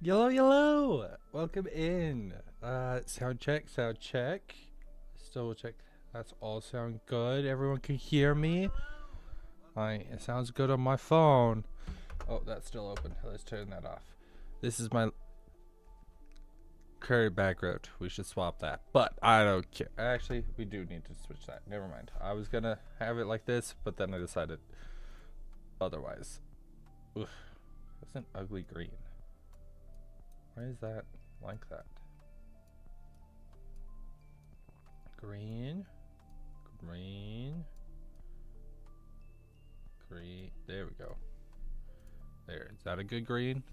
Yellow, yellow. Welcome in. Sound check, sound check. Still check. That's all sound good. Everyone can hear me. It sounds good on my phone. Oh, that's still open. Let's turn that off. This is my current background. We should swap that, but I don't care. Actually, we do need to switch that. Never mind. I was gonna have it like this, but then I decided otherwise. Oof. That's an ugly green. Why is that like that? Green, green, green. There we go. There. Is that a good green?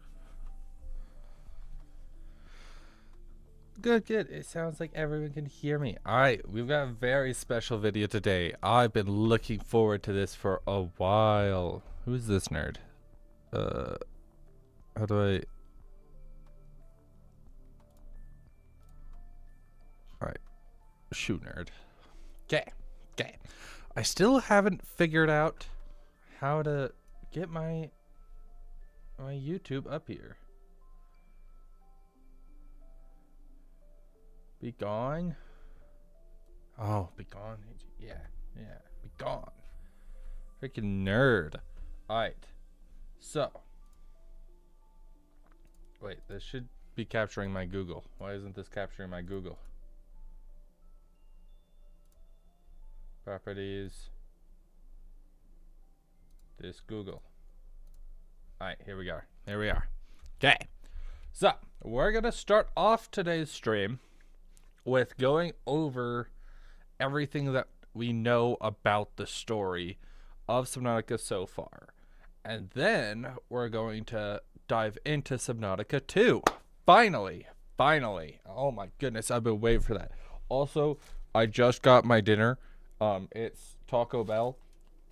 Good, good. It sounds like everyone can hear me. Alright, we've got a very special video today. I've been looking forward to this for a while. Who's this nerd? How do I... Alright. Shoot, nerd. Okay, okay. I still haven't figured out how to get my YouTube up here. Be gone. Oh, be gone. Yeah, yeah. Be gone. Freaking nerd. Alright. So. Wait, this should be capturing my Google. Why isn't this capturing my Google? Properties. This Google. Alright, here we go. Here we are. Okay. So, we're going to start off today's stream with going over everything that we know about the story of Subnautica so far. And then we're going to dive into Subnautica 2. Finally. Finally. Oh my goodness, I've been waiting for that. Also, I just got my dinner. It's Taco Bell,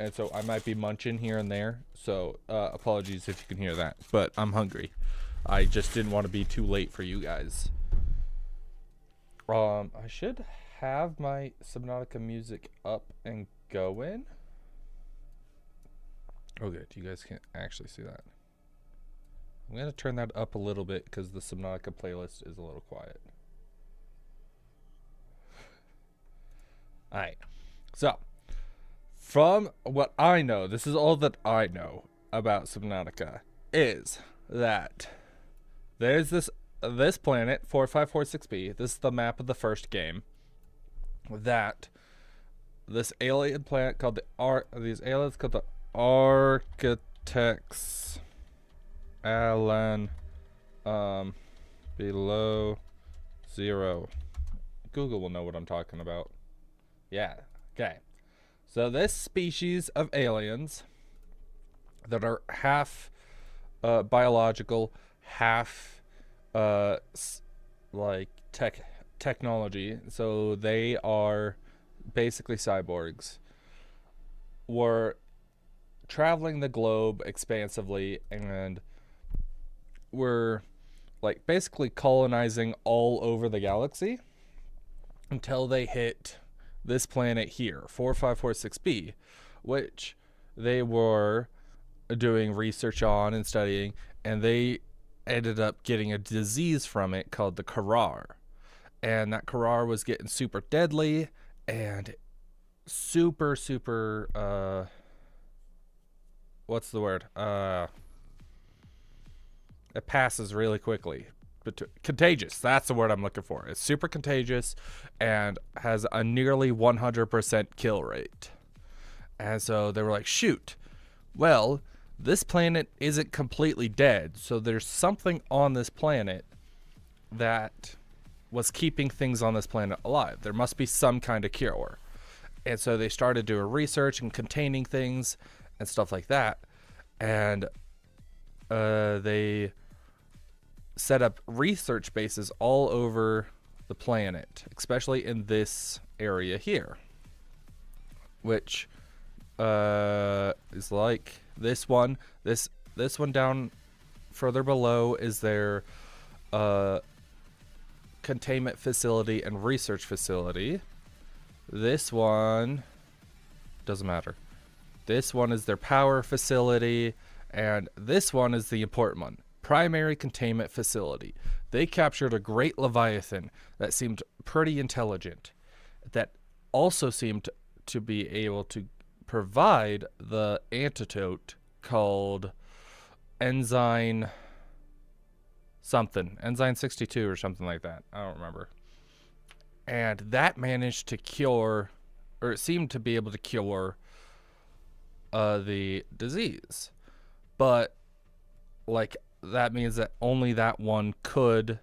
and so I might be munching here and there. So, apologies if you can hear that, but I'm hungry. I just didn't want to be too late for you guys. I should have my Subnautica music up and going. Oh, good. You guys can't actually see that. I'm going to turn that up a little bit because the Subnautica playlist is a little quiet. Alright. So, from what I know, this is all that I know about Subnautica, is that there's this planet, 4546b, this is the map of the first game, that this alien planet called these aliens called the Architects Alan below zero. Google will know what I'm talking about. Yeah, okay. So this species of aliens that are half biological, half like technology, so they are basically cyborgs, were traveling the globe expansively and were like basically colonizing all over the galaxy until they hit this planet here, 4546b, which they were doing research on and studying, and they ended up getting a disease from it called the Karar. And that Karar was getting super deadly and super what's the word? It passes really quickly. But contagious, that's the word I'm looking for. It's super contagious and has a nearly 100% kill rate. And so they were like, shoot, well, this planet isn't completely dead, so there's something on this planet that was keeping things on this planet alive. There must be some kind of cure. And so they started doing research and containing things and stuff like that. And they set up research bases all over the planet, especially in this area here, which is like this one. This one down further below is their containment facility and research facility. This one doesn't matter. This one is their power facility, and this one is the important one, primary containment facility. They captured a great leviathan that seemed pretty intelligent, that also seemed to be able to provide the antidote called enzyme 62 or something like that. I don't remember. And that managed to cure, or it seemed to be able to cure the disease. But like that means that only that one could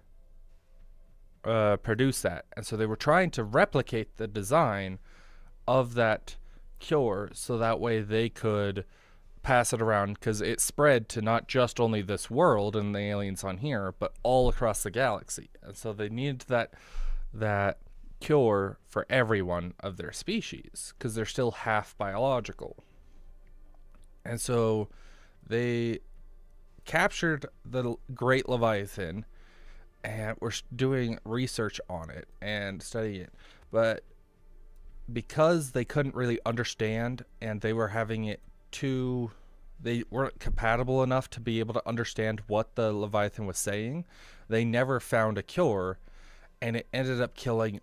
produce that. And so they were trying to replicate the design of that cure so that way they could pass it around, because it spread to not just only this world and the aliens on here, but all across the galaxy. And so they needed that cure for everyone of their species, because they're still half biological. And so they captured the Great Leviathan and were doing research on it and studying it. But because they couldn't really understand, and they were having it they weren't compatible enough to be able to understand what the Leviathan was saying, they never found a cure, and it ended up killing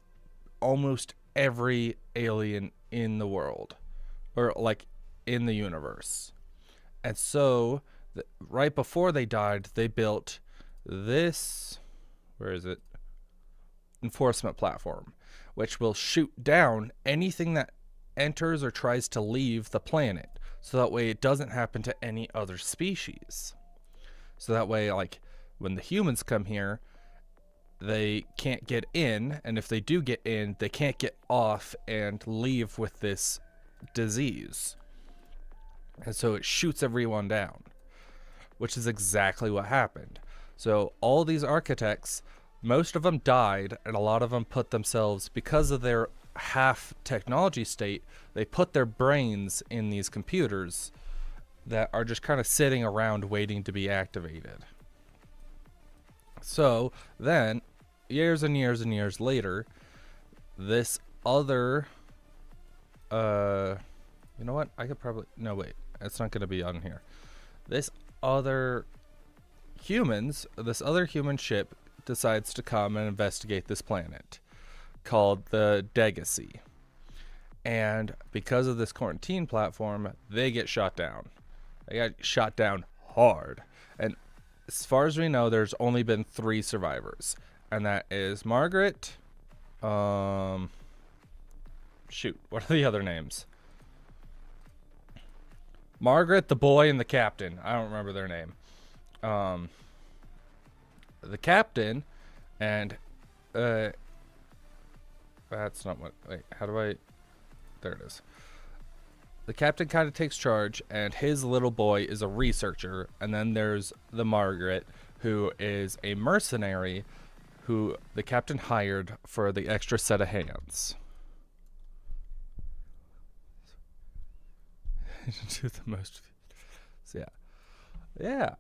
almost every alien in the world, or like in the universe. And so right before they died, they built this, where is it, enforcement platform, which will shoot down anything that enters or tries to leave the planet, so that way it doesn't happen to any other species. So that way, like, when the humans come here, they can't get in, and if they do get in, they can't get off and leave with this disease. And so it shoots everyone down, which is exactly what happened. So all these architects, most of them died, and a lot of them put themselves, because of their half technology state, they put their brains in these computers that are just kind of sitting around waiting to be activated. So then, years and years and years later, this other, you know what? I could probably, no wait, it's not going to be on here. This other human ship decides to come and investigate this planet called the Degacy. And because of this quarantine platform, they get shot down. They got shot down hard. And as far as we know, there's only been 3 survivors. And that is Margaret. Shoot, what are the other names? Margaret, the boy, and the captain. I don't remember their name. The captain and that's not what, wait, how do I, there it is. The captain kind of takes charge, and his little boy is a researcher. And then there's the Margaret, who is a mercenary who the captain hired for the extra set of hands. Do the most. So yeah.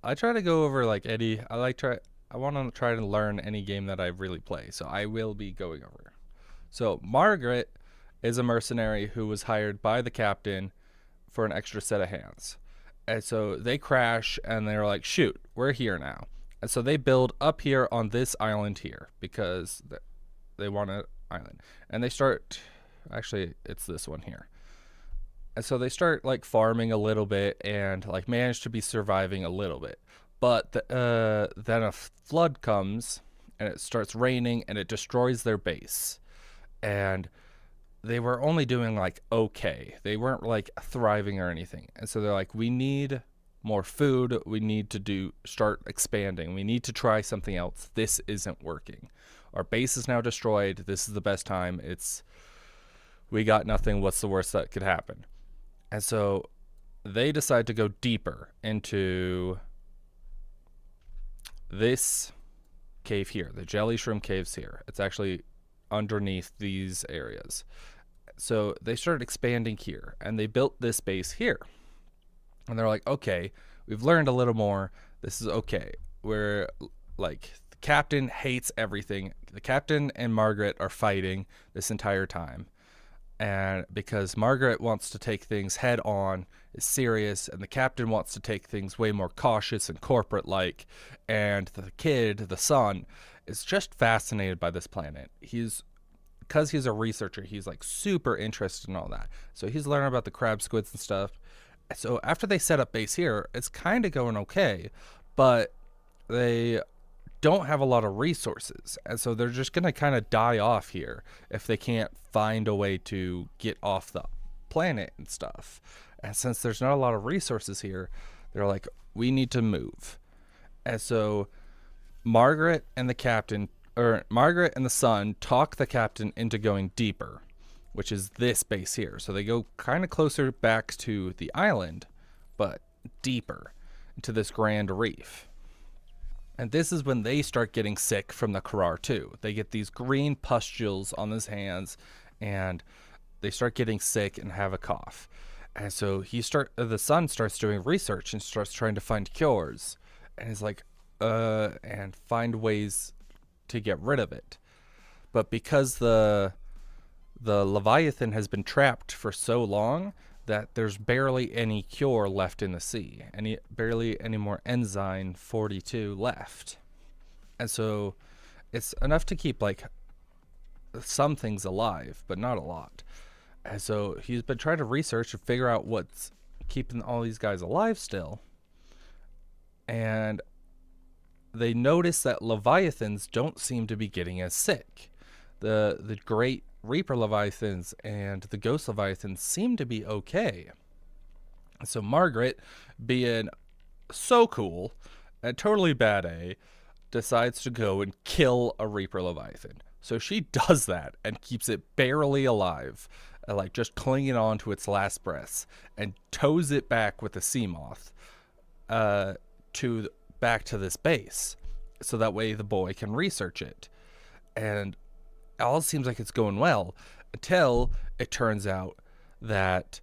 I try to go over like any. I want to try to learn any game that I really play. So I will be going over. So Margaret is a mercenary who was hired by the captain for an extra set of hands. And so they crash, and they're like, shoot, we're here now. And so they build up here on this island here because they want an island. And they start, actually, it's this one here. And so they start like farming a little bit and like manage to be surviving a little bit. But then a flood comes, and it starts raining, and it destroys their base. And they were only doing like okay. They weren't like thriving or anything. And so they're like, we need more food. We need to start expanding. We need to try something else. This isn't working. Our base is now destroyed. This is the best time. We got nothing. What's the worst that could happen? And so they decide to go deeper into this cave here, the jelly shroom caves here. It's actually underneath these areas. So they started expanding here, and they built this base here. And they're like, okay, we've learned a little more. This is okay. We're like, the captain hates everything. The captain and Margaret are fighting this entire time. And because Margaret wants to take things head on, is serious, and the captain wants to take things way more cautious and corporate like, and the kid, the son, is just fascinated by this planet. Because he's a researcher, he's like super interested in all that. So he's learning about the crab squids and stuff. So after they set up base here, it's kind of going okay, but they don't have a lot of resources, and so they're just going to kind of die off here if they can't find a way to get off the planet and stuff. And since there's not a lot of resources here, they're like, we need to move. And so Margaret and Margaret and the son talk the captain into going deeper, which is this base here. So they go kind of closer back to the island, but deeper into this grand reef. And this is when they start getting sick from the Karar too. They get these green pustules on his hands, and they start getting sick and have a cough. And so the son starts doing research and starts trying to find cures, and he's like, and find ways to get rid of it. But because the Leviathan has been trapped for so long that there's barely any cure left in the sea, barely any more enzyme 42 left. And so it's enough to keep like some things alive, but not a lot. And so he's been trying to research and figure out what's keeping all these guys alive still. And they notice that Leviathans don't seem to be getting as sick. The great Reaper Leviathans and the Ghost Leviathans seem to be okay. So Margaret, being so cool and totally bad A, decides to go and kill a Reaper Leviathan. So she does that and keeps it barely alive, like just clinging on to its last breaths, and tows it back with a sea moth back to this base, so that way the boy can research it. And all seems like it's going well until it turns out that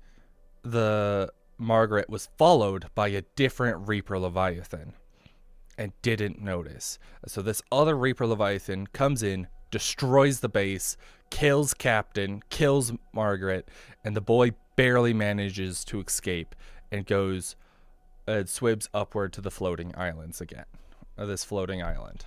the Margaret was followed by a different Reaper Leviathan and didn't notice. So this other Reaper Leviathan comes in, destroys the base, kills Captain, kills Margaret, and the boy barely manages to escape and goes and swims upward to the floating islands again, or this floating island.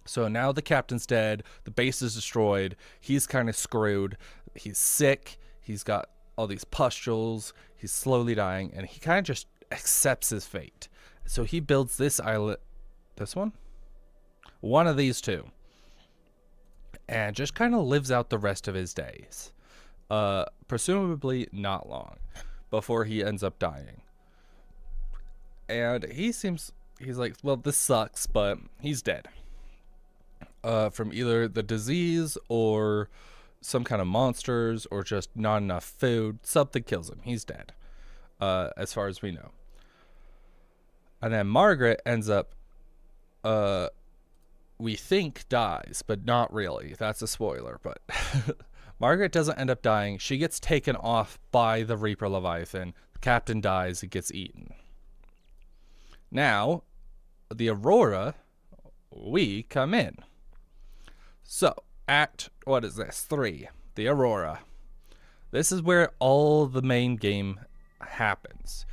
So now the captain's dead, the base is destroyed, he's kind of screwed, he's sick, he's got all these pustules, he's slowly dying, and he kind of just accepts his fate. So he builds this island, this one of these two, and just kind of lives out the rest of his days. Presumably not long, before he ends up dying. And he's like, well, this sucks, but he's dead. From either the disease or some kind of monsters or just not enough food. Something kills him. He's dead, as far as we know. And then Margaret ends up, we think dies, but not really. That's a spoiler, but Margaret doesn't end up dying. She gets taken off by the Reaper Leviathan. The captain dies. It gets eaten. Now, the Aurora, we come in. So, Act, 3, the Aurora. This is where all the main game happens.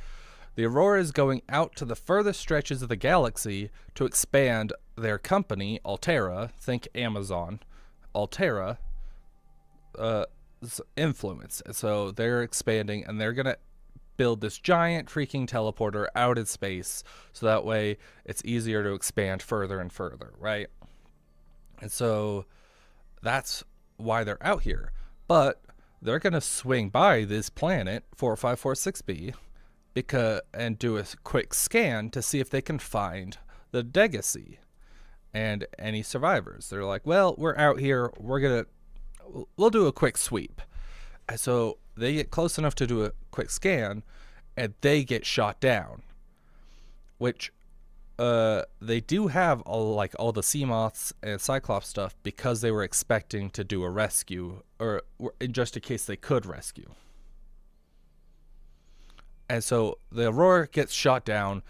The Aurora is going out to the furthest stretches of the galaxy to expand their company, Altera, think Amazon, Altera, influence. So they're expanding, and they're going to build this giant freaking teleporter out in space, so that way it's easier to expand further and further, right? And so that's why they're out here. But they're going to swing by this planet, 4546b, and do a quick scan to see if they can find the Legacy and any survivors. They're like, well, we're out here. We'll do a quick sweep. And so they get close enough to do a quick scan, and they get shot down, which they do have all the sea moths and Cyclops stuff because they were expecting to do a rescue, or just in case they could rescue. And so the Aurora gets shot down.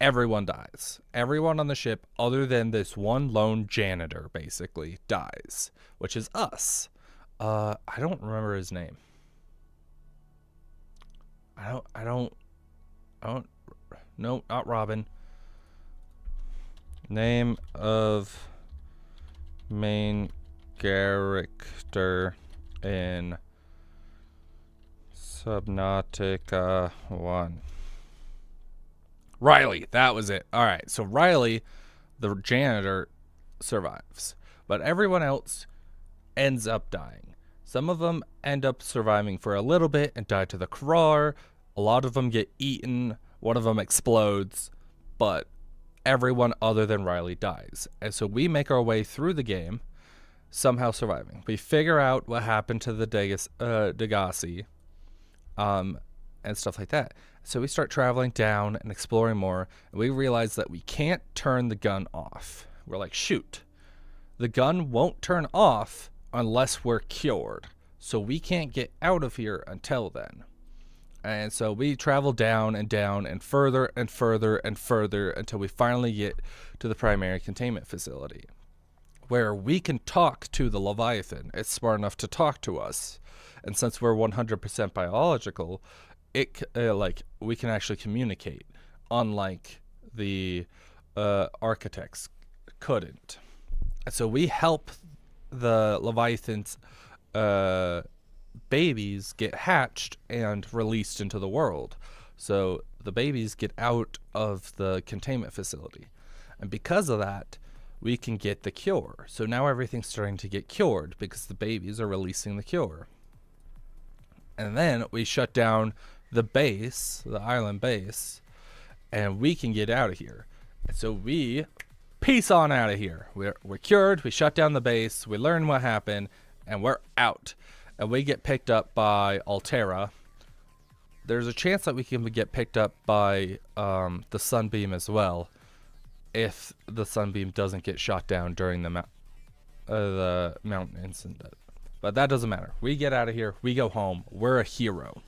Everyone dies. Everyone on the ship, other than this one lone janitor, basically dies, which is us. I don't remember his name. I don't, no, not Robin. Name of main character in Subnautica 1. Riley, that was it. All right, so Riley, the janitor, survives, but everyone else ends up dying. Some of them end up surviving for a little bit and die to the Krar. A lot of them get eaten. One of them explodes, but everyone other than Riley dies. And so we make our way through the game, somehow surviving. We figure out what happened to the Degassi, and stuff like that. So we start traveling down and exploring more, and we realize that we can't turn the gun off. We're like, shoot, the gun won't turn off unless we're cured. So we can't get out of here until then. And so we travel down and down and further and further and further until we finally get to the primary containment facility, where we can talk to the Leviathan. It's smart enough to talk to us. And since we're 100% biological, we can actually communicate, unlike the architects couldn't. And so we help the Leviathan's babies get hatched and released into the world. So the babies get out of the containment facility. And because of that, we can get the cure. So now everything's starting to get cured because the babies are releasing the cure. And then we shut down the base, the island base, and we can get out of here. And so we peace on out of here. We're cured, we shut down the base, we learn what happened, and we're out. And we get picked up by Altera. There's a chance that we can get picked up by the Sunbeam as well, if the Sunbeam doesn't get shot down during the mountain incident. But that doesn't matter. We get out of here. We go home. We're a hero.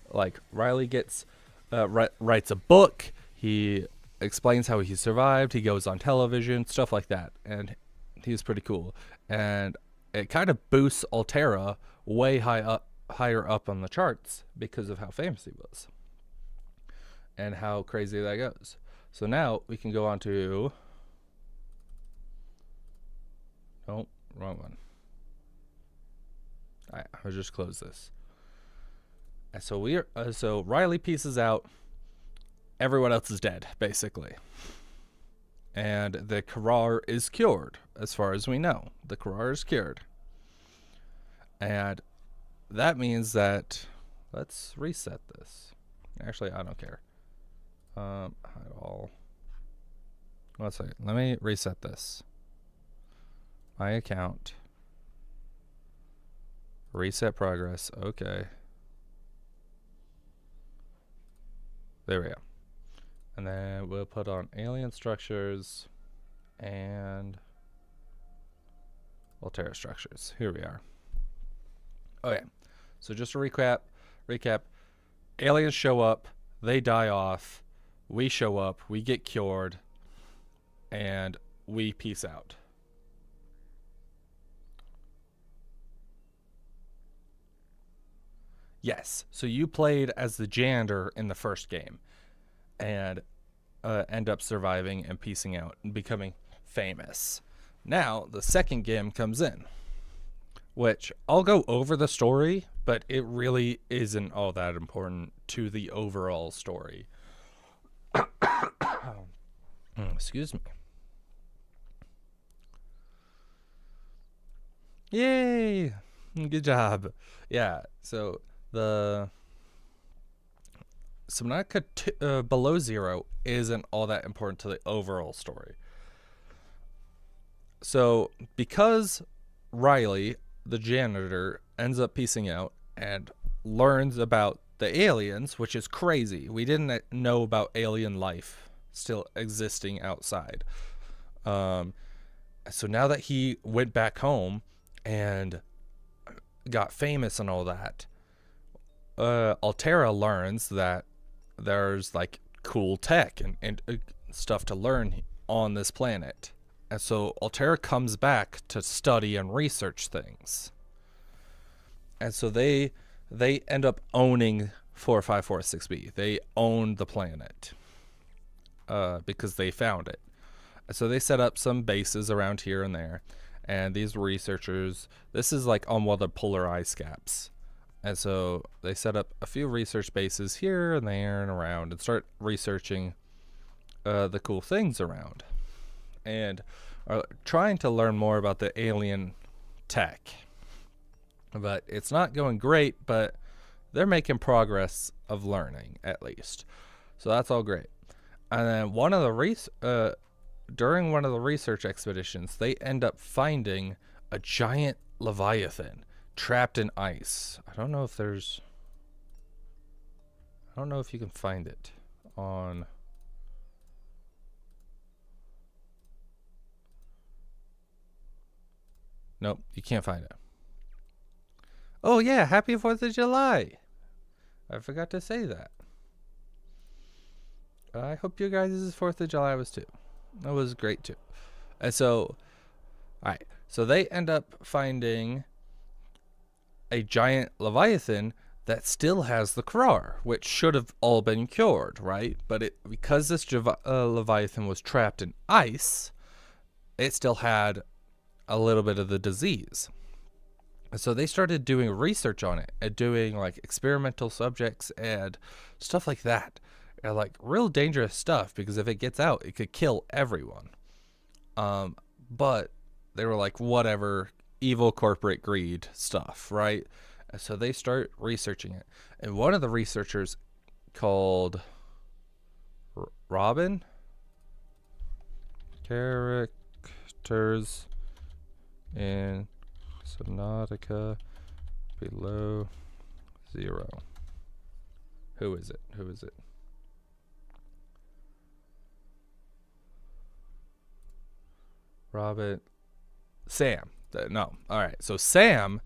Like, Riley gets writes a book. He explains how he survived. He goes on television, stuff like that. And he's pretty cool. And it kind of boosts Altera way higher up on the charts because of how famous he was and how crazy that goes. So now we can go on to... Oh, wrong one. All right, I'll just close this. And so so Riley pieces out. Everyone else is dead, basically. And the Krar is cured, as far as we know. The Krar is cured. And that means that... Let's reset this. Actually, I don't care. Hide all. One second. Let me reset this. My account. Reset progress. Okay. There we go. And then we'll put on alien structures and Altera structures. Here we are. Okay. So just to recap, aliens show up, they die off, we show up, we get cured, and we peace out. Yes, so you played as the janitor in the first game and end up surviving and piecing out and becoming famous. Now, the second game comes in, which I'll go over the story, but it really isn't all that important to the overall story. Excuse me. Yay! Good job. Yeah, so the Subnautica Below Zero isn't all that important to the overall story. So, because Riley, the janitor, ends up piecing out and learns about the aliens, which is crazy. We didn't know about alien life still existing outside. So now that he went back home and got famous and all that, Altera learns that there's like cool tech and stuff to learn on this planet. And so Altera comes back to study and research things. And so they end up owning 4546b. They own the planet because they found it. So they set up some bases around here and there, and these researchers, this is like on one of the polar ice caps, and so they set up a few research bases here and there and around and start researching the cool things around, and are trying to learn more about the alien tech. But it's not going great, but they're making progress of learning, at least. So that's all great. And then during one of the research expeditions, they end up finding a giant leviathan trapped in ice. I don't know if you can find it on... Nope, you can't find it. Oh yeah, happy 4th of July! I forgot to say that. I hope you guys' 4th of July was too. That was great too. And so, alright, so they end up finding a giant leviathan that still has the Krar, which should have all been cured, right? But because this leviathan was trapped in ice, it still had a little bit of the disease. And so they started doing research on it and doing like experimental subjects and stuff like that. And like real dangerous stuff, because if it gets out, it could kill everyone. But they were like, whatever, evil corporate greed stuff, right? And so they start researching it. And one of the researchers called Robin, characters in Subnautica below 0. Who is it? Robert. Sam. No. All right. So Sam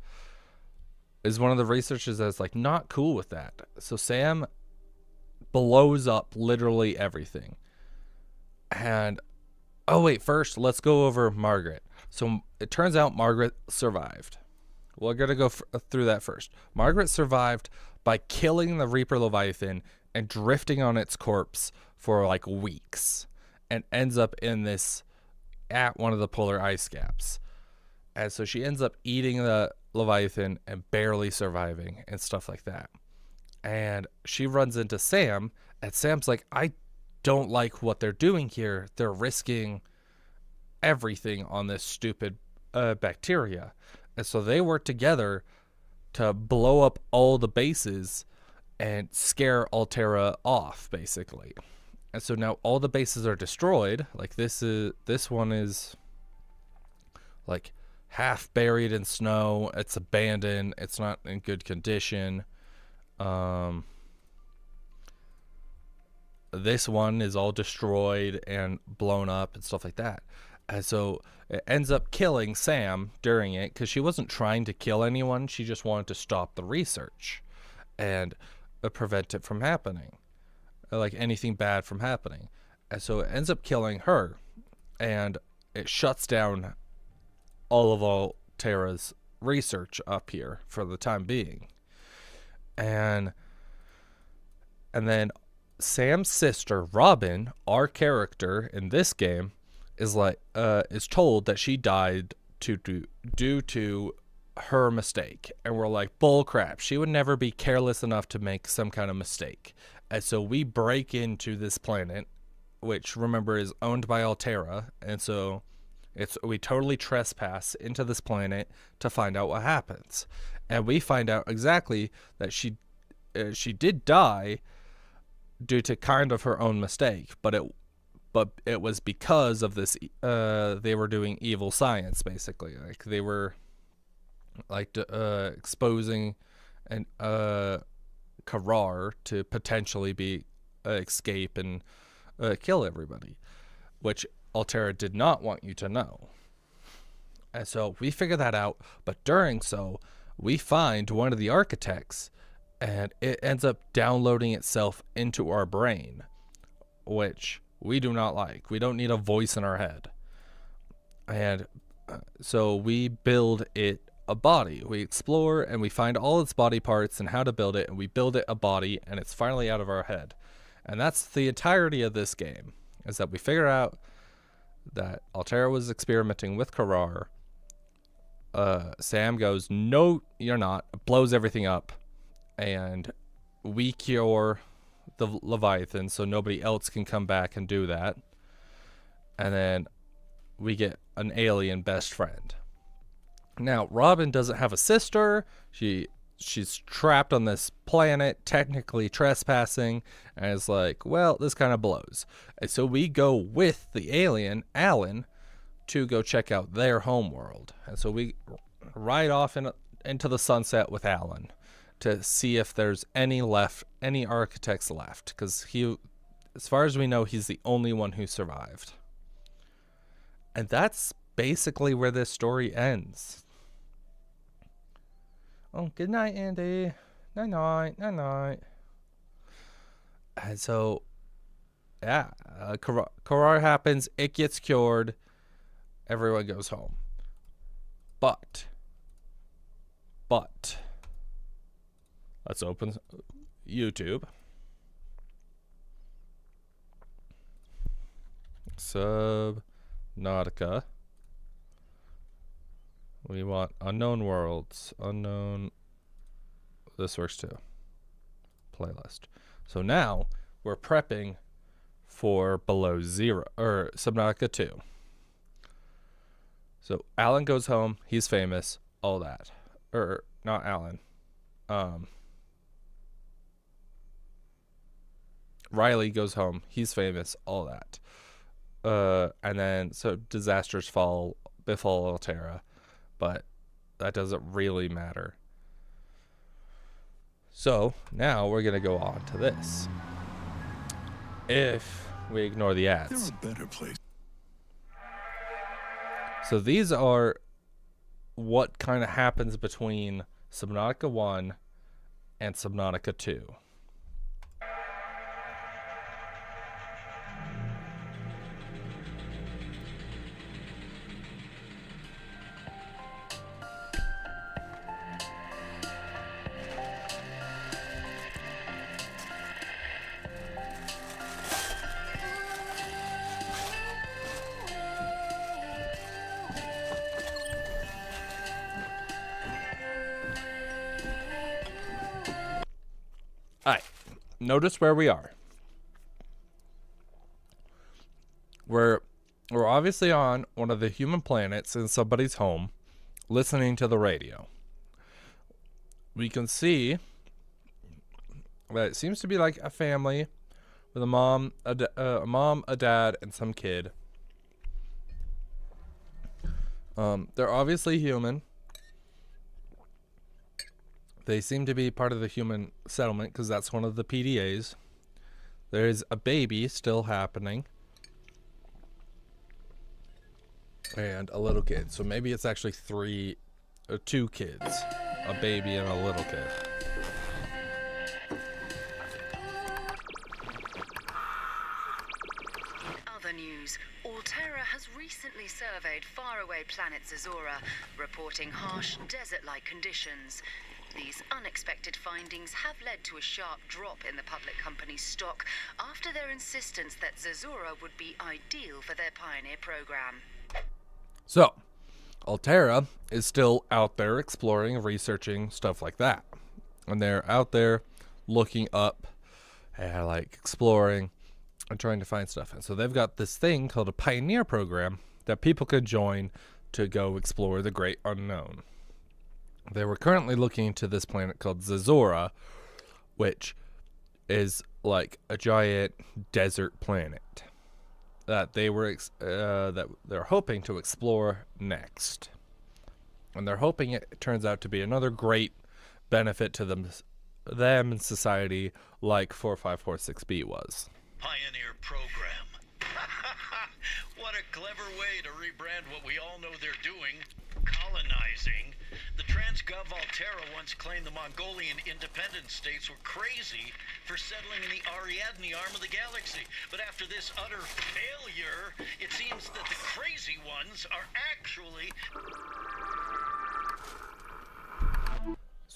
is one of the researchers that's like not cool with that. So Sam blows up literally everything. And oh wait, first let's go over Margaret. So it turns out Margaret survived. We're going to go through that first. Margaret survived by killing the Reaper Leviathan and drifting on its corpse for like weeks, and ends up at one of the polar ice caps. And so she ends up eating the Leviathan and barely surviving and stuff like that. And she runs into Sam, and Sam's like, I don't like what they're doing here. They're risking everything on this stupid bacteria. And so they work together to blow up all the bases and scare Alterra off, basically. And so now all the bases are destroyed. Like this one is like half buried in snow. It's abandoned. It's not in good condition. This one is all destroyed and blown up and stuff like that. And so it ends up killing Sam during it, because she wasn't trying to kill anyone. She just wanted to stop the research and prevent it from happening, like anything bad from happening. And so it ends up killing her, and it shuts down all of Alterra's research up here for the time being. And then Sam's sister Robin, our character in this game, is told that she died due to her mistake. And we're like, bull crap, she would never be careless enough to make some kind of mistake. And so we break into this planet, which, remember, is owned by Alterra. And so we totally trespass into this planet to find out what happens. And we find out exactly that she did die due to kind of her own mistake, but it was because of this. They were doing evil science, basically. Like they were like exposing an Krar to potentially be escape and kill everybody, which Alterra did not want you to know. And so we figure that out, but during so we find one of the architects, and it ends up downloading itself into our brain, which we do not like. We don't need a voice in our head. And so we build it a body. We explore and we find all its body parts and how to build it, and we build it a body, and it's finally out of our head. And that's the entirety of this game, is that we figure out that Altera was experimenting with Karar. Sam goes, no, you're not, blows everything up, and we cure the Leviathan so nobody else can come back and do that. And then we get an alien best friend. Now, Robin doesn't have a sister. She's trapped on this planet, technically trespassing, and is like, well, this kind of blows. And so we go with the alien, Alan, to go check out their homeworld. And so we ride off into the sunset with Alan to see if there's any architects left, because he, as far as we know, he's the only one who survived. And that's basically where this story ends. Oh, good night, Andy. Night night, night night. And so, yeah, Karar happens. It gets cured. Everyone goes home. But let's open YouTube. Subnautica. We want unknown worlds. Unknown. This works too. Playlist. So now we're prepping for Below Zero, or Subnautica 2. So Alan goes home. He's famous. All that. Or not Alan. Riley goes home. He's famous. All that. And then so disasters befall Altera. But that doesn't really matter. So now we're going to go on to this. If we ignore the ads. There are better places. So these are what kind of happens between Subnautica 1 and Subnautica 2. Alright, notice where we are. We're obviously on one of the human planets in somebody's home, listening to the radio. We can see that it seems to be like a family with a mom, a dad, and some kid. They're obviously human. They seem to be part of the human settlement because that's one of the PDAs. There's a baby still happening. And a little kid. So maybe it's actually two kids. A baby and a little kid. Other news. Altera has recently surveyed faraway planet Zazora, reporting harsh, desert-like conditions. These unexpected findings have led to a sharp drop in the public company's stock after their insistence that Zazora would be ideal for their pioneer program. So, Altera is still out there exploring, researching, stuff like that. And they're out there looking up and like exploring and trying to find stuff. And so they've got this thing called a pioneer program that people could join to go explore the great unknown. They were currently looking into this planet called Zazora, which is like a giant desert planet that that they're hoping to explore next. And they're hoping it turns out to be another great benefit to them and society like 4546B was. Pioneer program. What a clever way to rebrand what we all know they're doing. Colonizing. The Transgov Altera once claimed the Mongolian independent states were crazy for settling in the Ariadne arm of the galaxy. But after this utter failure, it seems that the crazy ones are actually...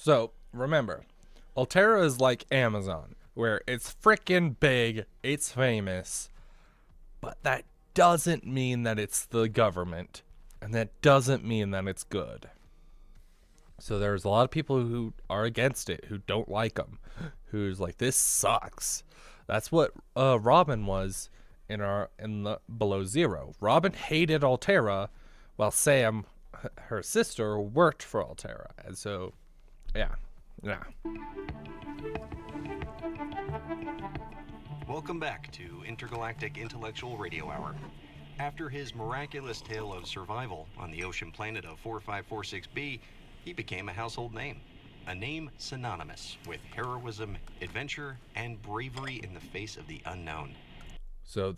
So, remember, Altera is like Amazon, where it's frickin' big, it's famous, but that doesn't mean that it's the government, and that doesn't mean that it's good. So there's a lot of people who are against it, who don't like them, who's like, this sucks. That's what Robin was in the Below Zero. Robin hated Altera, while Sam, her sister, worked for Altera. And so, yeah. Welcome back to Intergalactic Intellectual Radio Hour. After his miraculous tale of survival on the ocean planet of 4546b, he became a household name. A name synonymous with heroism, adventure, and bravery in the face of the unknown. So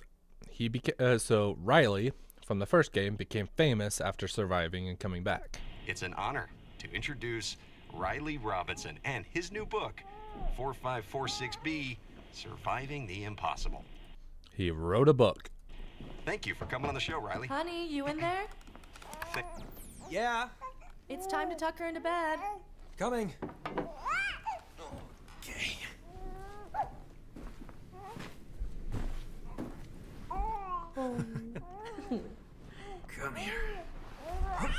so Riley from the first game became famous after surviving and coming back. It's an honor to introduce Riley Robinson and his new book, 4546b, Surviving the Impossible. He wrote a book. Thank you for coming on the show, Riley. Honey, you in there? Yeah, It's time to tuck her into bed. coming. Come here. Hi.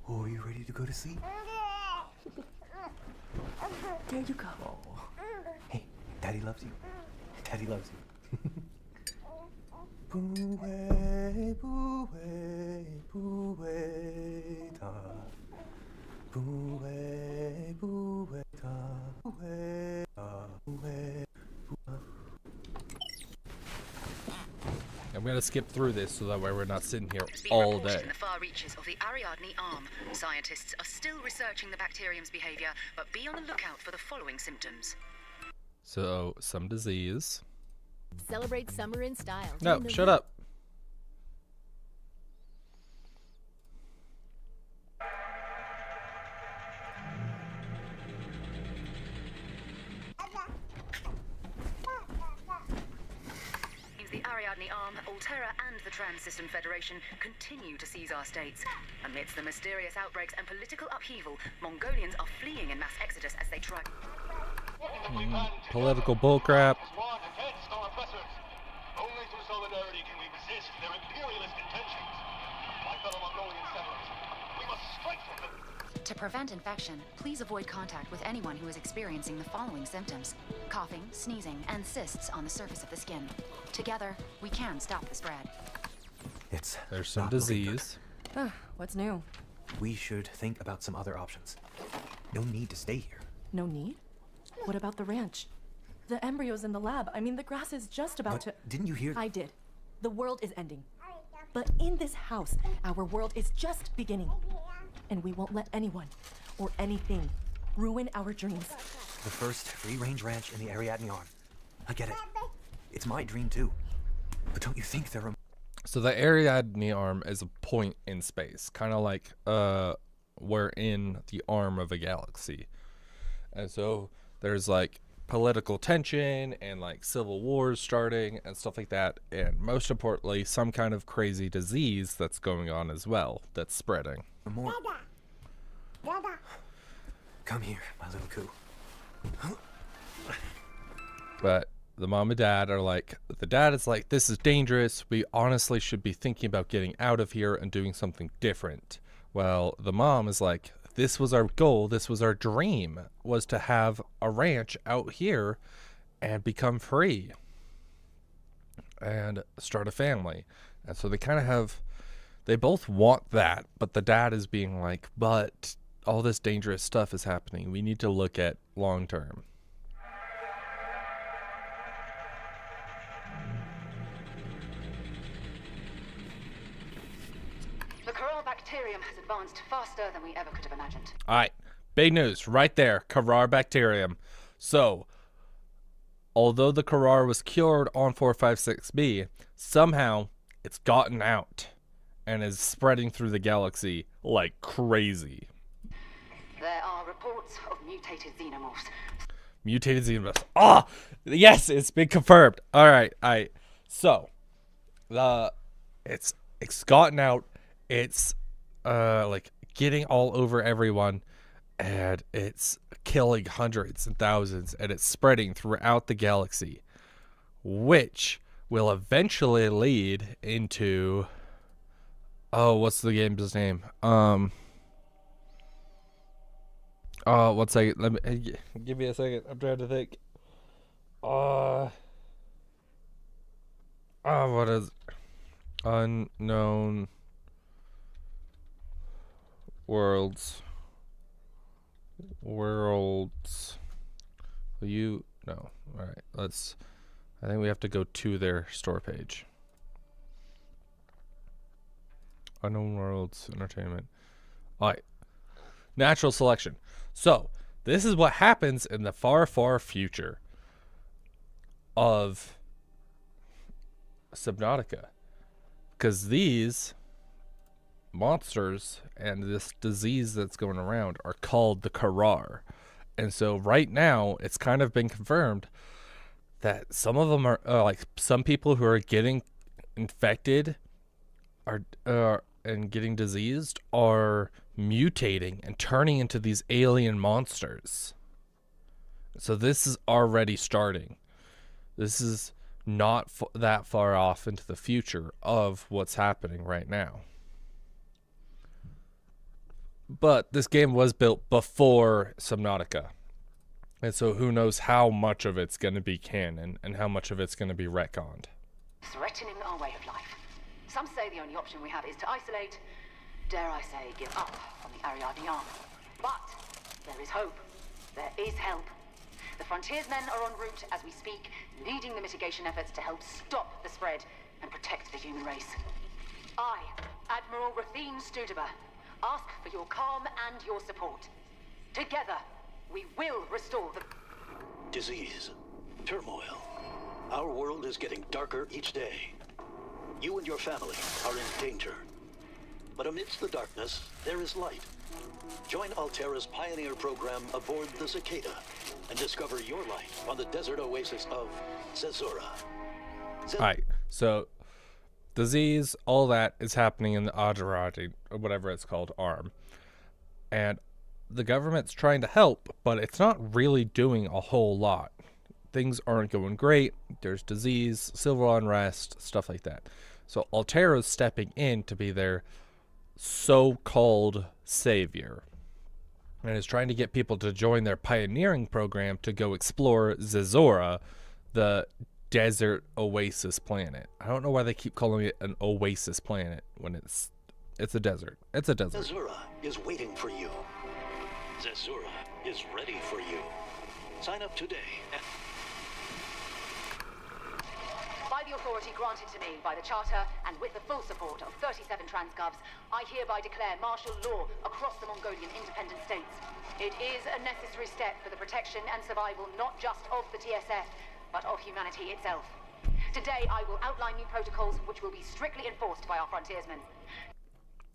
Oh, are you ready to go to sleep? There you go. Hey, Daddy loves you. Daddy loves you. Boo-way, boo-way, boo-way, da. Boo-way, boo-way, da. Boo-way, da. Boo-way. I'm going to skip through this so that way we're not sitting here It's been all reported day. in the far reaches of the Ariadne arm. Scientists are still researching the bacterium's behavior, but be on the lookout for the following symptoms. So, some disease. Celebrate summer in style. No, shut up. The Ariadne arm, Altera, and the Trans-System Federation continue to seize our states. Amidst the mysterious outbreaks and political upheaval, Mongolians are fleeing in mass exodus as they try. Political bullcrap. One against our oppressors. Only through solidarity can we resist their imperialist intentions. My fellow Mongolian settlers, we must strike from them. To prevent infection, please avoid contact with anyone who is experiencing the following symptoms: coughing, sneezing, and cysts on the surface of the skin. Together, we can stop the spread. There's some not looking good. disease. What's new? We should think about some other options. No need to stay here. No need? What about the ranch? The embryos in the lab. I mean, the grass is just about to... Didn't you hear? I did. The world is ending. But in this house, our world is just beginning. And we won't let anyone or anything ruin our dreams. The first free-range ranch in the Ariadne arm. I get it. It's my dream too. But don't you think there are... So the Ariadne arm is a point in space, kind of like we're in the arm of a galaxy. And so there's like political tension and like civil wars starting and stuff like that. And most importantly, some kind of crazy disease that's going on as well, that's spreading. more? Come here, my little coo. But the mom and dad are like, the dad is like, this is dangerous. We honestly should be thinking about getting out of here and doing something different. Well, the mom is like, this was our goal. This was our dream, was to have a ranch out here and become free and start a family. And so they kind of have, they both want that, but the dad is being like, but all this dangerous stuff is happening. We need to look at long term. The coral bacterium has advanced faster than we ever could have imagined. All right, big news right there, Carrar bacterium. So, although the Carrar was cured on 456b, somehow it's gotten out and is spreading through the galaxy like crazy. There are reports of mutated xenomorphs. Mutated xenomorphs. Ah, yes, it's been confirmed. All right, so it's gotten out. It's like getting all over everyone, and it's killing hundreds and thousands, and it's spreading throughout the galaxy, which will eventually lead into, oh, what's the game's name? Oh, 1 second. Let me give me a second. I'm trying to think. What is Unknown Worlds? No. All right. I think we have to go to their store page. Unknown Worlds Entertainment. All right. Natural selection. So, this is what happens in the far, far future of Subnautica. Because these monsters and this disease that's going around are called the Karar. And so right now, it's kind of been confirmed that some of them are, like, some people who are getting infected and getting diseased are mutating and turning into these alien monsters. So this is already starting. This is not that far off into the future of what's happening right now. But this game was built before Subnautica. And so who knows how much of it's going to be canon and how much of it's going to be retconned. Threatening our way of life. Some say the only option we have is to isolate, dare I say, give up on the Ariadne army. But there is hope. There is help. The frontiersmen are en route as we speak, leading the mitigation efforts to help stop the spread and protect the human race. I, Admiral Rathine Studeber, ask for your calm and your support. Together, we will restore the... Disease. Turmoil. Our world is getting darker each day. You and your family are in danger. But amidst the darkness, there is light. Join Altera's pioneer program aboard the Cicada and discover your light on the desert oasis of Zazura. Alright, so disease, all that is happening in the Adrati, or whatever it's called, arm. And the government's trying to help, but it's not really doing a whole lot. Things aren't going great. There's disease, civil unrest, stuff like that. So Altera's stepping in to be their so-called savior, and is trying to get people to join their pioneering program to go explore Zazura, the desert oasis planet. I don't know why they keep calling it an oasis planet when it's a desert. It's a desert. Zazura is waiting for you. Zazura is ready for you. Sign up today at... By the authority granted to me by the Charter and with the full support of 37 transgovs, I hereby declare martial law across the Mongolian independent states. It is a necessary step for the protection and survival not just of the TSF, but of humanity itself. Today, I will outline new protocols which will be strictly enforced by our frontiersmen.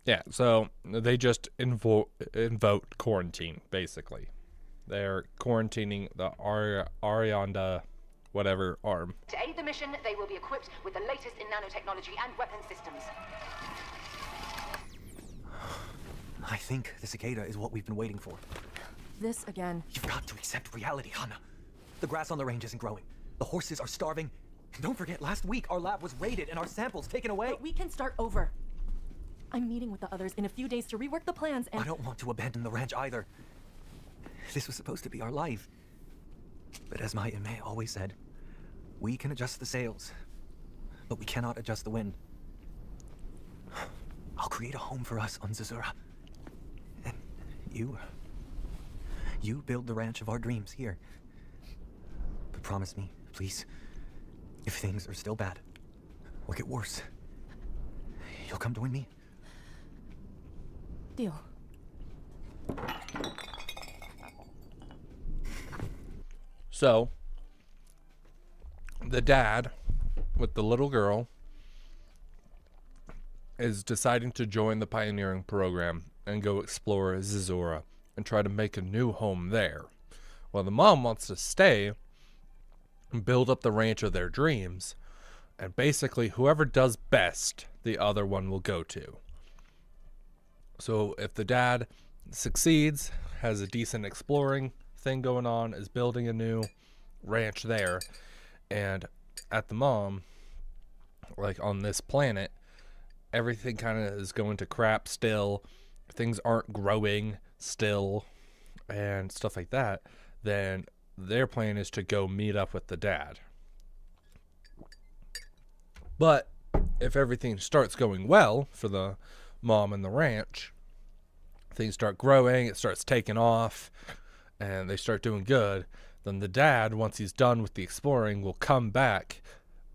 Yeah, so they just invoked quarantine, basically. They're quarantining the Arianda whatever arm. To aid the mission, they will be equipped with the latest in nanotechnology and weapon systems. I think the Cicada is what we've been waiting for. This again. You've got to accept reality, Hana. The grass on the range isn't growing. The horses are starving. And don't forget, last week our lab was raided and our samples taken away. But we can start over. I'm meeting with the others in a few days to rework the plans and... I don't want to abandon the ranch either. This was supposed to be our life. But as my Ime always said, we can adjust the sails, but we cannot adjust the wind. I'll create a home for us on Zazura. And you build the ranch of our dreams here. But promise me, please, if things are still bad or get worse, you'll come join me. Deal. So, the dad with the little girl is deciding to join the pioneering program and go explore Zazura and try to make a new home there. Well, the mom wants to stay and build up the ranch of their dreams, and basically whoever does best, the other one will go to. So if the dad succeeds, has a decent exploring thing going on, is building a new ranch there, and at the mom, like on this planet, everything kind of is going to crap still, things aren't growing still, and stuff like that, then their plan is to go meet up with the dad. But if everything starts going well for the mom and the ranch, things start growing, it starts taking off, and they start doing good, then the dad, once he's done with the exploring, will come back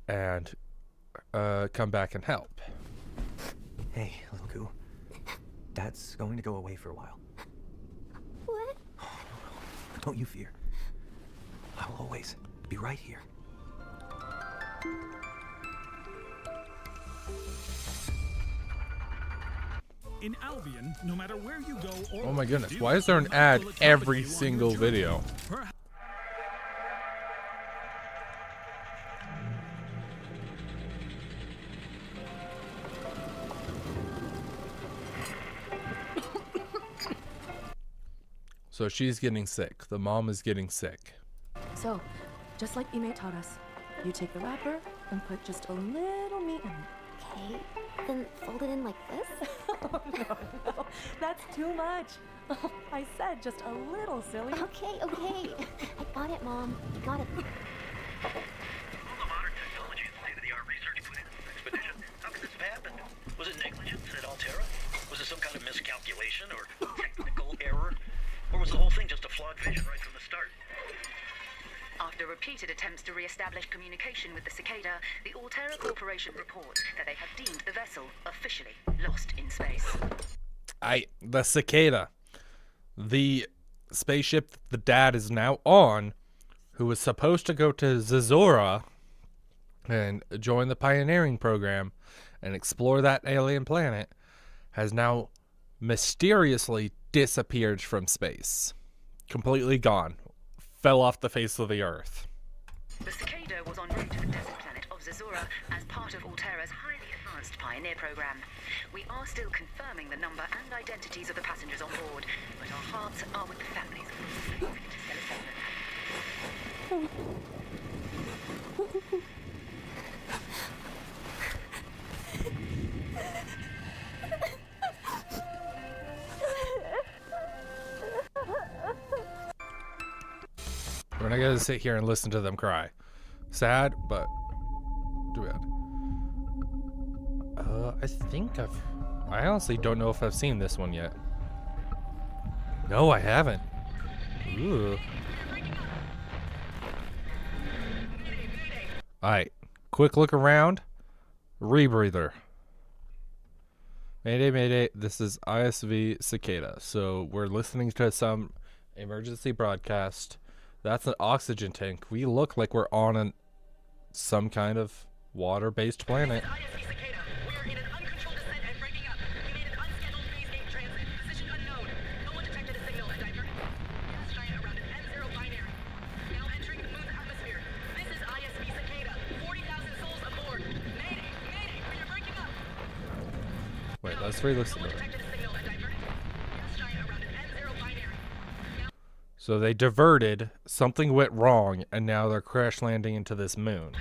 and help. Hey, little goo. Dad's going to go away for a while. What? Don't you fear. I'll always be right here. In Albion, no matter where you go or Oh my goodness, why is there an ad every single video? So she's getting sick. The mom is getting sick. So, just like Ime taught us, you take the wrapper and put just a little meat in it. Okay, then fold it in like this? Oh, no, that's too much. I said just a little, silly. Okay. I got it, Mom. I got it. All the modern technology and state-of-the-art research put into this expedition. How could this have happened? Was it negligence at Altera? Was it some kind of miscalculation or technical error? Or was the whole thing just a flawed vision right from the start? After repeated attempts to re-establish communication with the Cicada, the Altera Corporation reports that they have deemed the vessel officially lost in space. The Cicada. The spaceship the dad is now on, who was supposed to go to Zazora and join the pioneering program and explore that alien planet, has now mysteriously disappeared from space. Completely gone. Fell off the face of the earth. The Cicada was en route to the desert planet of Zazora as part of Altera's highly advanced pioneer program. We are still confirming the number and identities of the passengers on board, but our hearts are with the families of those to We're not gonna sit here and listen to them cry. Sad, but too bad. I honestly don't know if I've seen this one yet. No, I haven't. Ooh. Alright, quick look around. Rebreather. Mayday, mayday, this is ISV Cicada. So we're listening to some emergency broadcast. That's an oxygen tank. We look like we're on some kind of water-based planet. ISV Cicada. We are in an uncontrolled descent and breaking up. We made an unscheduled phase gate transit. Position unknown. No one detected a signal. Diver. Gas giant around an N0 binary. Now entering the moon's atmosphere. This is ISV Cicada. 40,000 souls aboard. Mayday! Mayday! We are breaking up. Wait, let's re-listen to it. So they diverted, something went wrong, and now they're crash landing into this moon.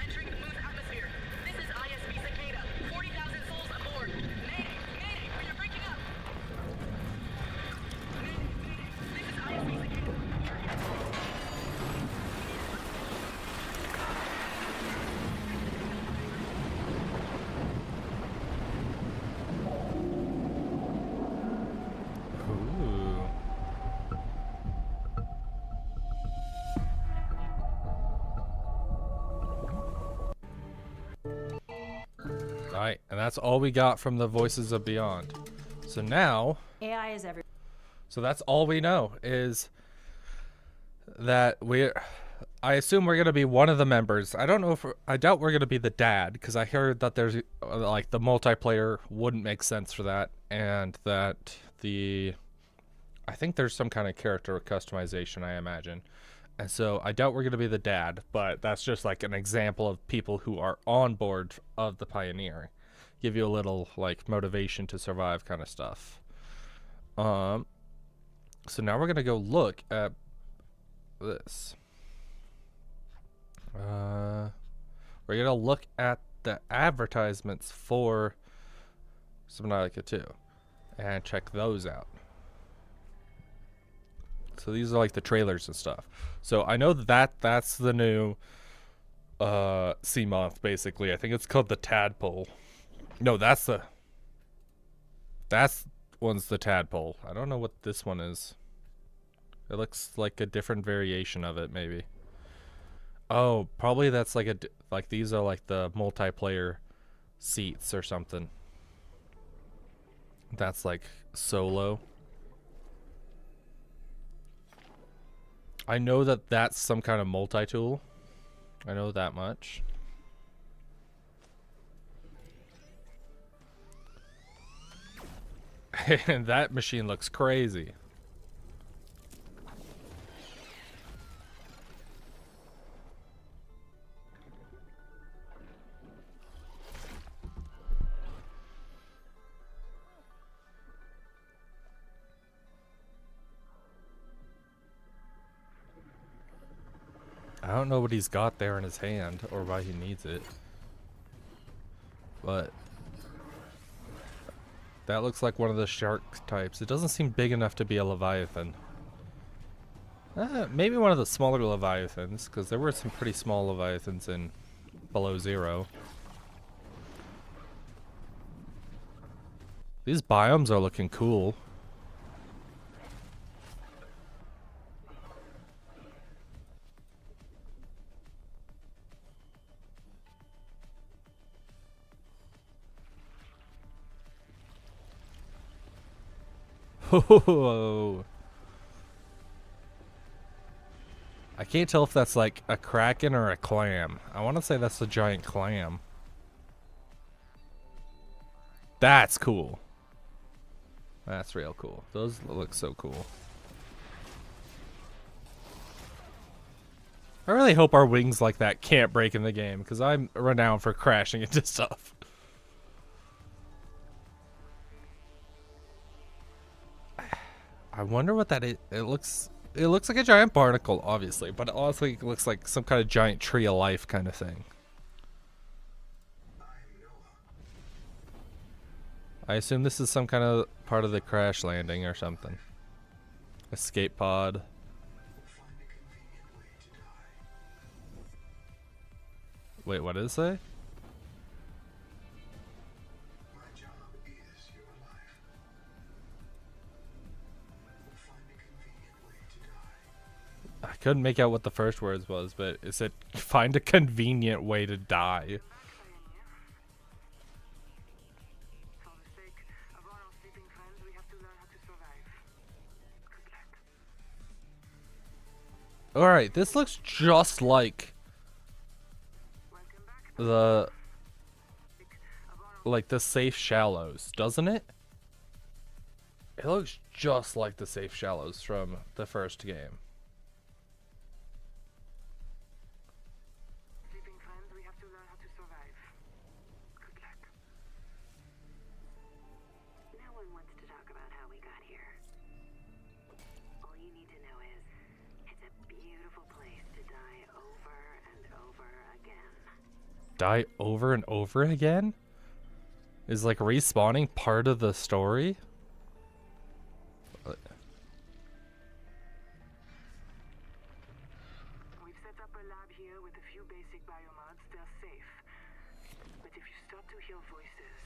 Alright, and that's all we got from the Voices of Beyond. So now... AI is everywhere. So that's all we know, is that I assume we're going to be one of the members. I don't know if... I doubt we're going to be the dad, because I heard that there's, like, the multiplayer wouldn't make sense for that, and that I think there's some kind of character customization, I imagine. And so I doubt we're going to be the dad, but that's just like an example of people who are on board of the Pioneer. Give you a little like motivation to survive kind of stuff. So now we're gonna go look at this. We're gonna look at the advertisements for Subnautica 2 and check those out. So these are like the trailers and stuff. So I know that's the new sea moth, basically. I think it's called the tadpole. No, that's one's the tadpole. I don't know what this one is. It looks like a different variation of it, maybe. Oh, probably that's like these are like the multiplayer seats or something. That's like solo. I know that that's some kind of multi-tool. I know that much. And that machine looks crazy. I don't know what he's got there in his hand or why he needs it. But that looks like one of the shark types. It doesn't seem big enough to be a leviathan. Maybe one of the smaller leviathans, because there were some pretty small leviathans in Below Zero. These biomes are looking cool. Whoa. I can't tell if that's like a kraken or a clam. I want to say that's a giant clam. That's cool. That's real cool. Those look so cool. I really hope our wings like that can't break in the game, because I'm renowned for crashing into stuff. I wonder what that is. It looks like a giant barnacle, obviously, but it also looks like some kind of giant tree of life kind of thing. I assume this is some kind of part of the crash landing or something. Escape pod. Wait, what did it say? I couldn't make out what the first words was, but it said, find a convenient way to die. Alright, this looks just like the Safe Shallows, doesn't it? It looks just like the Safe Shallows from the first game. Die over and over again? Is like respawning part of the story? We've set up a lab here with a few basic biomods. They're safe. But if you start to hear voices,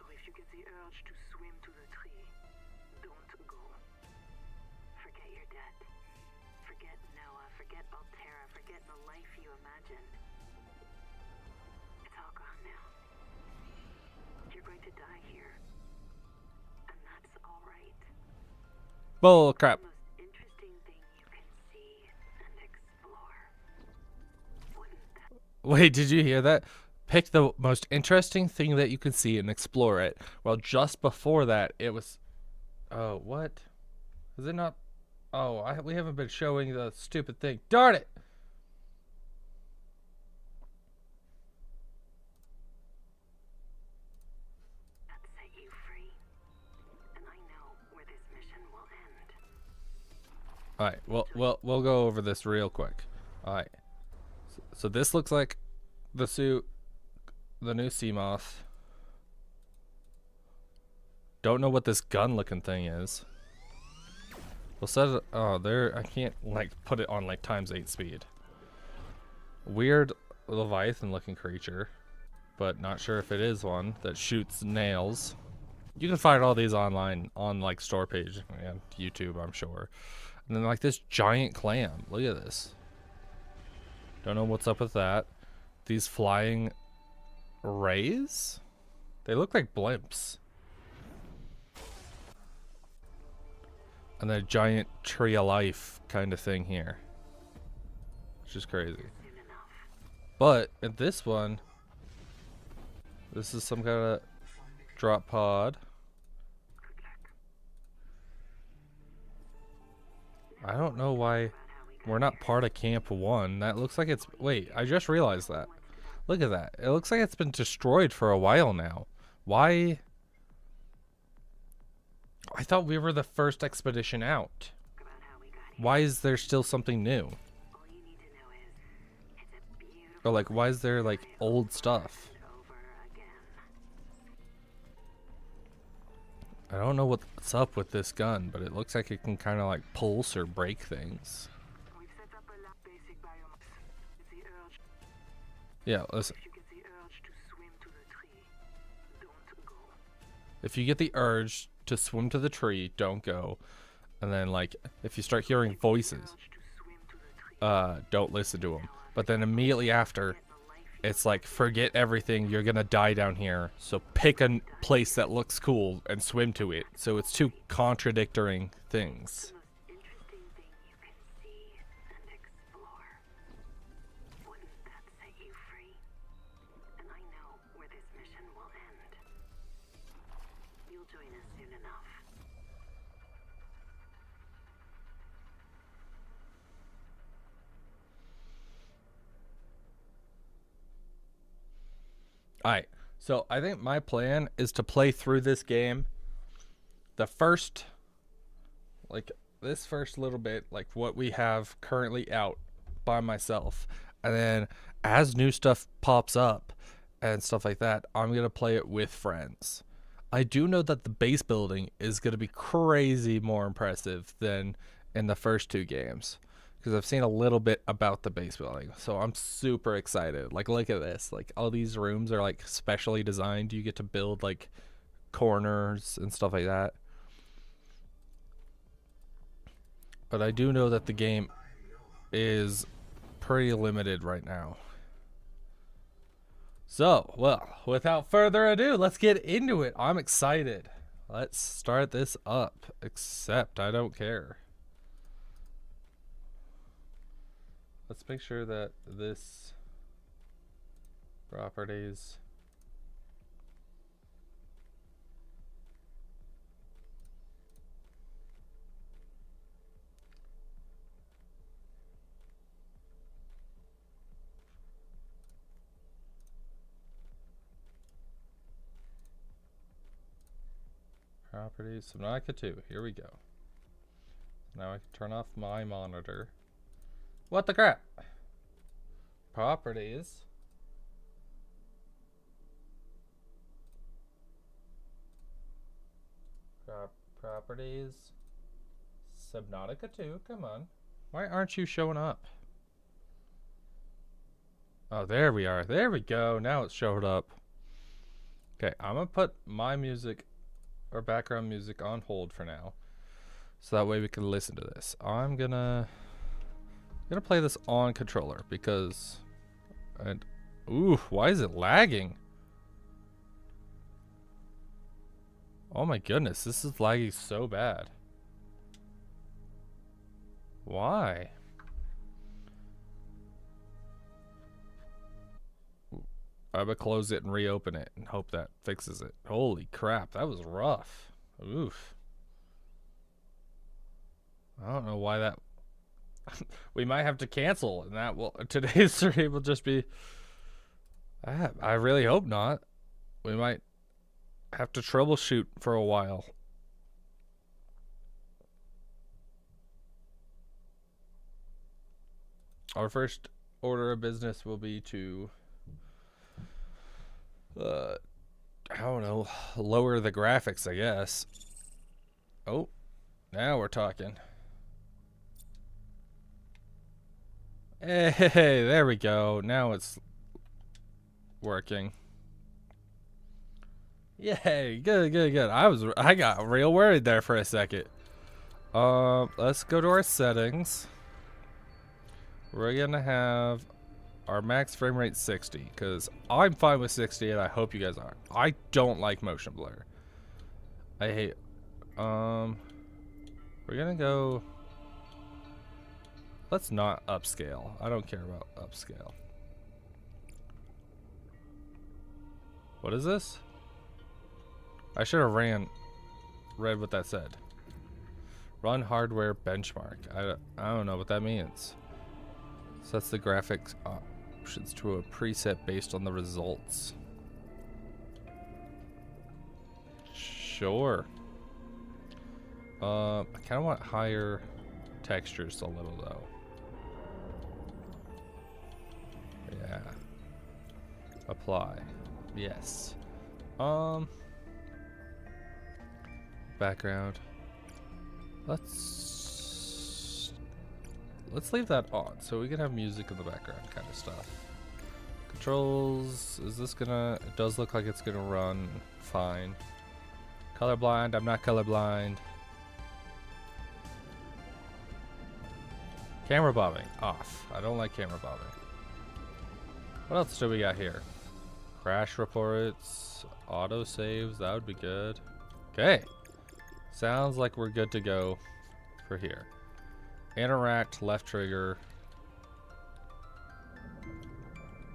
or if you get the urge to swim to the tree, don't go. Forget your debt. Forget Noah. Forget Altera. Forget the life you imagined. It's all gone now. You're going to die here. And that's all right. Bull crap. The most interesting thing you can see and explore. Wouldn't that... Wait, did you hear that? Pick the most interesting thing that you can see and explore it. Well, just before that, it was... Oh, what? Is it not... Oh, we haven't been showing the stupid thing. Darn it! That set you free. And I know All right, we'll go over this real quick. All right, so this looks like the suit, the new Seamoth. Don't know what this gun-looking thing is. We'll set it. Oh, there. I can't like put it on like ×8 speed. Weird Leviathan-looking creature, but not sure if it is one that shoots nails. You can find all these online on like store page and YouTube, I'm sure. And then like this giant clam. Look at this. Don't know what's up with that. These flying rays? They look like blimps. And then a giant tree of life kind of thing here. Which is crazy. But in this one, this is some kind of drop pod. I don't know why we're not part of Camp 1. That looks like it's... Wait, I just realized that. Look at that. It looks like it's been destroyed for a while now. Why... I thought we were the first expedition out. Why is there still something new? Or like, why is there like old stuff? I don't know what's up with this gun, but it looks like it can kind of like pulse or break things. Yeah, listen. If you get the urge to swim to the tree, don't go. And then like, if you start hearing voices, don't listen to them. But then immediately after, it's like, forget everything, you're gonna die down here. So pick a place that looks cool and swim to it. So it's two contradicting things. Alright, so I think my plan is to play through this game. The first, like, this first little bit, like what we have currently out by myself. And then as new stuff pops up and stuff like that, I'm going to play it with friends. I do know that the base building is going to be crazy more impressive than in the first two games. Because I've seen a little bit about the base building. So I'm super excited. Like, look at this. Like, all these rooms are, like, specially designed. You get to build, like, corners and stuff like that. But I do know that the game is pretty limited right now. So, well, without further ado, let's get into it. I'm excited. Let's start this up. Except I don't care. Let's make sure that this properties Subnautica 2. Here we go. Now I can turn off my monitor. What the crap? Properties. Properties. Subnautica 2. Come on. Why aren't you showing up? Oh, there we are. There we go. Now it's showed up. Okay, I'm gonna put my music or background music on hold for now, so that way we can listen to this. I'm gonna play this on controller because, and ooh, why is it lagging? Oh my goodness, this is lagging so bad. Why? I'm gonna close it and reopen it and hope that fixes it. Holy crap, that was rough. Oof. I don't know why that... we might have to cancel, and that will... today's stream will just be... I really hope not. We might have to troubleshoot for a while. Our first order of business will be to, I don't know, lower the graphics, I guess. Oh, now we're talking. Hey, there we go. Now it's working. Yay, good, good, good. I got real worried there for a second. Let's go to our settings. We're gonna have our max frame rate 60, because I'm fine with 60 and I hope you guys are. I don't like motion blur. I hate, we're gonna go, let's not upscale. I don't care about upscale. What is this? I should have read what that said. Run hardware benchmark. I don't know what that means. Sets the graphics options to a preset based on the results. Sure. I kind of want higher textures a little though. Yeah. Apply. Yes. Background. Let's leave that on so we can have music in the background kind of stuff. Controls, is this gonna, it does look like it's gonna run fine. Colorblind, I'm not colorblind. Camera bobbing, off. I don't like camera bobbing. What else do we got here? Crash reports, auto saves, that would be good. Okay. Sounds like we're good to go for here. Interact, left trigger.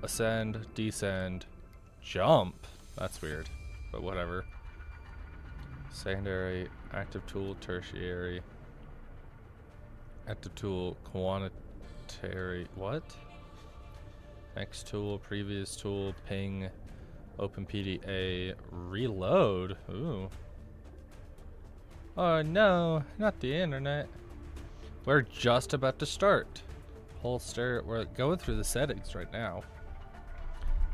Ascend, descend, jump. That's weird, but whatever. Secondary, active tool, tertiary. Active tool, quantitary, what? Next tool, previous tool, ping, open PDA, reload. Ooh. Oh no, not the internet. We're just about to start. Holster, we're going through the settings right now.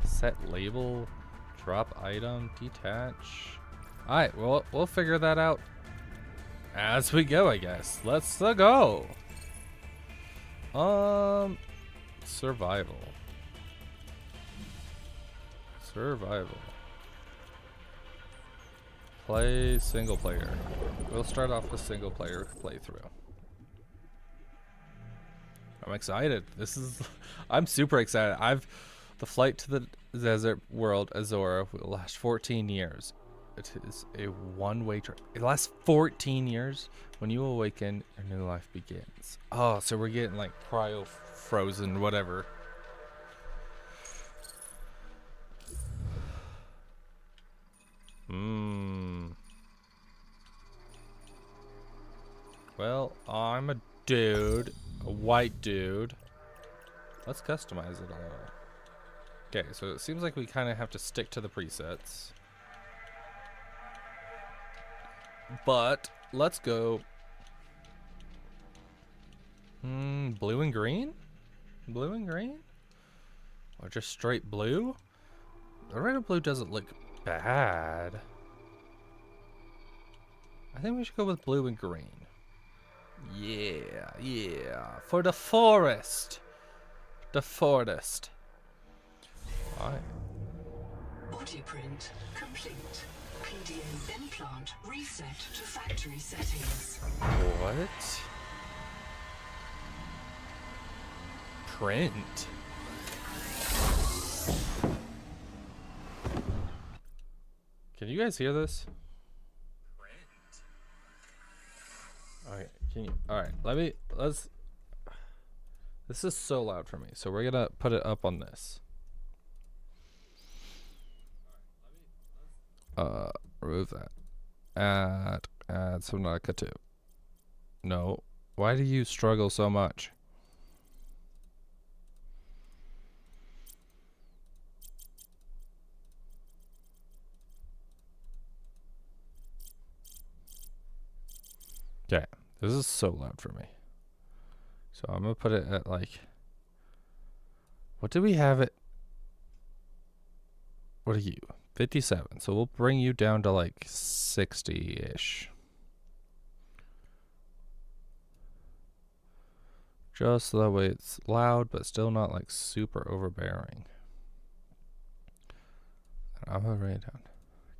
Set label, drop item, detach. Alright, well, we'll figure that out as we go, I guess. Let's go. Survival. Survival. Play single player. We'll start off with single player playthrough. I'm excited. This is, I'm super excited. The flight to the desert world Azora will last 14 years. It is a one-way trip. It lasts 14 years. When you awaken, your new life begins. Oh, so we're getting like cryo frozen, whatever. Well, I'm a dude, a white dude. Let's customize it all. Okay, so it seems like we kind of have to stick to the presets. But let's go. Blue and green? Blue and green? Or just straight blue? The red and blue doesn't look bad. I think we should go with blue and green. Yeah, yeah. For the forest. The forest. Alright. Audioprint complete. PDA implant reset to factory settings. What? Print? Can you guys hear this? Alright, can you, alright, let's, this is so loud for me, so we're gonna put it up on this. Remove that. Add Subnautica 2. No. Why do you struggle so much? Okay, this is so loud for me. So I'm gonna put it at like What do we have it? What are you? 57. So we'll bring you down to like 60-ish. Just so that way it's loud, but still not like super overbearing. I'm gonna bring it down.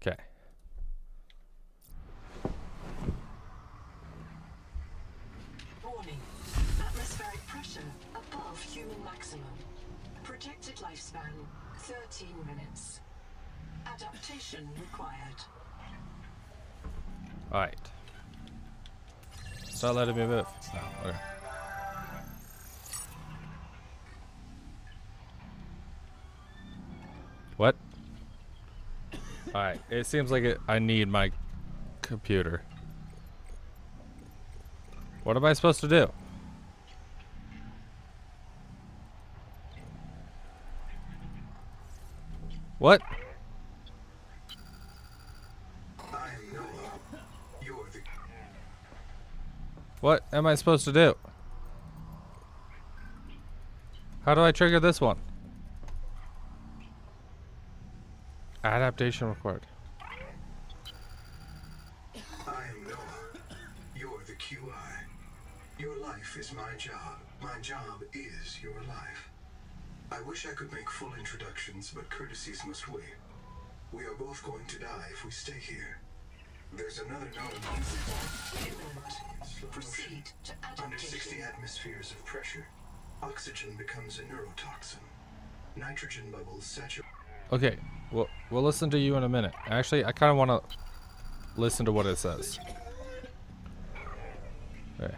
Okay. Warning. Atmospheric pressure above human maximum. Projected lifespan 13 minutes. Adaptation required. Alright. Start letting me move. Oh, okay. What? Alright, it seems like I need my computer. What am I supposed to do? What? What am I supposed to do? How do I trigger this one? Adaptation required. I am Noah. You're the QI. Your life is my job. My job is your life. I wish I could make full introductions, but courtesies must wait. We are both going to die if we stay here. There's another known Proceed to Under adaptation. 60 atmospheres of pressure, oxygen becomes a neurotoxin. Nitrogen bubbles saturate. Okay, we'll listen to you in a minute. Actually, I kind of want to listen to what it says. Okay.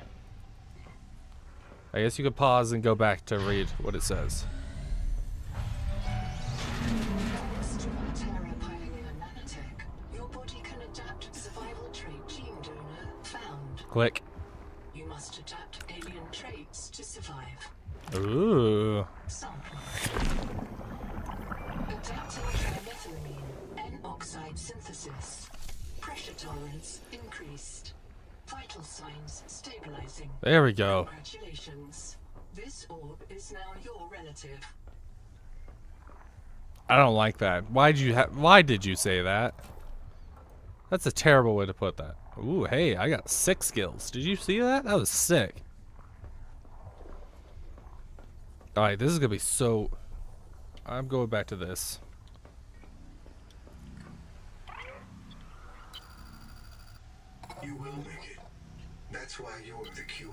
I guess you could pause and go back to read what it says. Thanks to Altera Pioneer Nanotech, your body can adapt survival trait gene donor found. Click. You must adapt alien traits to survive. Ooh. Sample. Adapting trimethylamine, N-oxide synthesis. Pressure tolerance increased. Vital signs stabilizing. There we go. Congratulations. This orb is now your relative. I don't like that. Why did you say that? That's a terrible way to put that. Ooh, hey, I got 6 skills. Did you see that? That was sick. Alright, this is gonna be so... I'm going back to this. You will make it. That's why you're the QI.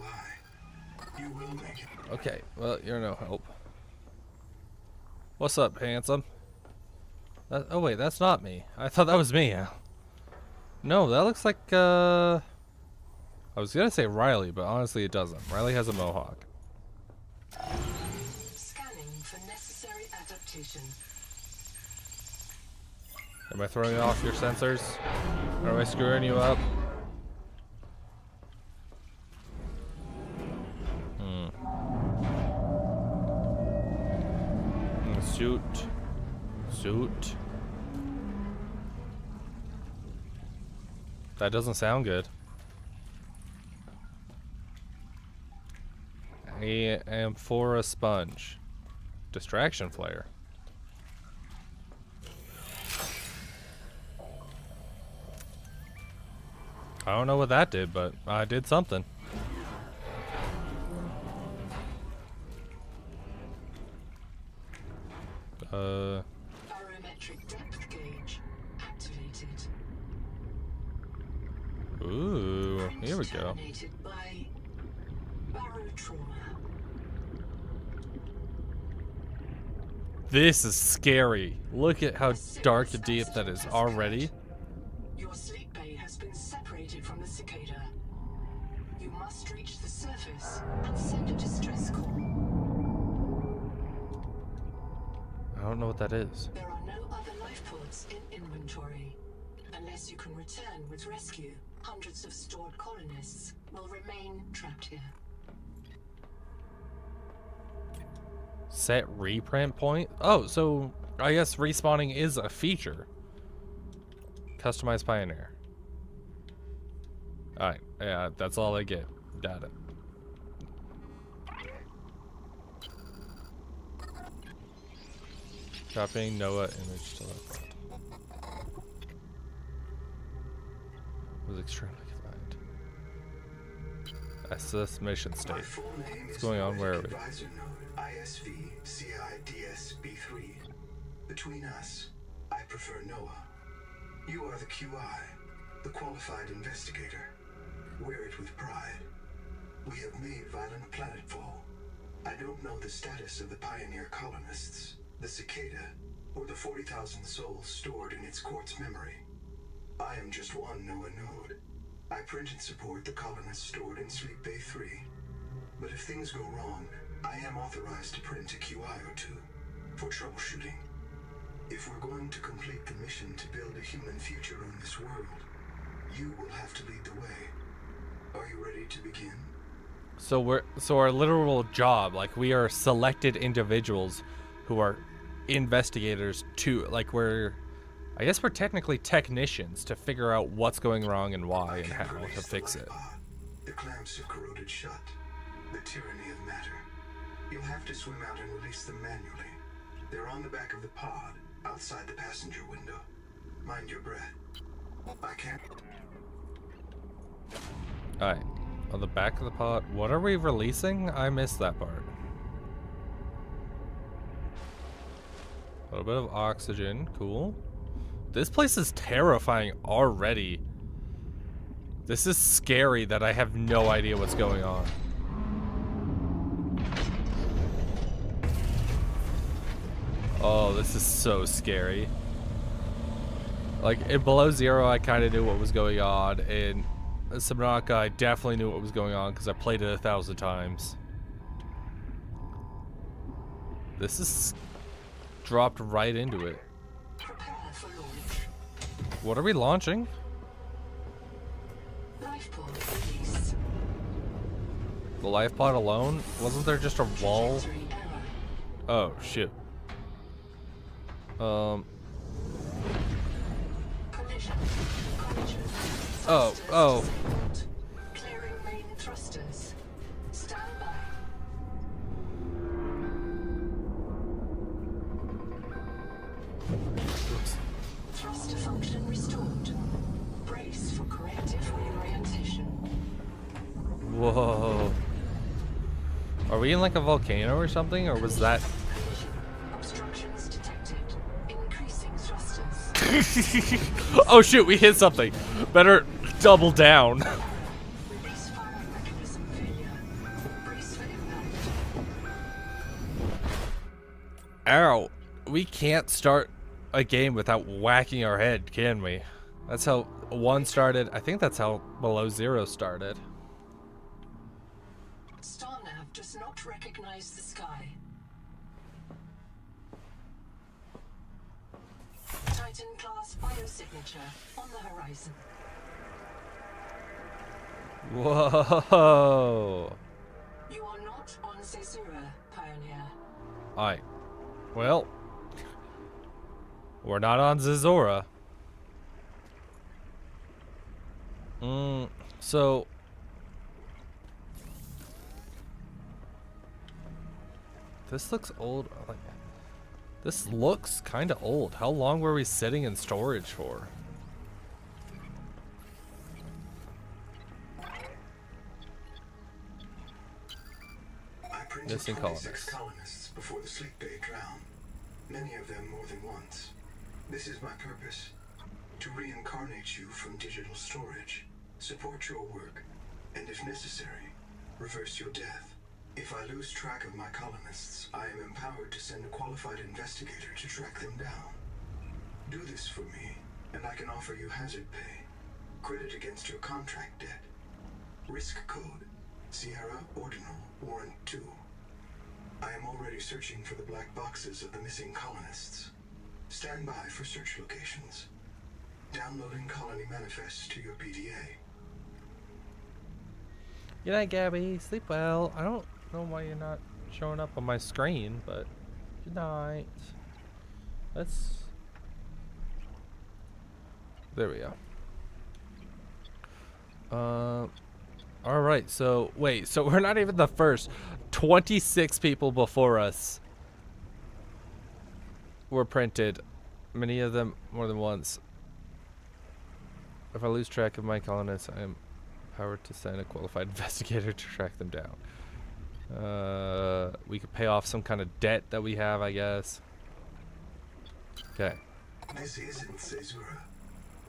You will make it. Okay, well, you're no help. What's up, handsome? Oh wait, that's not me. I thought that was me. No, that looks like, I was gonna say Riley, but honestly it doesn't. Riley has a mohawk. Scanning for necessary adaptation. Am I throwing off your sensors? Or am I screwing you up? Suit. That doesn't sound good. I am for a sponge. Distraction flare. I don't know what that did, but I did something. Barometric depth gauge activated. Ooh, here we go. Terminated by barotrauma. This is scary. Look at how dark and deep that is already. Your sleep bay has been separated from the cicada. You must reach the surface and send a distress call. I don't know what that is. There are no other life pods in inventory. Unless you can return with rescue, hundreds of stored colonists will remain trapped here. Set reprint point? Oh, so I guess respawning is a feature. Customize Pioneer. Alright, yeah, that's all I get. Got it. Copying Noah image to left. Was extremely confined. Access mission state. What's going on? Where are we? Advisor node ISV CIDS-B3. Between us, I prefer Noah. You are the QI, the qualified investigator. Wear it with pride. We have made violent planetfall. I don't know the status of the pioneer colonists, the cicada, or the 40,000 souls stored in its quartz memory. I am just one Noah node. I print and support the colonists stored in Sleep Bay 3. But if things go wrong, I am authorized to print a QI or two for troubleshooting. If we're going to complete the mission to build a human future on this world, you will have to lead the way. Are you ready to begin? So our literal job, like we are selected individuals who are investigators to, like I guess we're technically technicians to figure out what's going wrong and why and how to fix it. The clamps have corroded shut. The tyranny of matter. You'll have to swim out and release them manually. They're on the back of the pod, outside the passenger window. Mind your breath. I can't. Alright. On the back of the pod. What are we releasing? I missed that part. A little bit of oxygen. Cool. This place is terrifying already. This is scary that I have no idea what's going on. Oh, this is so scary. Like, in Below Zero, I kind of knew what was going on. In Subnautica, I definitely knew what was going on because I played it 1,000 times. This is dropped right into it. What are we launching? The life pod alone? Wasn't there just a wall? Oh, shit. Oh. Clearing main thrusters. Stand by. Thruster function restored. Brace for corrective reorientation. Whoa. Are we in like a volcano or something? Or was that... Obstructions detected. Increasing thrusters. Oh shoot, we hit something. Better double down. Release firing mechanism failure. Brace for impact. Ow. We can't start a game without whacking our head, can we? That's how 1 started. I think that's how Below Zero started. Starnav does not recognize the sky. Titan-class biosignature on the horizon. Whoa. You are not on Caesura, Pioneer. Alright. Well, we're not on Zazora. So this looks old. Like, this looks kind of old. How long were we sitting in storage for? Missing colonists. Colonists before the Sleep Bay drowned. Many of them more than once. This is my purpose. To reincarnate you from digital storage, support your work, and if necessary, reverse your death. If I lose track of my colonists, I am empowered to send a qualified investigator to track them down. Do this for me, and I can offer you hazard pay. Credit against your contract debt. Risk code, Sierra Ordinal Warrant 2. I am already searching for the black boxes of the missing colonists. Stand by for search locations. Downloading colony manifests to your PDA. Good night, Gabby. Sleep well. I don't know why you're not showing up on my screen, but good night. Let's... There we go. Alright, so, wait, so we're not even the first. 26 people before us were printed, many of them more than once. If I lose track of my colonists, I am empowered to send a qualified investigator to track them down. We could pay off some kind of debt that we have, I guess. Okay. This isn't Caesura.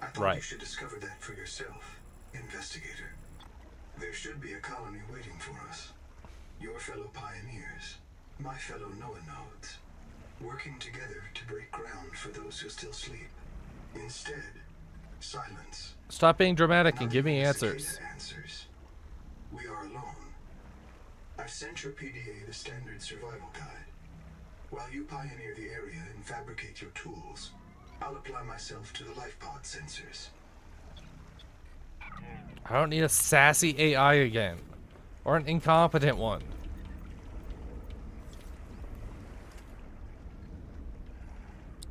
I thought Right. you should discover that for yourself, investigator. There should be a colony waiting for us. Your fellow pioneers, my fellow Noah nodes, working together to break ground for those who still sleep. Instead, silence. Stop being dramatic and Not give me even answers. cicada answers. We are alone. I've sent your PDA the standard survival guide. While you pioneer the area and fabricate your tools, I'll apply myself to the life pod sensors. I don't need a sassy AI again. Or an incompetent one.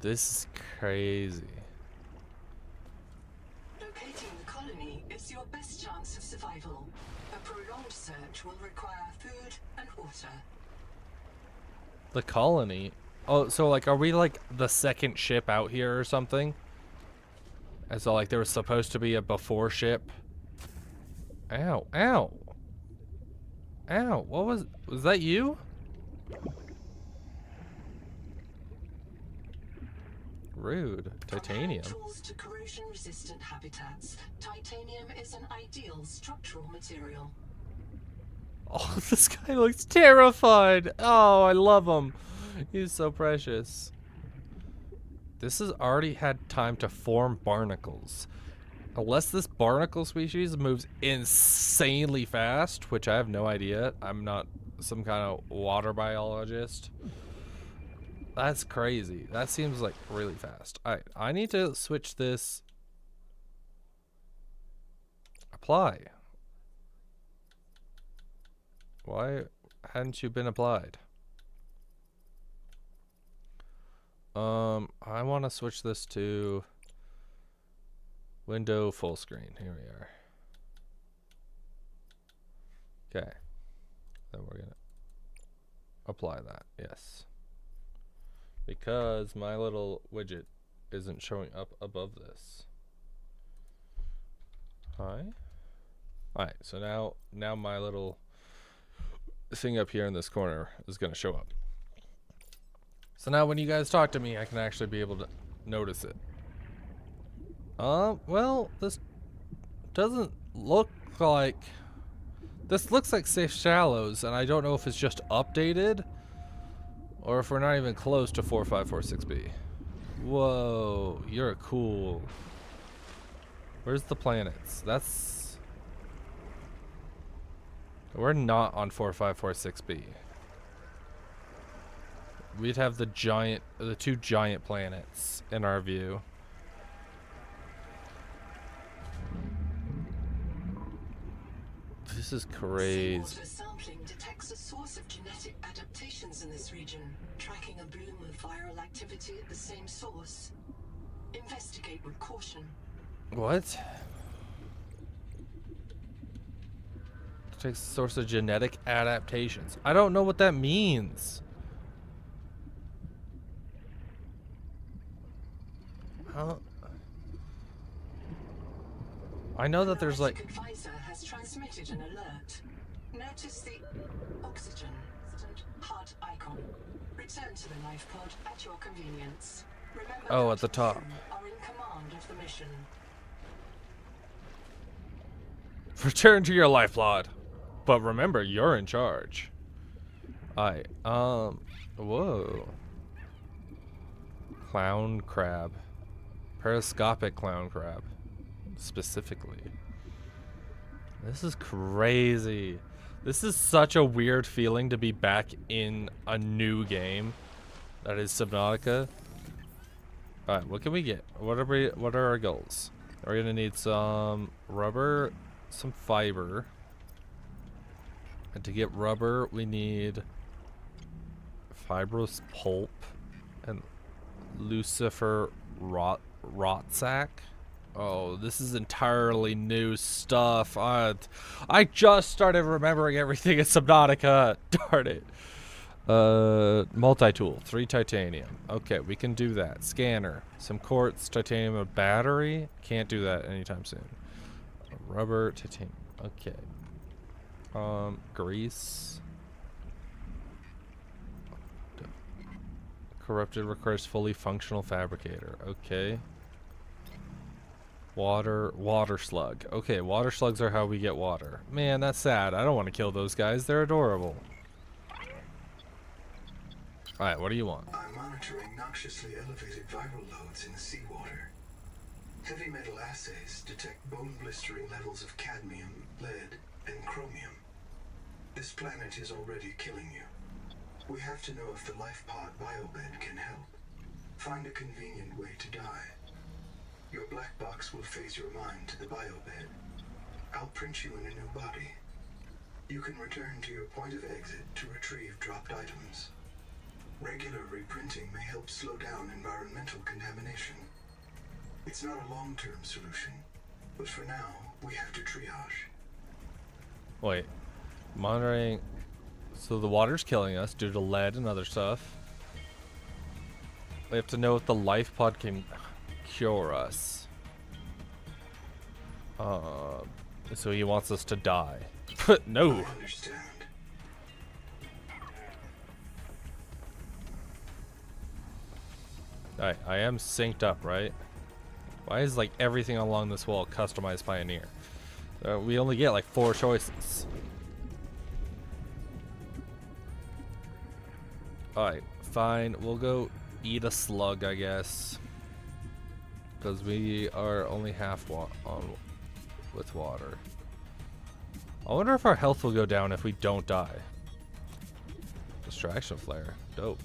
This is crazy. Locating the colony is your best chance of survival. A prolonged search will require food and water. The colony? Oh, so like, are we like the second ship out here or something? And so like there was supposed to be a before ship. Ow, ow. Ow, what was that you? Rude. Titanium. Compared tools to corrosion-resistant habitats, titanium is an ideal structural material. Oh, this guy looks terrified. Oh, I love him. He's so precious. This has already had time to form barnacles. Unless this barnacle species moves insanely fast, which I have no idea. I'm not some kind of water biologist. That's crazy. That seems like really fast. Alright, I need to switch this. Apply. Why hadn't you been applied? I want to switch this to window full screen. Here we are. Okay. Then we're gonna apply that. Yes. Because my little widget isn't showing up above this. Hi. Alright, so now my little thing up here in this corner is gonna show up. So now when you guys talk to me, I can actually be able to notice it. Well, this doesn't look like... This looks like Safe Shallows, and I don't know if it's just updated, or if we're not even close to 4546B. Whoa, you're cool. Where's the planets? That's... We're not on 4546B. We'd have the two giant planets in our view. This is crazy. Seawater sampling detects a source of genetic adaptations in this region, tracking a bloom of viral activity at the same source. Investigate with caution. What? Detects a source of genetic adaptations. I don't know what that means. Huh? I know that there's like... Advisor has transmitted an alert. Notice the oxygen heart icon. Return to the life pod at your convenience. Remember Oh, that at the top. you are in command of the mission. Return to your life pod. But remember, you're in charge. Alright, whoa. Clown crab. Periscopic clown crab. Specifically. This is crazy. This is such a weird feeling to be back in a new game. That is Subnautica. Alright, what can we get? What are our goals? We're gonna need some rubber, some fiber. And to get rubber, we need fibrous pulp and Lucifer rot sack. Oh, this is entirely new stuff. I just started remembering everything in Subnautica. Darn it. Multi-tool, 3 titanium. Okay, we can do that. Scanner, some quartz, titanium, a battery. Can't do that anytime soon. Rubber, titanium. Okay. Grease. Corrupted requires fully functional fabricator. Okay. Water slug. Okay, water slugs are how we get water. Man, that's sad. I don't want to kill those guys. They're adorable. Alright, what do you want? I'm monitoring noxiously elevated viral loads in the seawater. Heavy metal assays detect bone-blistering levels of cadmium, lead, and chromium. This planet is already killing you. We have to know if the life pod biobed can help. Find a convenient way to die. Your black box will phase your mind to the biobed. I'll print you in a new body. You can return to your point of exit to retrieve dropped items. Regular reprinting may help slow down environmental contamination. It's not a long-term solution, but for now, we have to triage. Wait. Monitoring. So the water's killing us due to lead and other stuff. We have to know if the life pod can cure us. So he wants us to die. No. I understand. Alright, I am synced up, right? Why is like everything along this wall customized Pioneer? We only get like 4 choices. Alright, fine. We'll go eat a slug, I guess. Because we are only half on with water. I wonder if our health will go down if we don't die. Distraction flare. Dope.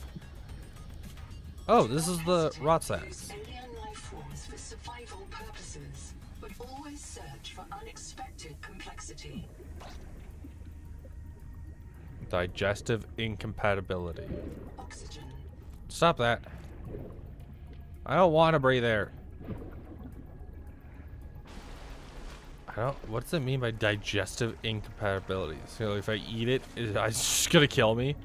Oh, this is the rot sacks. Alien life forms for survival purposes, but always search for unexpected complexity. Digestive incompatibility. Oxygen. Stop that. I don't want to breathe air. What does it mean by digestive incompatibility? So if I eat it, is it just gonna kill me?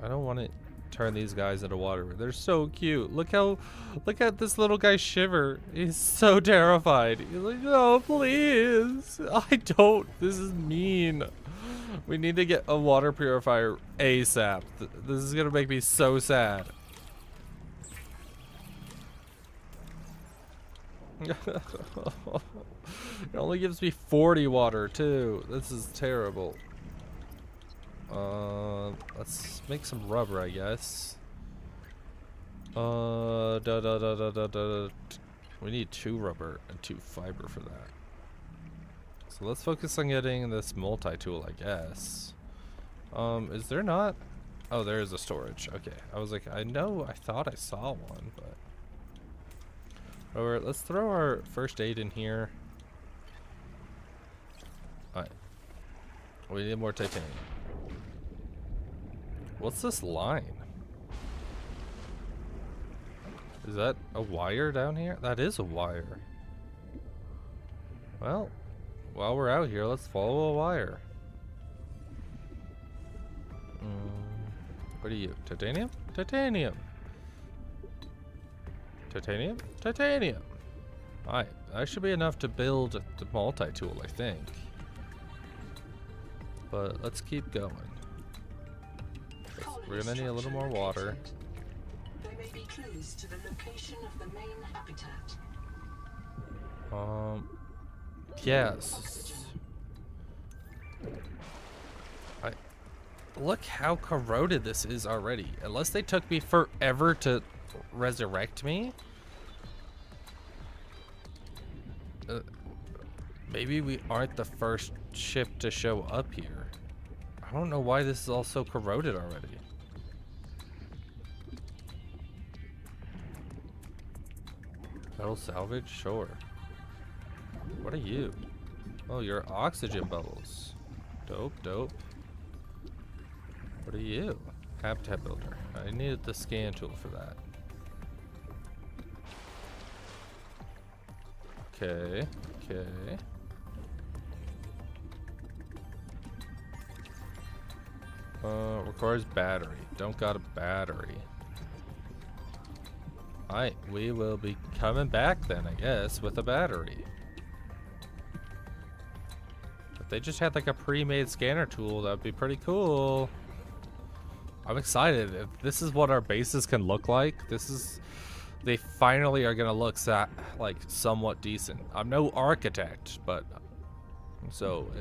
I don't want to turn these guys into water. They're so cute. Look at this little guy shiver. He's so terrified. He's like, oh please. This is mean. We need to get a water purifier ASAP. This is gonna make me so sad. It only gives me 40 water too. This is terrible. Let's make some rubber, I guess. We need 2 rubber and 2 fiber for that. So let's focus on getting this multi-tool, I guess. Is there not? Oh, there is a storage. Okay, I was like, I thought I saw one, but. Alright, let's throw our first aid in here. Alright. We need more titanium. What's this line? Is that a wire down here? That is a wire. Well, while we're out here, let's follow a wire. What are you? Titanium? Titanium! Titanium? Titanium! Alright, that should be enough to build the multi-tool, I think. But let's keep going. We're gonna need a little more water. There may be clues to the location of the main habitat. Yes. Look how corroded this is already. Unless they took me forever to resurrect me. Maybe we aren't the first ship to show up here. I don't know why this is all so corroded already. Metal salvage? Sure. What are you? Oh, you're oxygen bubbles. Dope, dope. What are you? Habitat builder. I needed the scan tool for that. Okay, okay. Requires battery. Don't got a battery. Alright, we will be coming back then, I guess, with a battery. If they just had like a pre-made scanner tool, that would be pretty cool. I'm excited. If this is what our bases can look like, they finally are gonna look like somewhat decent. I'm no architect, but so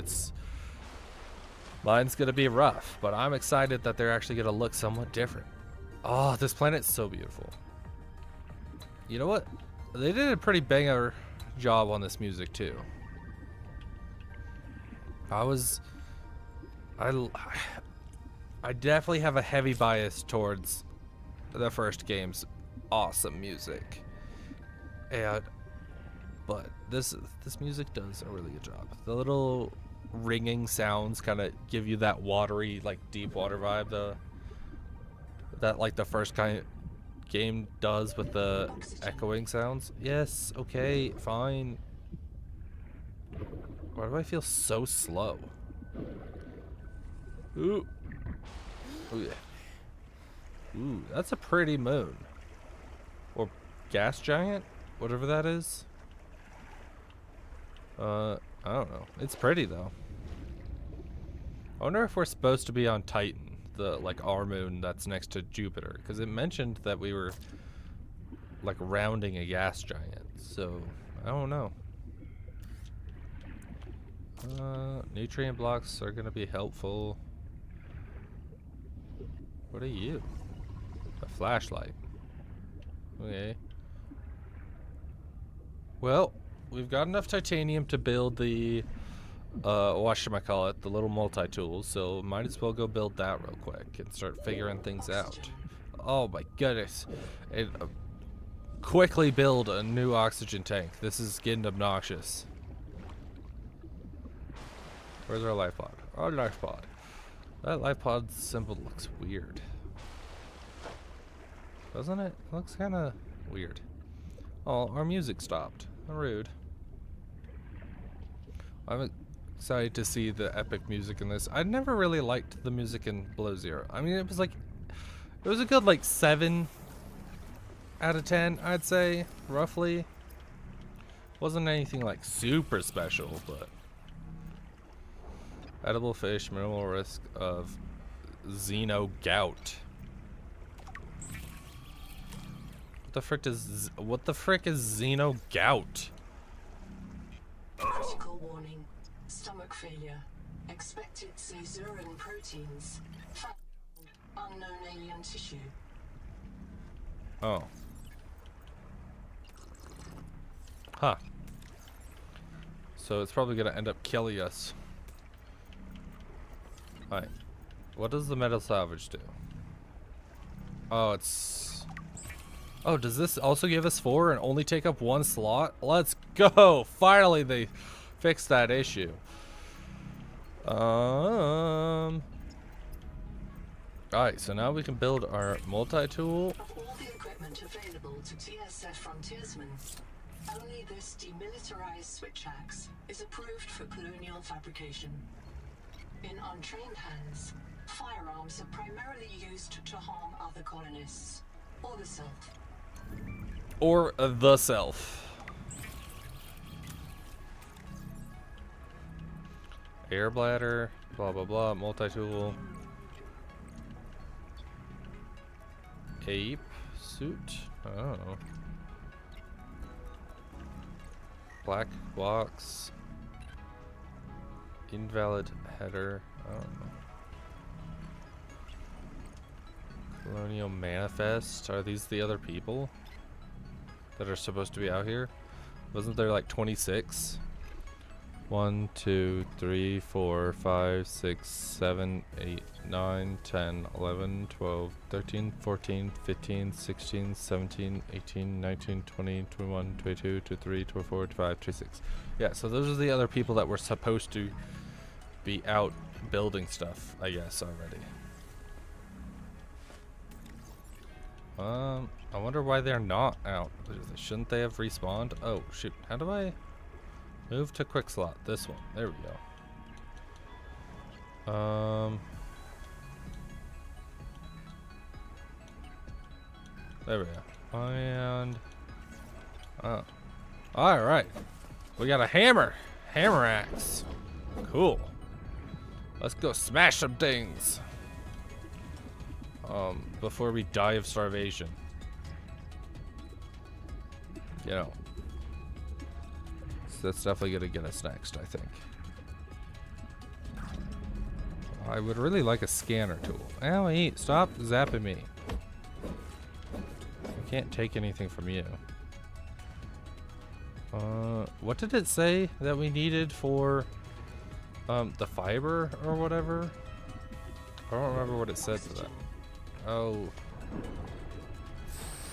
mine's gonna be rough, but I'm excited that they're actually gonna look somewhat different. Oh, this planet's so beautiful. You know what? They did a pretty banger job on this music too. I definitely have a heavy bias towards the first game's awesome music, but this music does a really good job. The little ringing sounds kind of give you that watery, like deep water vibe, that like the first kind of game does with the echoing sounds. Yes, okay, fine. Why do I feel so slow? Ooh. Oh yeah. Ooh, that's a pretty moon. Or gas giant? Whatever that is. I don't know. It's pretty though. I wonder if we're supposed to be on Titan, our moon that's next to Jupiter, because it mentioned that we were like rounding a gas giant. So I don't know. Nutrient blocks are gonna be helpful. What are you? A flashlight. Okay. Well, we've got enough titanium to build the whatchamacallit, the little multi-tools, so might as well go build that real quick and start figuring things out. Oh my goodness. And quickly build a new oxygen tank. This is getting obnoxious. Where's our life pod? Our life pod. That life pod symbol looks weird. Doesn't it? It looks kind of weird. Oh, our music stopped. Rude. I'm excited to see the epic music in this. I never really liked the music in Below Zero. I mean, it was a good like 7 out of 10, I'd say, roughly. Wasn't anything like super special, but edible fish, minimal risk of xeno gout. What the frick is xeno gout? Critical warning. Stomach failure. Expected caesarean proteins. Found unknown alien tissue. Oh. Huh. So it's probably gonna end up killing us. Alright. What does the metal salvage do? Oh, oh, does this also give us 4 and only take up 1 slot? Let's go! Finally they fixed that issue. Alright, so now we can build our multi-tool. Of all the equipment available to TSF frontiersmen, only this demilitarized switch axe is approved for colonial fabrication. In untrained hands, firearms are primarily used to harm other colonists, or the self. Or the self. Air bladder, blah blah blah, multi-tool. Ape suit. Oh. Black box. Invalid header. I don't know. Colonial manifest. Are these the other people that are supposed to be out here? Wasn't there like 26? 1, 2, 3, 4, 5, 6, 7, 8, 9, 10, 11, 12, 13, 14, 15, 16, 17, 18, 19, 20, 21, 22, 23, 24, 25, 26. Yeah, so those are the other people that were supposed to be out building stuff, I guess, already. I wonder why they're not out. Shouldn't they have respawned? Oh, shoot. How do I move to quick slot? This one. There we go. There we go. And oh, all right. We got a hammer, hammer axe. Cool. Let's go smash some things. Before we die of starvation. You know. So that's definitely gonna get us next, I think. I would really like a scanner tool. Owie, stop zapping me. I can't take anything from you. What did it say that we needed for the fiber or whatever? I don't remember what it said to that. Oh.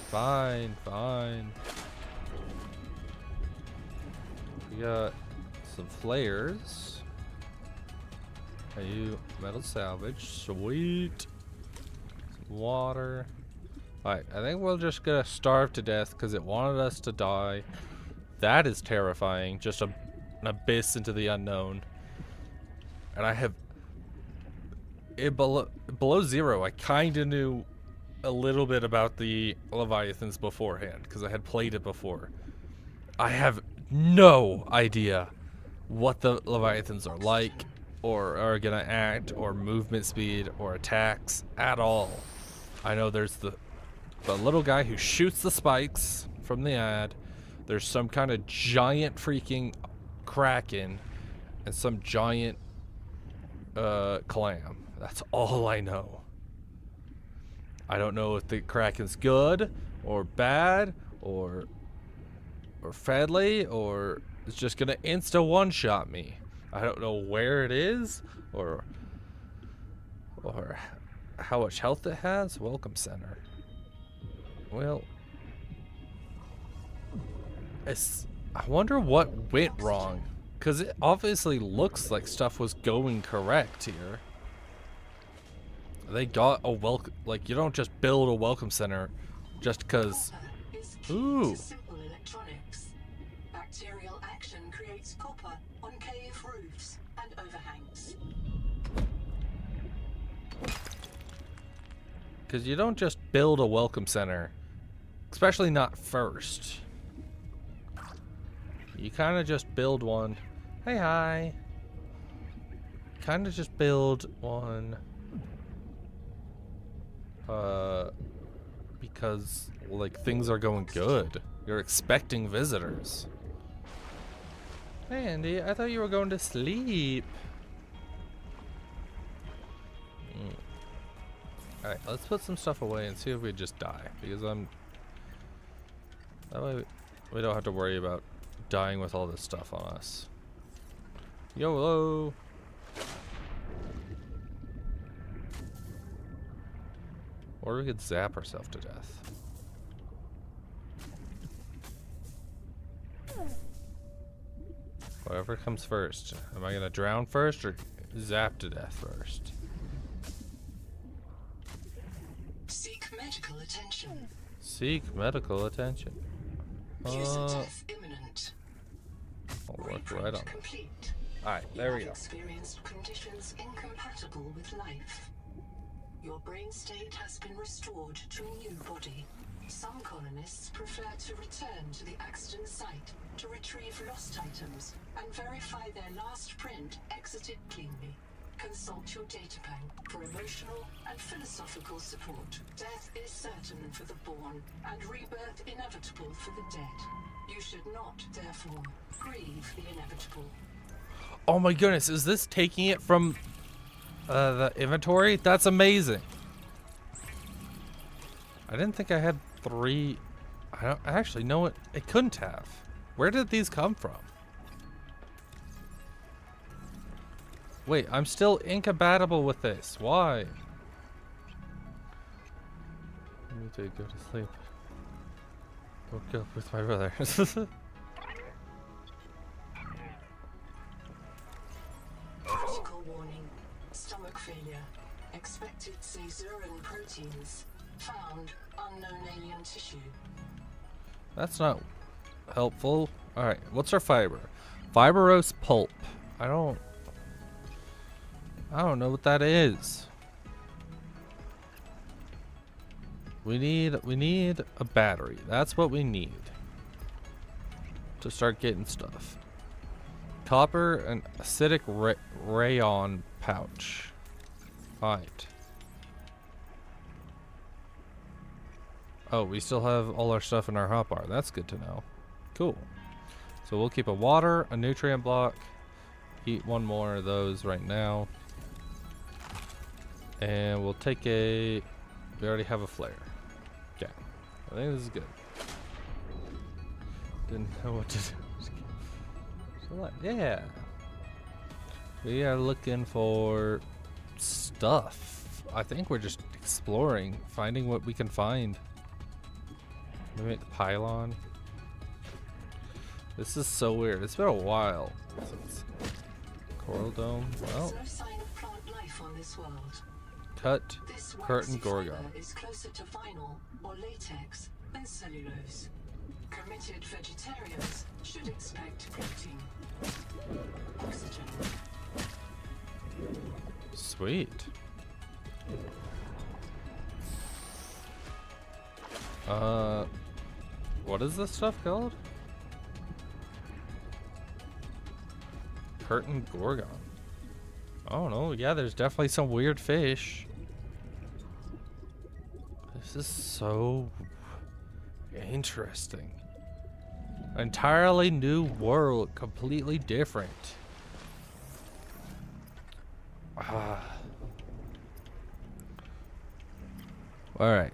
Fine, fine. We got some flares. Are you metal salvage? Sweet. Some water. Alright, I think we're just gonna starve to death because it wanted us to die. That is terrifying. Just an abyss into the unknown. And I have it below zero. I kind of knew a little bit about the Leviathans beforehand because I had played it before. I have no idea what the Leviathans are like, or are gonna act, or movement speed, or attacks at all. I know there's the little guy who shoots the spikes from the ad. There's some kind of giant freaking kraken and some giant clam. That's all I know. I don't know if the kraken's good or bad or friendly or it's just gonna insta one-shot me. I don't know where it is or how much health it has. Welcome center. Well, I wonder what went wrong, because it obviously looks like stuff was going correct here. They got a welcome, like you don't just build a welcome center just because. Ooh. Simple electronics. Bacterial action creates copper on cave roofs and overhangs. Because you don't just build a welcome center, especially not first. You kind of just build one. Hey, hi. Kind of just build one. Because, like, things are going good. You're expecting visitors. Hey, Andy, I thought you were going to sleep. Alright, let's put some stuff away and see if we just die. Because that way we don't have to worry about dying with all this stuff on us. YOLO! Or we could zap ourselves to death. Whatever comes first. Am I gonna drown first or zap to death first? Seek medical attention. Seek medical attention. User death imminent. I'll work right on complete. It. Alright, there we go. Experienced conditions incompatible with life. Your brain state has been restored to a new body. Some colonists prefer to return to the accident site to retrieve lost items and verify their last print exited cleanly. Consult your data bank for emotional and philosophical support. Death is certain for the born and rebirth inevitable for the dead. You should not, therefore, grieve the inevitable. Oh my goodness, is this taking it from the inventory? That's amazing. I didn't think I had 3. I don't actually know it. It couldn't have. Where did these come from? Wait, I'm still incompatible with this. Why? I need to go to sleep. Woke up with my brother. Critical warning. Stomach failure. Expected caesarean proteins. Found unknown alien tissue. That's not helpful. Alright, what's our fiber? Fibrose pulp. I don't know what that is. We need a battery. That's what we need to start getting stuff. Copper and acidic rayon pouch. Right. Oh, we still have all our stuff in our hotbar. That's good to know. Cool. So we'll keep a water, a nutrient block. Eat one more of those right now. And we'll take a... We already have a flare. Okay. I think this is good. Didn't know what to do. So what? Yeah. We are looking for stuff. I think we're just exploring, finding what we can find. Maybe make a pylon. This is so weird. It's been a while since Coral Dome. Well, There's no sign of plant life on this world. cut This curtain waxy gorgon. fiber is closer to vinyl or latex than cellulose. Committed vegetarians should expect protein. Oxygen. Sweet. What is this stuff called? Curtain gorgon. I don't know. Yeah, there's definitely some weird fish. This is so interesting. Entirely new world, completely different. Alright.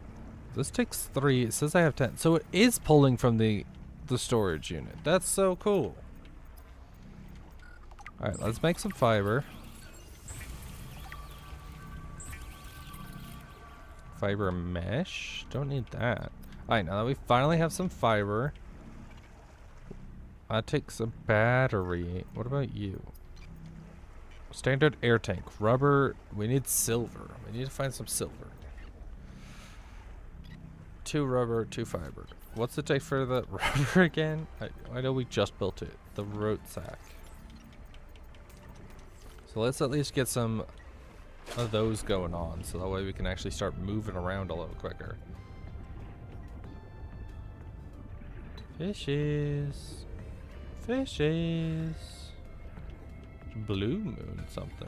This takes 3. It says I have 10. So it is pulling from the storage unit. That's so cool. Alright, let's make some fiber. Fiber mesh? Don't need that. Alright, now that we finally have some fiber. That takes a battery. What about you? Standard air tank. Rubber. We need silver. We need to find some silver. 2 rubber, 2 fiber. What's it take for the rubber again? I know we just built it. The road sack. So let's at least get some of those going on, so that way we can actually start moving around a little quicker. Fishes. Fishes. Blue moon something.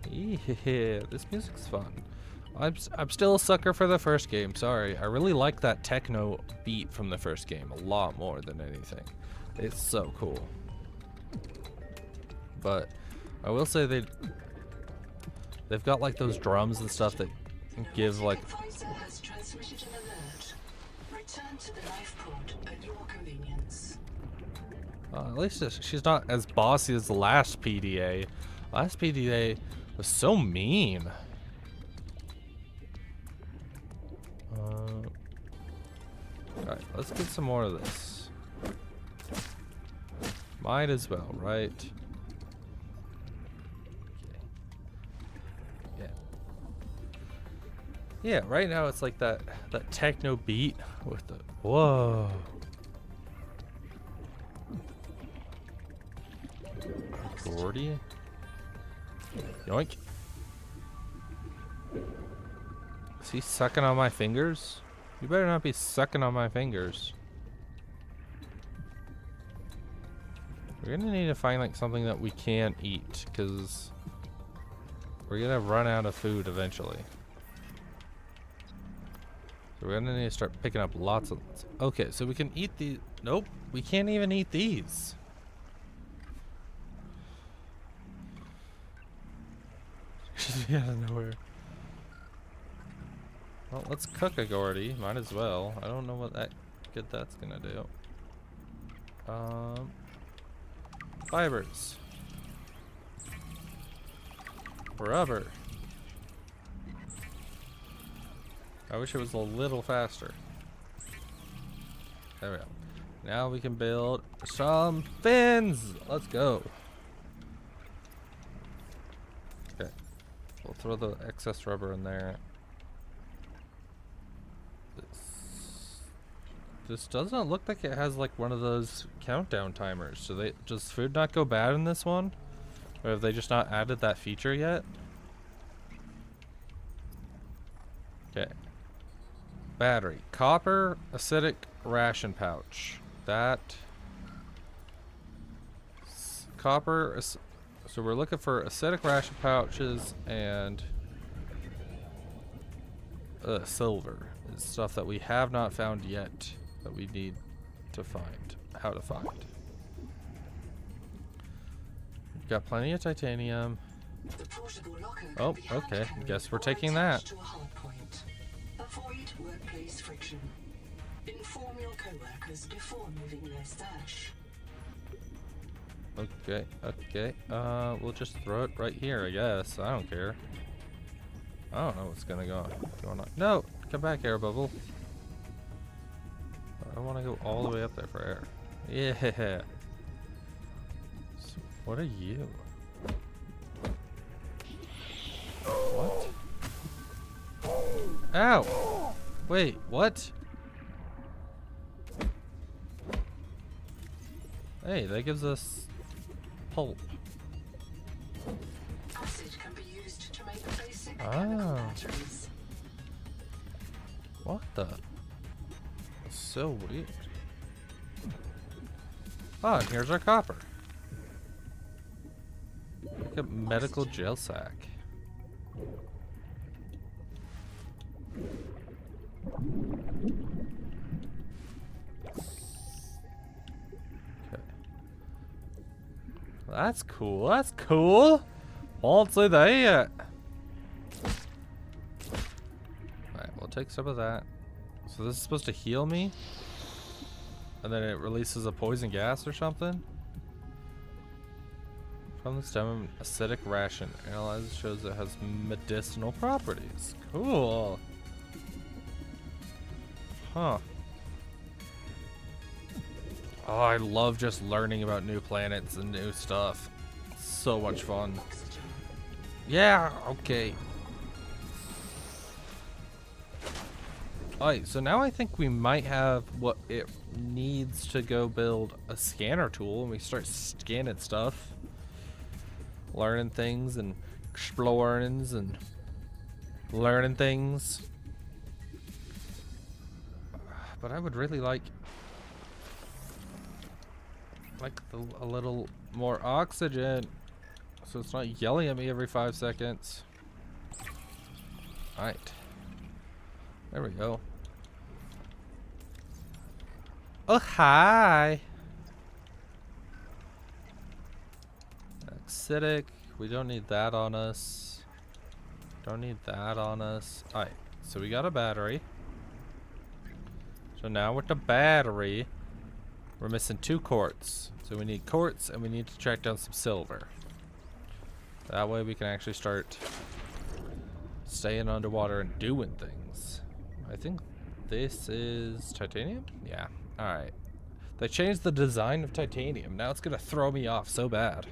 Yeah, this music's fun. I'm still a sucker for the first game. Sorry, I really like that techno beat from the first game a lot more than anything. It's so cool. But I will say they've got like those drums and stuff that give like. Advisor has transmitted an alert. Return to the life pod at your convenience. At least she's not as bossy as the last PDA. Last PDA was so mean. Alright, let's get some more of this. Might as well, right? Okay. Yeah, right now it's like that techno beat with the whoa. Gordy. Yoink. Is he sucking on my fingers? You better not be sucking on my fingers. We're gonna need to find like something that we can eat, because we're gonna run out of food eventually. So we're gonna need to start picking up lots of. Okay, so we can eat these. Nope, we can't even eat these. Out of nowhere. Well, let's cook a Gordy. Might as well. I don't know what good that's gonna do. Fibers. Rubber. I wish it was a little faster. There we go. Now we can build some fins. Let's go. Okay. We'll throw the excess rubber in there. This doesn't look like it has like one of those countdown timers. Does food not go bad in this one? Or have they just not added that feature yet? Okay. Battery. Copper acidic ration pouch. That. Copper. So we're looking for acidic ration pouches and silver. It's stuff that we have not found yet that we need to find. How to find. We've got plenty of titanium. Oh, okay. Guess we're taking that. Avoid workplace friction. Inform your co-workers before moving their stash. Okay, okay. We'll just throw it right here, I guess. I don't care. I don't know what's going on. No! Come back, air bubble. I want to go all the way up there for air. Yeah. So what are you? What? Ow! Wait, what? Hey, that gives us pulp. Acid can be used to make basic Ah. chemical batteries. What the? It's so weird. Oh, and here's our copper. Like a medical gel sack. Okay. That's cool. That's cool. Won't say that yet. Alright, we'll take some of that. So this is supposed to heal me? And then it releases a poison gas or something? From the stem, acidic ration. Analysis shows it has medicinal properties. Cool. Huh. Oh, I love just learning about new planets and new stuff. It's so much fun. Yeah, okay. Alright, so now I think we might have what it needs to go build a scanner tool, and we start scanning stuff. Learning things and exploring and learning things. But I would really like a little more oxygen, so it's not yelling at me every 5 seconds. Alright. There we go. Oh, hi! Acidic. We don't need that on us. Don't need that on us. Alright, so we got a battery. So now with the battery, we're missing 2 quartz. So we need quartz and we need to track down some silver. That way we can actually start staying underwater and doing things. I think this is titanium? Yeah. Alright. They changed the design of titanium. Now it's gonna throw me off so bad.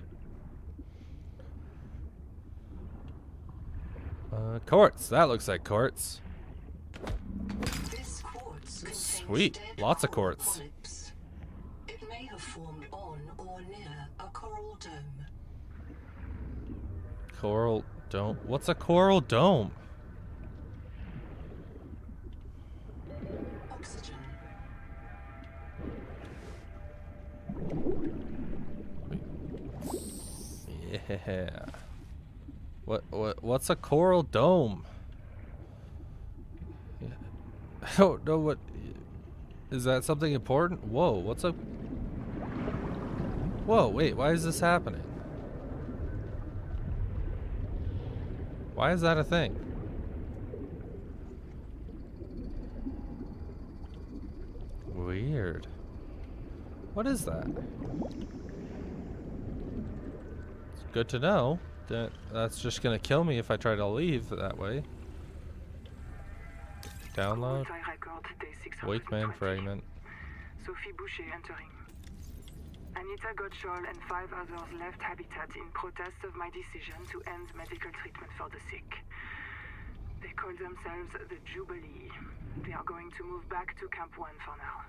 Quartz. That looks like quartz. This quartz Sweet. Lots of quartz. polyps. It may have formed on or near a coral dome. Coral dome. What's a coral dome? Oxygen. Yeah. What's a coral dome? Yeah. I don't know what. Is that something important? Whoa, what's a. Whoa, wait, why is this happening? Why is that a thing? Weird. What is that? It's good to know. That's just gonna kill me if I try to leave that way. Download. Wakeman fragment. Sophie Boucher entering. Anita Gottschall and 5 others left Habitat in protest of my decision to end medical treatment for the sick. They call themselves the Jubilee. They are going to move back to Camp 1 for now.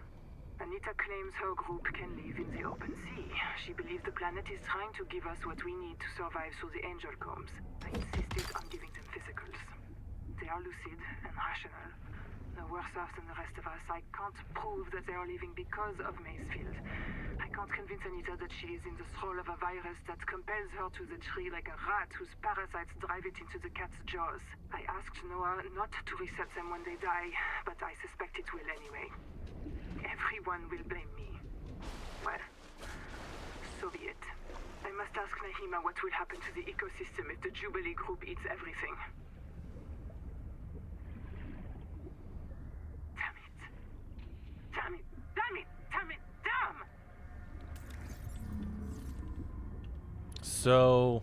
Anita claims her group can live in the open sea. She believes the planet is trying to give us what we need to survive through the angel combs. I insisted on giving them physicals. They are lucid and rational. No worse off than the rest of us. I can't prove that they are leaving because of Macefield. I can't convince Anita that she is in the thrall of a virus that compels her to the tree like a rat whose parasites drive it into the cat's jaws. I asked Noah not to reset them when they die, but I suspect it will anyway. Everyone will blame me. Well, so be it. I must ask Nahima what will happen to the ecosystem if the Jubilee group eats everything. Damn it! Damn it! Damn it! Damn! So,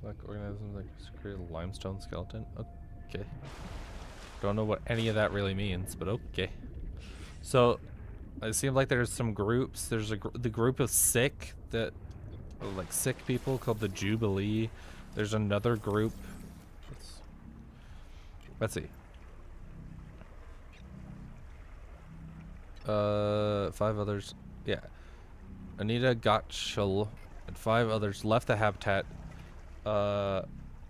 like organisms like create a limestone skeleton. Okay. Don't know what any of that really means, but okay. So, it seems like there's some groups. There's the group of sick that, like sick people called the Jubilee. There's another group. Let's see. 5 others. Yeah. Anita Gottschall and 5 others left the habitat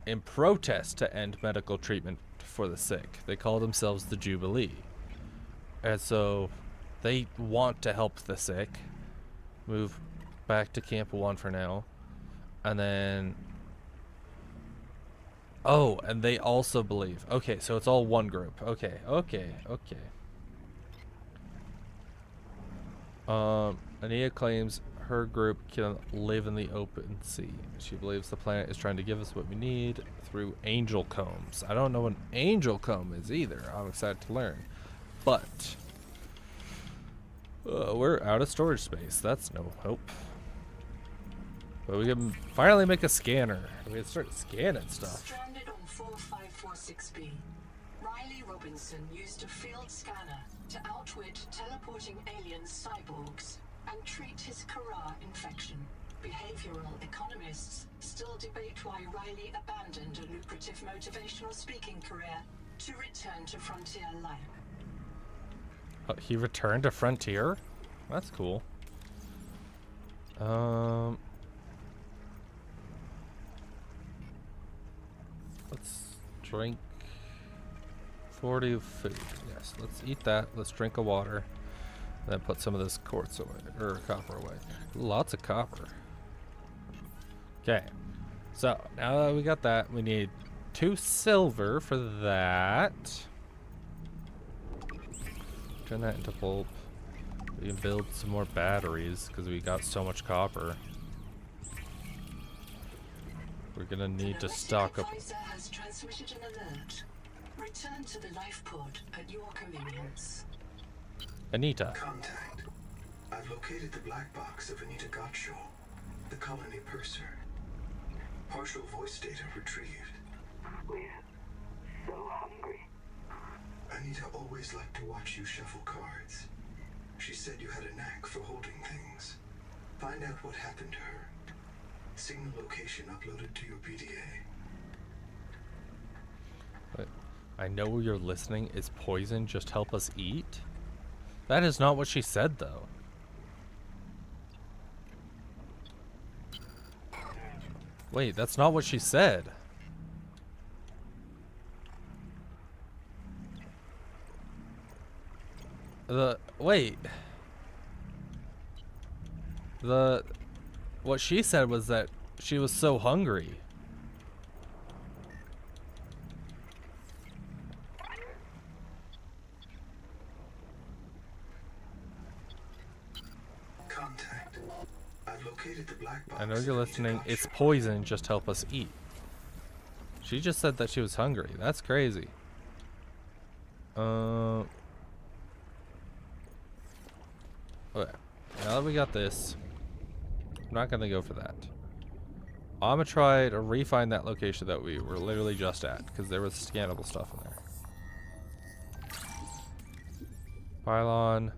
in protest to end medical treatment for the sick. They call themselves the Jubilee. And so they want to help the sick. Move back to Camp 1 for now. And then... Oh, and they also believe. Okay, so it's all one group. Okay. Anita claims her group can live in the open sea. She believes the planet is trying to give us what we need through angel combs. I don't know what an angel comb is either. I'm excited to learn. But we're out of storage space. That's no hope. But we can finally make a scanner. We can start scanning stuff. Stranded on 4546B, Riley Robinson used a field scanner to outwit teleporting alien cyborgs and treat his Kara infection. Behavioral economists still debate why Riley abandoned a lucrative motivational speaking career to return to Frontier life. Oh, he returned to Frontier? That's cool. Let's drink 40 of food. Yes, let's eat that. Let's drink a water. Then put some of this quartz away, or copper away. Lots of copper. Okay. So, now that we got that, we need 2 silver for that. Turn that into pulp. We can build some more batteries because we got so much copper. We're gonna need to stock up. Has transmitted an alert. Return to the life pod at your convenience. Anita. Contact. I've located the black box of Anita Gottschall, the colony purser. Partial voice data retrieved. We're so hungry. Anita always liked to watch you shuffle cards. She said you had a knack for holding things. Find out what happened to her. Signal location uploaded to your PDA. But I know you're listening. Is poison just help us eat? That is not what she said, though. Wait, that's not what she said. What she said was that she was so hungry. Contact. I've located the black box. I know you're listening. It's poison, just help us eat. She just said that she was hungry. That's crazy. Okay. Now that we got this, I'm not gonna go for that. I'm gonna try to refine that location that we were literally just at, because there was scannable stuff in there. Pylon.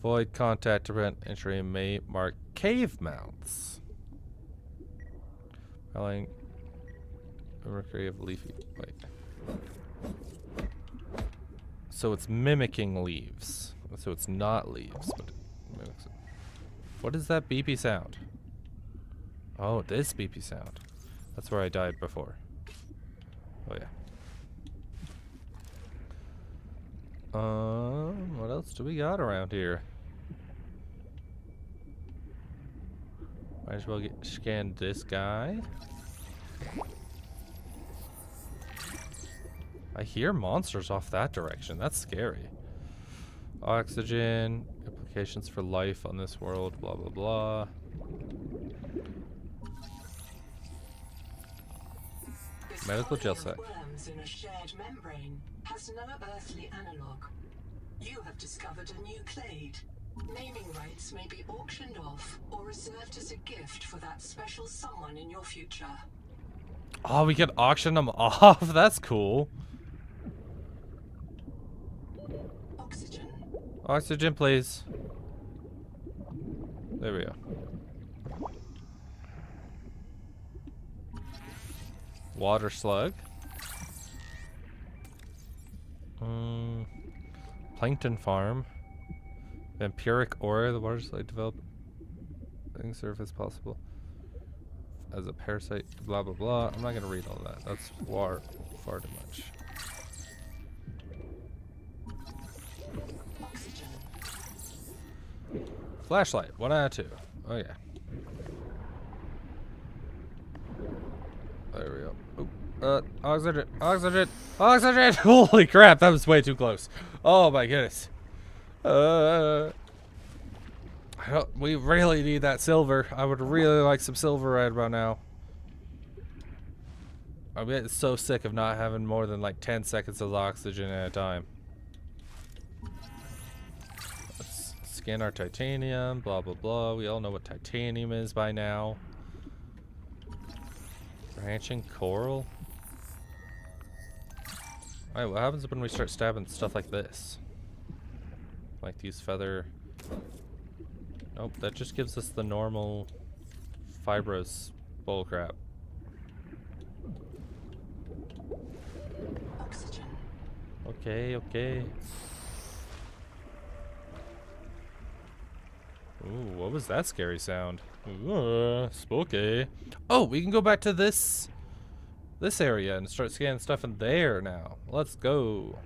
Void contact to prevent entry may mark cave mouths. Pylon. Mercury of leafy. Wait. So it's mimicking leaves. So it's not leaves, but it mimics it. What is that beepy sound? Oh, this beepy sound. That's where I died before. Oh yeah. What else do we got around here? Might as well scan this guy. I hear monsters off that direction. That's scary. Oxygen, implications for life on this world, blah blah blah. Medical gel set. Worms in a shared membrane has no earthly analog. You have discovered a new clade. Naming rights may be auctioned off or reserved as a gift for that special someone in your future. Oh, we can auction them off. That's cool. Oxygen. Oxygen, please. There we go. Water slug. Plankton farm. Vampiric ore. The water slug develop things surface possible as a parasite. Blah blah blah. I'm not gonna read all that. That's far too much. Flashlight. 1 out of 2. Oh yeah. There we go. Oop. Oxygen. Oxygen. Oxygen. Holy crap, that was way too close. Oh my goodness. We really need that silver. I would really like some silver right about now. I'm getting so sick of not having more than like 10 seconds of oxygen at a time. Let's scan our titanium, blah blah blah. We all know what titanium is by now. Branching coral. Alright, what happens when we start stabbing stuff like this? Like these feather... Nope, that just gives us the normal fibrous bullcrap. Oxygen. Okay, okay. Ooh, what was that scary sound? Ooh, spooky. Oh, we can go back to this area and start scanning stuff in there now. Let's go.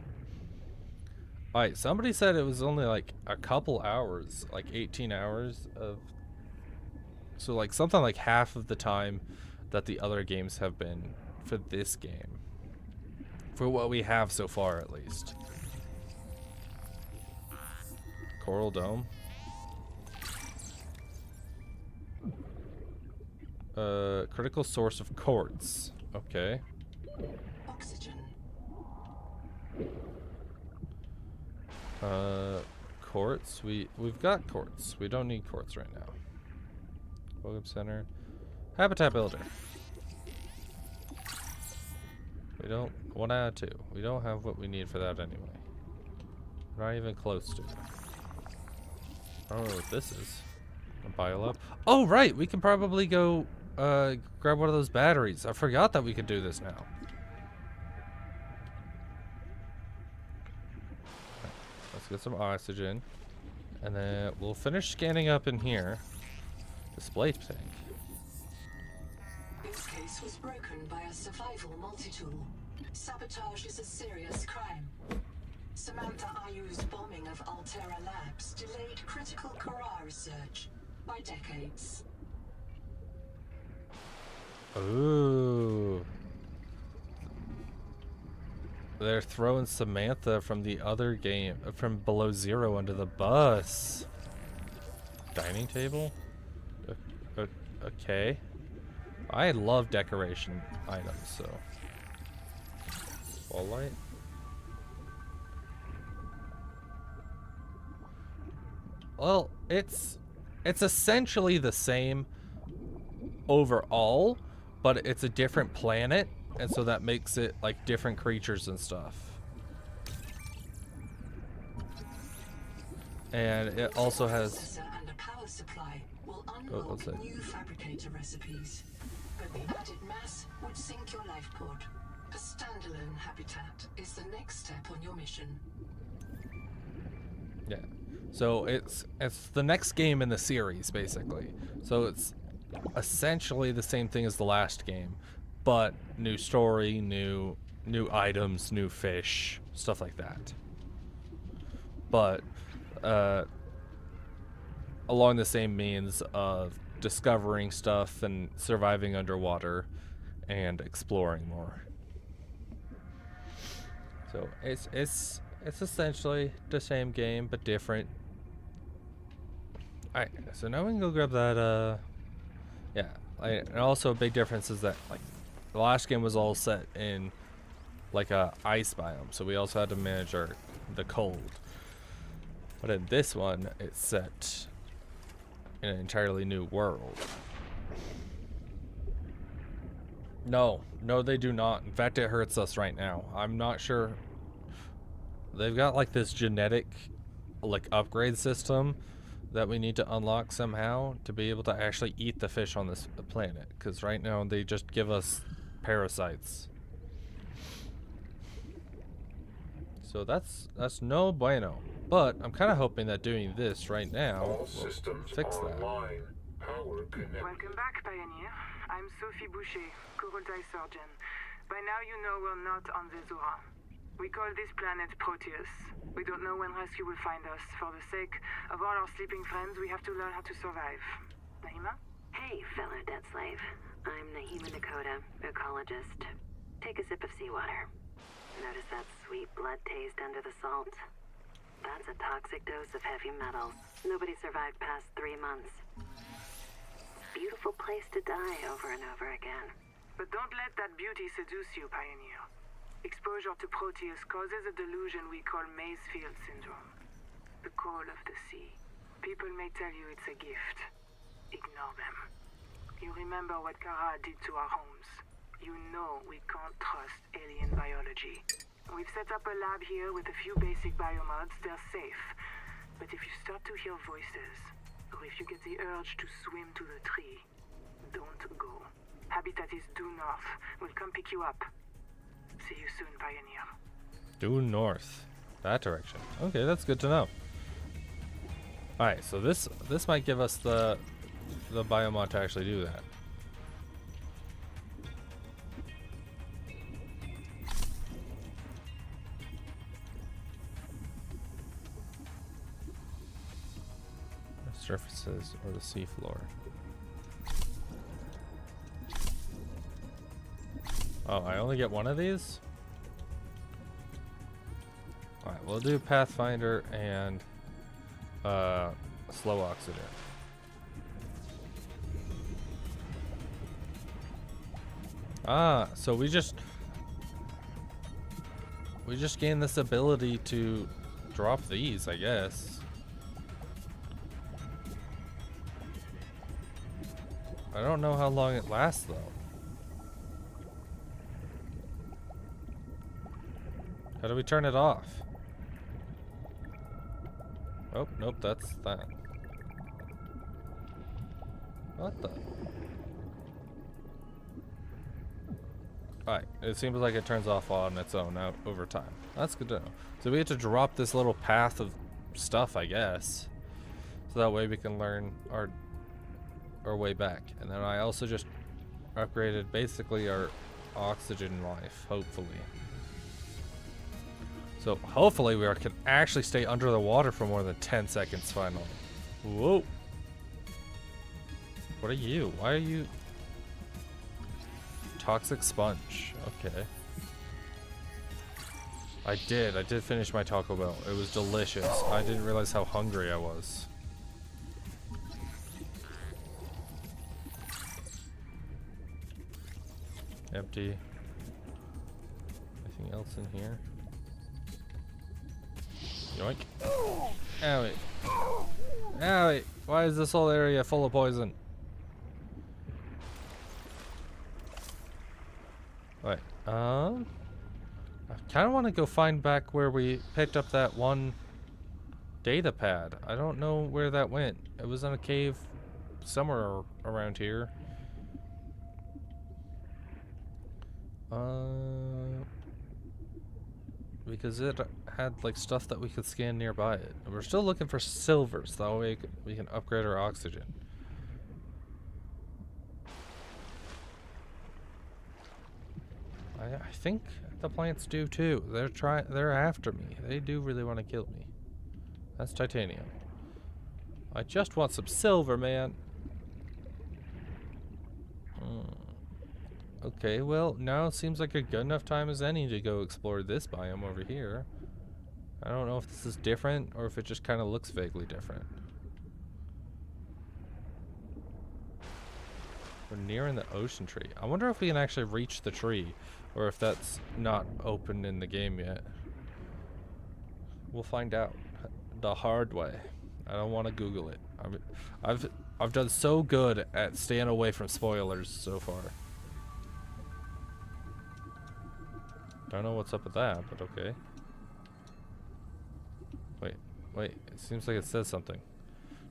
Alright, somebody said it was only like a couple hours, like 18 hours of... So like something like half of the time that the other games have been for this game. For what we have so far, at least. Coral Dome. Critical source of quartz. Okay. Oxygen. Quartz. We've got quartz. We don't need quartz right now. Welcome center. Habitat builder. We don't. 1 out of 2. We don't have what we need for that anyway. We're not even close to it. I don't know what this is. A bio lab. Oh right, we can probably go grab one of those batteries. I forgot that we could do this now. Let's get some oxygen. And then we'll finish scanning up in here. Display tank. This case was broken by a survival multi-tool. Sabotage is a serious crime. Samantha Ayu's bombing of Altera Labs delayed critical Quora research by decades. Ooh. They're throwing Samantha from the other game, from Below Zero, under the bus. Dining table? Okay. I love decoration items, so. Wall light? Well, it's essentially the same overall, but it's a different planet, and so that makes it like different creatures and stuff. And it also has And a power supply will unlock what's that? new fabricator recipes. But the added mass would sink your life pod. A standalone habitat is the next step on your mission. Yeah. So it's the next game in the series, basically. So it's essentially the same thing as the last game, but new story, new items, new fish, stuff like that. But along the same means of discovering stuff and surviving underwater and exploring more. So it's essentially the same game but different. Alright, so now we can go grab that yeah. And also a big difference is that like the last game was all set in like a ice biome, so we also had to manage the cold. But in this one, it's set in an entirely new world. No, they do not. In fact, it hurts us right now. I'm not sure. They've got like this genetic like upgrade system that we need to unlock somehow to be able to actually eat the fish on this planet. Because right now they just give us parasites. So that's no bueno. But I'm kind of hoping that doing this right now will fix that. Welcome back, Pioneer. I'm Sophie Boucher, Kurultai surgeon. By now you know we're not on the Zora. We call this planet Proteus. We don't know when rescue will find us. For the sake of all our sleeping friends, we have to learn how to survive. Naima? Hey, fellow dead slave. I'm Naima Dakota, ecologist. Take a sip of seawater. Notice that sweet blood taste under the salt? That's a toxic dose of heavy metals. Nobody survived past 3 months. Beautiful place to die over and over again. But don't let that beauty seduce you, Pioneer. Exposure to Proteus causes a delusion we call Maysfield syndrome. The call of the sea. People may tell you it's a gift. Ignore them. You remember what Kara did to our homes. You know we can't trust alien biology. We've set up a lab here with a few basic biomods. They're safe. But if you start to hear voices, or if you get the urge to swim to the tree, don't go. Habitat is due north. We'll come pick you up. See you soon, Pioneer. Due north. That direction. Okay, that's good to know. Alright, so this might give us the biomod to actually do that. Surfaces or the seafloor. Oh, I only get one of these? Alright, we'll do Pathfinder and slow oxygen. Ah, so we just gain this ability to drop these, I guess. I don't know how long it lasts though. How do we turn it off? Oh, nope, that's that. What the? Alright, it seems like it turns off on its own out over time. That's good to know. So we have to drop this little path of stuff, I guess. So that way we can learn our way back. And then I also just upgraded basically our oxygen life, hopefully. So hopefully we can actually stay under the water for more than 10 seconds finally. Whoa. What are you? Why are you... Toxic sponge. Okay. I did finish my Taco Bell. It was delicious. I didn't realize how hungry I was. Empty. Anything else in here? Yoink. Owie. Owie. Why is this whole area full of poison? Wait. I kind of want to go find back where we picked up that one data pad. I don't know where that went. It was in a cave somewhere around here. Because it had like stuff that we could scan nearby it. And we're still looking for silver, so that way we can upgrade our oxygen. I think the plants do too. They're after me. They do really want to kill me. That's titanium. I just want some silver, man. Okay, well, now it seems like a good enough time as any to go explore this biome over here. I don't know if this is different or if it just kind of looks vaguely different. We're nearing the ocean tree. I wonder if we can actually reach the tree or if that's not open in the game yet. We'll find out the hard way. I don't want to Google it. I've done so good at staying away from spoilers so far. Don't know what's up with that, but okay. Wait, it seems like it says something.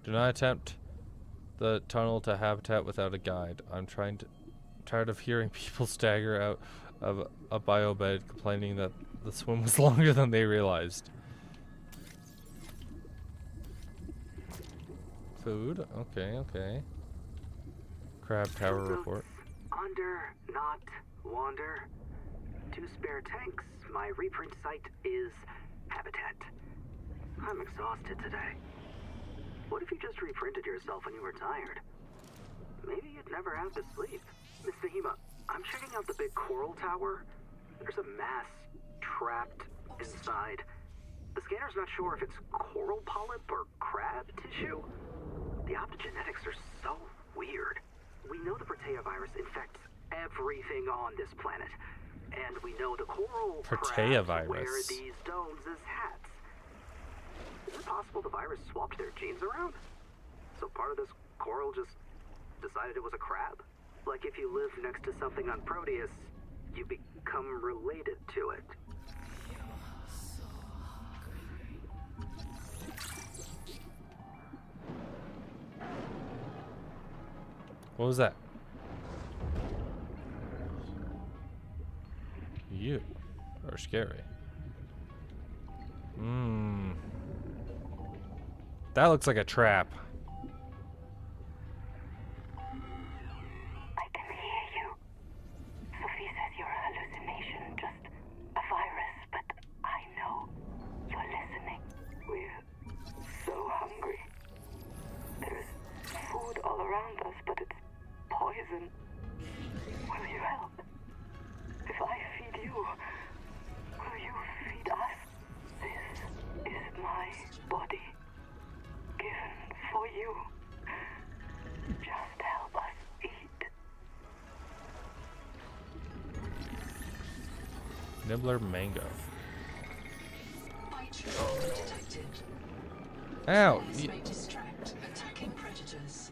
Do not attempt the tunnel to habitat without a guide. I'm tired of hearing people stagger out of a biobed complaining that the swim was longer than they realized. Food? Okay. Crab tower report. Under, not wander. 2 spare tanks. My reprint site is habitat. I'm exhausted today. What if you just reprinted yourself when you were tired? Maybe you'd never have to sleep. Miss Nahima, I'm checking out the big coral tower. There's a mass trapped inside. The scanner's not sure if it's coral polyp or crab tissue. The optogenetics are so weird. We know the Protea virus infects everything on this planet. And we know the coral Protea crabs wear virus. these domes as hats. Is it possible the virus swapped their genes around? So part of this coral just decided it was a crab? Like if you live next to something on Proteus, you become related to it. What was that? You are scary. That looks like a trap. I can hear you. Sophie says you're a hallucination, just a virus, but I know you're listening. We're so hungry. There's food all around us, but it's poison. Will you help? If I feed you, will you feed us? This is my body, given for you. Just help us eat. Nibbler mango. Bite detected. Ow! This may distract attacking predators.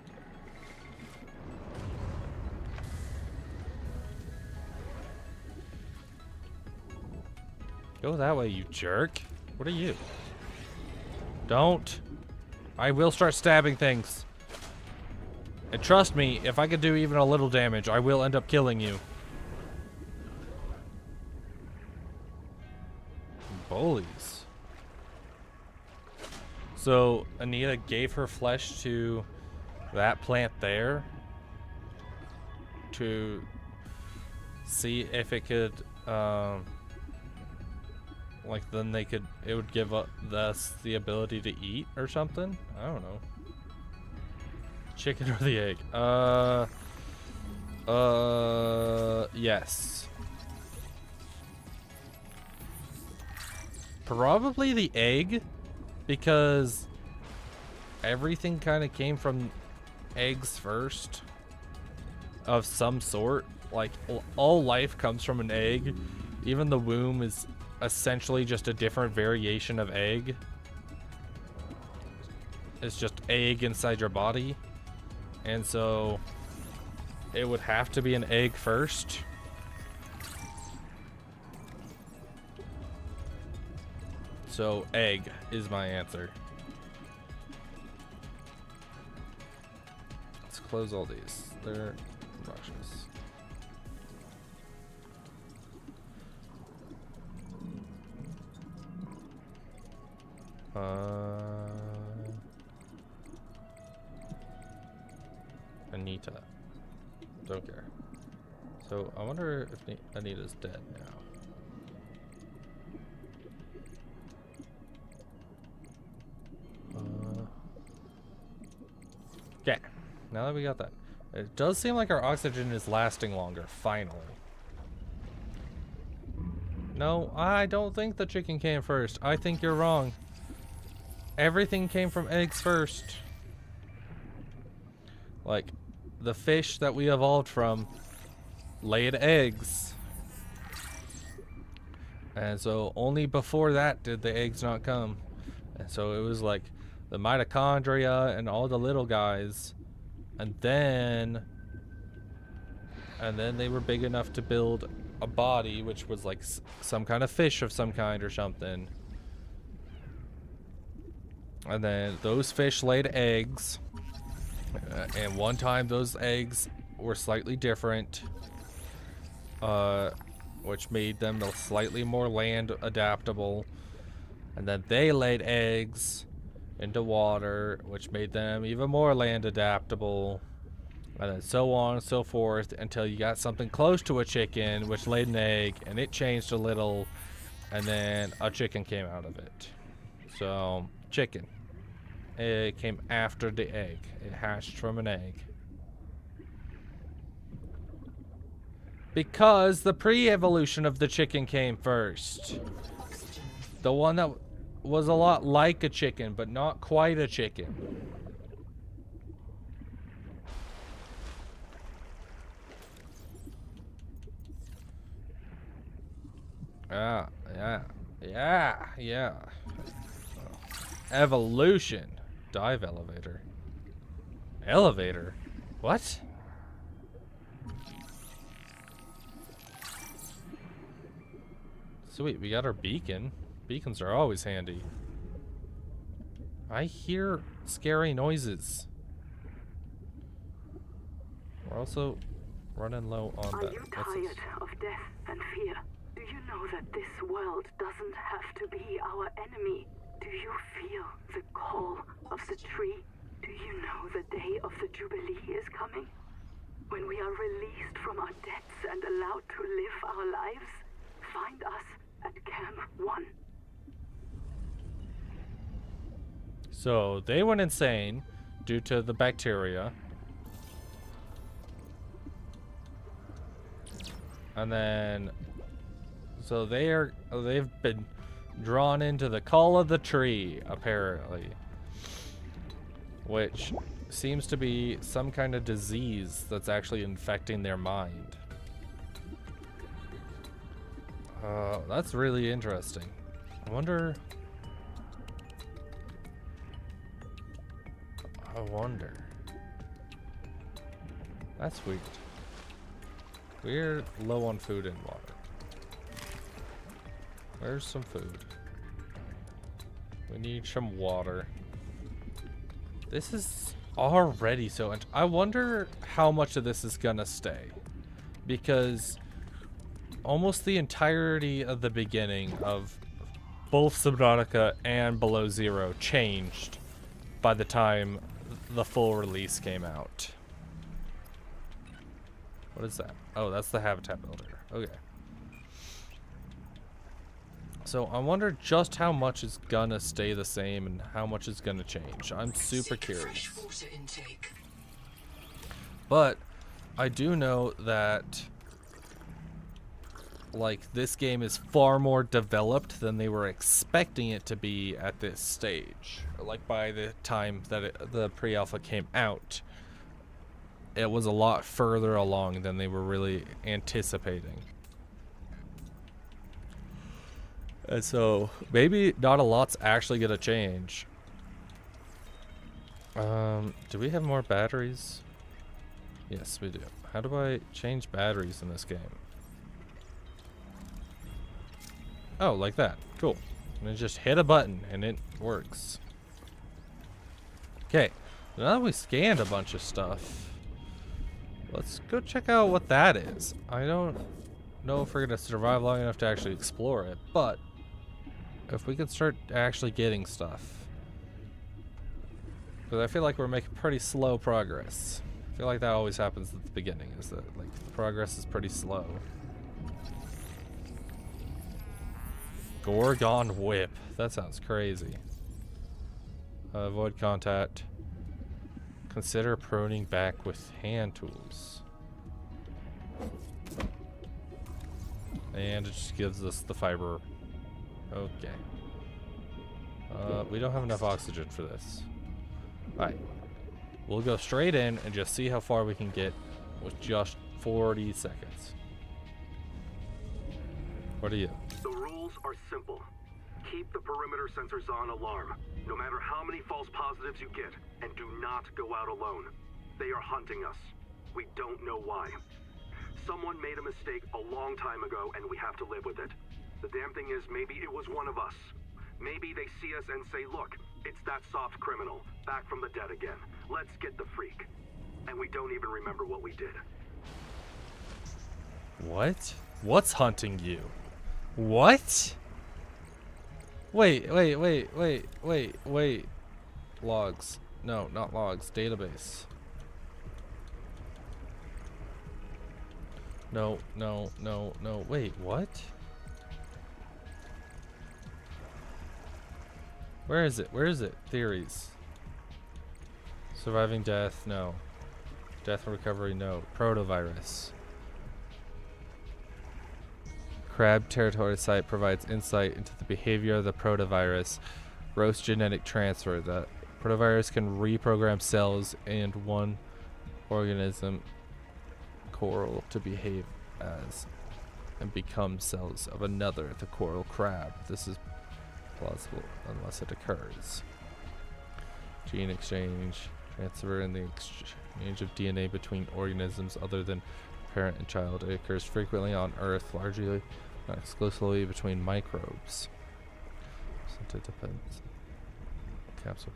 Go that way, you jerk. What are you? Don't. I will start stabbing things. And trust me, if I could do even a little damage, I will end up killing you. Bullies. So, Anita gave her flesh to that plant there to see if it could, like then it would give us the ability to eat or something? I don't know. Chicken or the egg? Yes. Probably the egg, because everything kind of came from eggs first of some sort. Like all life comes from an egg. Even the womb is essentially just a different variation of egg. It's just egg inside your body. And so it would have to be an egg first. So egg is my answer. Let's close all these. They're obnoxious. Anita. Don't care. So I wonder if Anita's dead now. Okay, now that we got that. It does seem like our oxygen is lasting longer, finally. No, I don't think the chicken came first. I think you're wrong. Everything came from eggs first. Like, the fish that we evolved from laid eggs. And so only before that did the eggs not come. And so it was like the mitochondria and all the little guys. And then they were big enough to build a body, which was like some kind of fish of some kind or something. And then those fish laid eggs. And one time those eggs were slightly different. Which made them slightly more land adaptable. And then they laid eggs into water, which made them even more land adaptable. And then so on and so forth until you got something close to a chicken, which laid an egg, and it changed a little, and then a chicken came out of it. So, chicken. It came after the egg. It hatched from an egg. Because the pre-evolution of the chicken came first. The one that was a lot like a chicken, but not quite a chicken. Yeah. Evolution. Dive elevator. Elevator? What? Sweet, we got our beacon. Beacons are always handy. I hear scary noises. We're also running low on that. Are you tired of death and fear? Do you know that this world doesn't have to be our enemy? Do you feel the call of the tree? Do you know the day of the Jubilee is coming? When we are released from our debts and allowed to live our lives? Find us at Camp 1. So they went insane due to the bacteria. And then so they've been drawn into the call of the tree, apparently. Which seems to be some kind of disease that's actually infecting their mind. That's really interesting. I wonder. That's weird. We're low on food and water. Where's some food? We need some water. This is already so. I wonder how much of this is gonna stay, because almost the entirety of the beginning of both Subnautica and Below Zero changed by the time the full release came out. What is that? Oh, that's the habitat builder. Okay. So I wonder just how much is gonna stay the same and how much is gonna change. I'm super curious. But I do know that like this game is far more developed than they were expecting it to be at this stage. Like by the time that the pre-alpha came out, it was a lot further along than they were really anticipating. And so maybe not a lot's actually gonna change. Do we have more batteries? Yes, we do. How do I change batteries in this game? Oh, like that. Cool. And then just hit a button and it works. Okay. Now that we scanned a bunch of stuff, let's go check out what that is. I don't know if we're gonna survive long enough to actually explore it, but if we could start actually getting stuff. Because I feel like we're making pretty slow progress. I feel like that always happens at the beginning, is that like the progress is pretty slow. Gorgon Whip. That sounds crazy. Avoid contact. Consider pruning back with hand tools. And it just gives us the fiber. Okay. We don't have enough oxygen for this. Alright. We'll go straight in and just see how far we can get with just 40 seconds. What are you? The rules are simple. Keep the perimeter sensors on alarm, no matter how many false positives you get, and do not go out alone. They are hunting us. We don't know why. Someone made a mistake a long time ago, and we have to live with it. The damn thing is, maybe it was one of us. Maybe they see us and say, look, it's that soft criminal, back from the dead again. Let's get the freak. And we don't even remember what we did. What? What's hunting you? What? Wait. Logs. No, not logs. Database. No. Wait, what? Where is it? Theories. Surviving death, no. Death and recovery, no. Protovirus. Crab territory site provides insight into the behavior of the protovirus. Gross genetic transfer. The protovirus can reprogram cells and one organism coral to behave as and become cells of another, the coral crab. This is plausible unless it occurs. Gene exchange. Transfer in the exchange of DNA between organisms other than parent and child. It occurs frequently on Earth, largely, not exclusively, between microbes. It depends. Capsule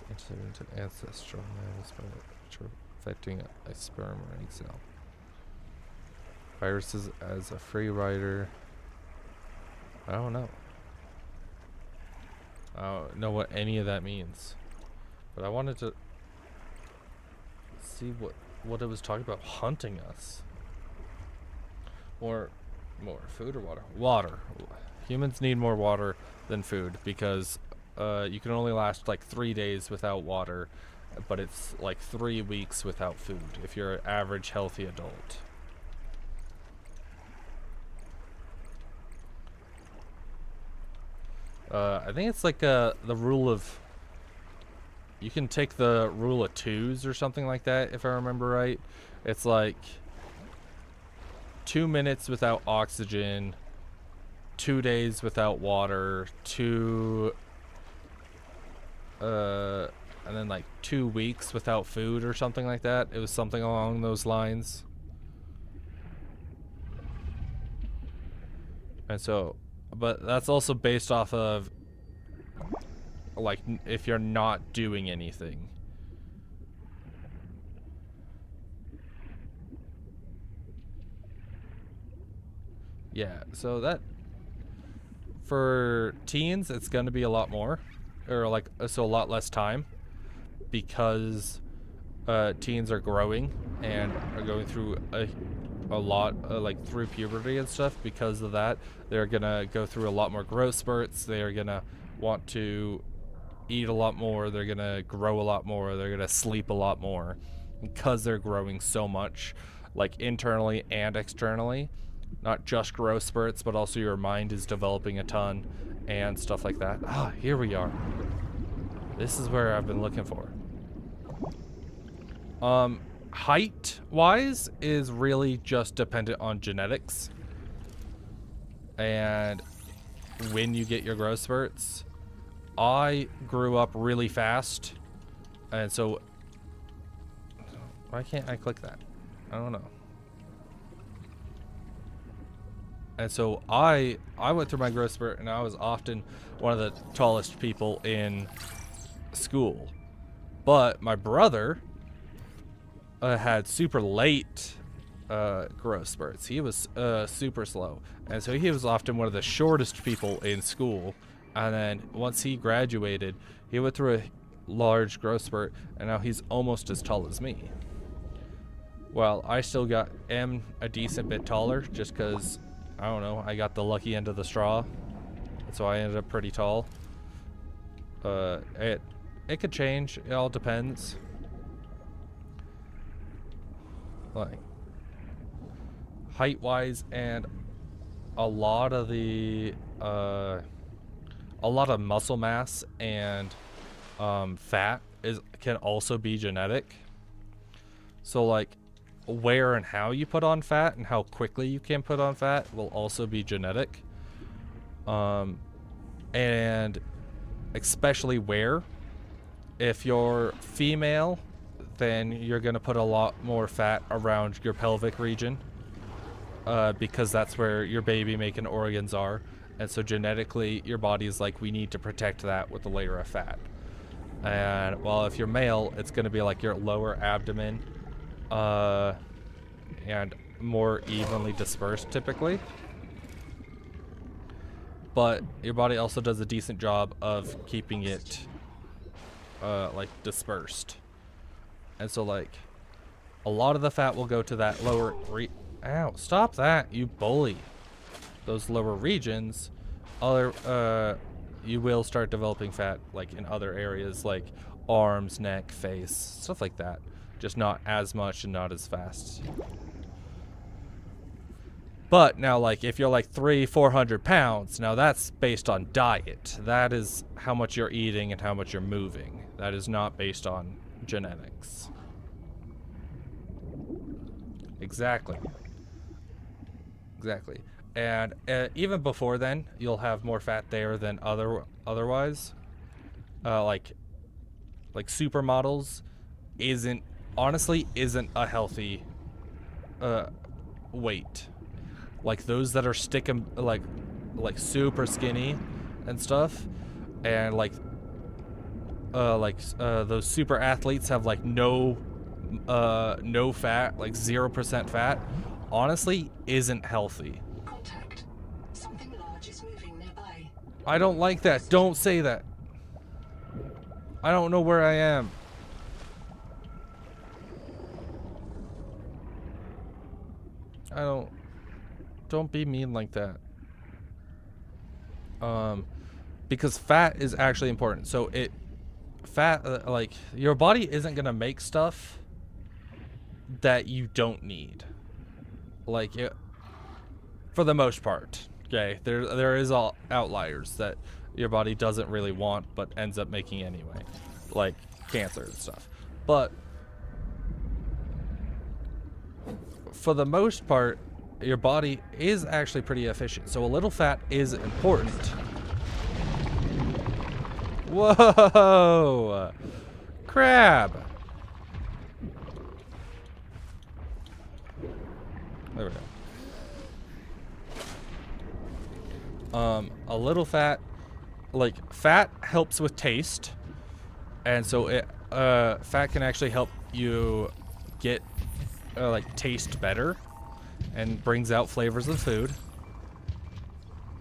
into ancestral matters affecting a sperm or egg cell. Viruses as a free rider. I don't know. I don't know what any of that means. But I wanted to see what it was talking about hunting us. More food or water? Water. Humans need more water than food because you can only last like 3 days without water, but it's like 3 weeks without food if you're an average healthy adult. I think it's like the rule of. You can take the rule of twos or something like that, if I remember right. It's like 2 minutes without oxygen, 2 days without water, and then like 2 weeks without food or something like that. It was something along those lines. And so, but that's also based off of like if you're not doing anything. Yeah, so that for teens it's going to be a lot more, or like so a lot less time, because teens are growing and are going through a lot like through puberty and stuff. Because of that, they're gonna go through a lot more growth spurts. They are gonna want to eat a lot more. They're gonna grow a lot more. They're gonna sleep a lot more because they're growing so much, like internally and externally. Not just growth spurts, but also your mind is developing a ton and stuff like that. Ah, here we are. This is where I've been looking for. Height wise is really just dependent on genetics and when you get your growth spurts. I grew up really fast, and so why can't I click that? I don't know. And so I went through my growth spurt, and I was often one of the tallest people in school. But my brother had super late growth spurts. He was super slow, and so he was often one of the shortest people in school. And then once he graduated, he went through large growth spurt, and now he's almost as tall as me. Well, I still am a decent bit taller, just because, I don't know, I got the lucky end of the straw, so I ended up pretty tall. It could change. It all depends. Like, height-wise, and a lot of muscle mass and fat can also be genetic. So like where and how you put on fat and how quickly you can put on fat will also be genetic. And especially where. If you're female, then you're gonna put a lot more fat around your pelvic region, because that's where your baby making organs are. And so genetically, your body is like, we need to protect that with a layer of fat. And well, if you're male, it's going to be like your lower abdomen, and more evenly dispersed typically. But your body also does a decent job of keeping it, like, dispersed. And so, like, a lot of the fat will go to that lower Ow, stop that, you bully. Those lower regions, you will start developing fat like in other areas like arms, neck, face, stuff like that. Just not as much and not as fast. But now, like, if you're like 300-400 pounds, now that's based on diet. That is how much you're eating and how much you're moving. That is not based on genetics. Exactly. Exactly. And even before then, you'll have more fat there than otherwise. Like supermodels honestly isn't a healthy weight. Like those that are sticking like super skinny and stuff, and those super athletes have like no fat, like 0% fat. Honestly, isn't healthy. Contact. Something large is moving nearby. I don't like that. Don't say that. I don't know where I am. Don't be mean like that. Because fat is actually important. So fat, like, your body isn't gonna make stuff that you don't need. Like, for the most part, okay, there is all outliers that your body doesn't really want but ends up making anyway, like cancer and stuff. But for the most part, your body is actually pretty efficient, so a little fat is important. Whoa! Crab! There we go. A little fat, like, fat helps with taste, and so fat can actually help you get like taste better and brings out flavors of food.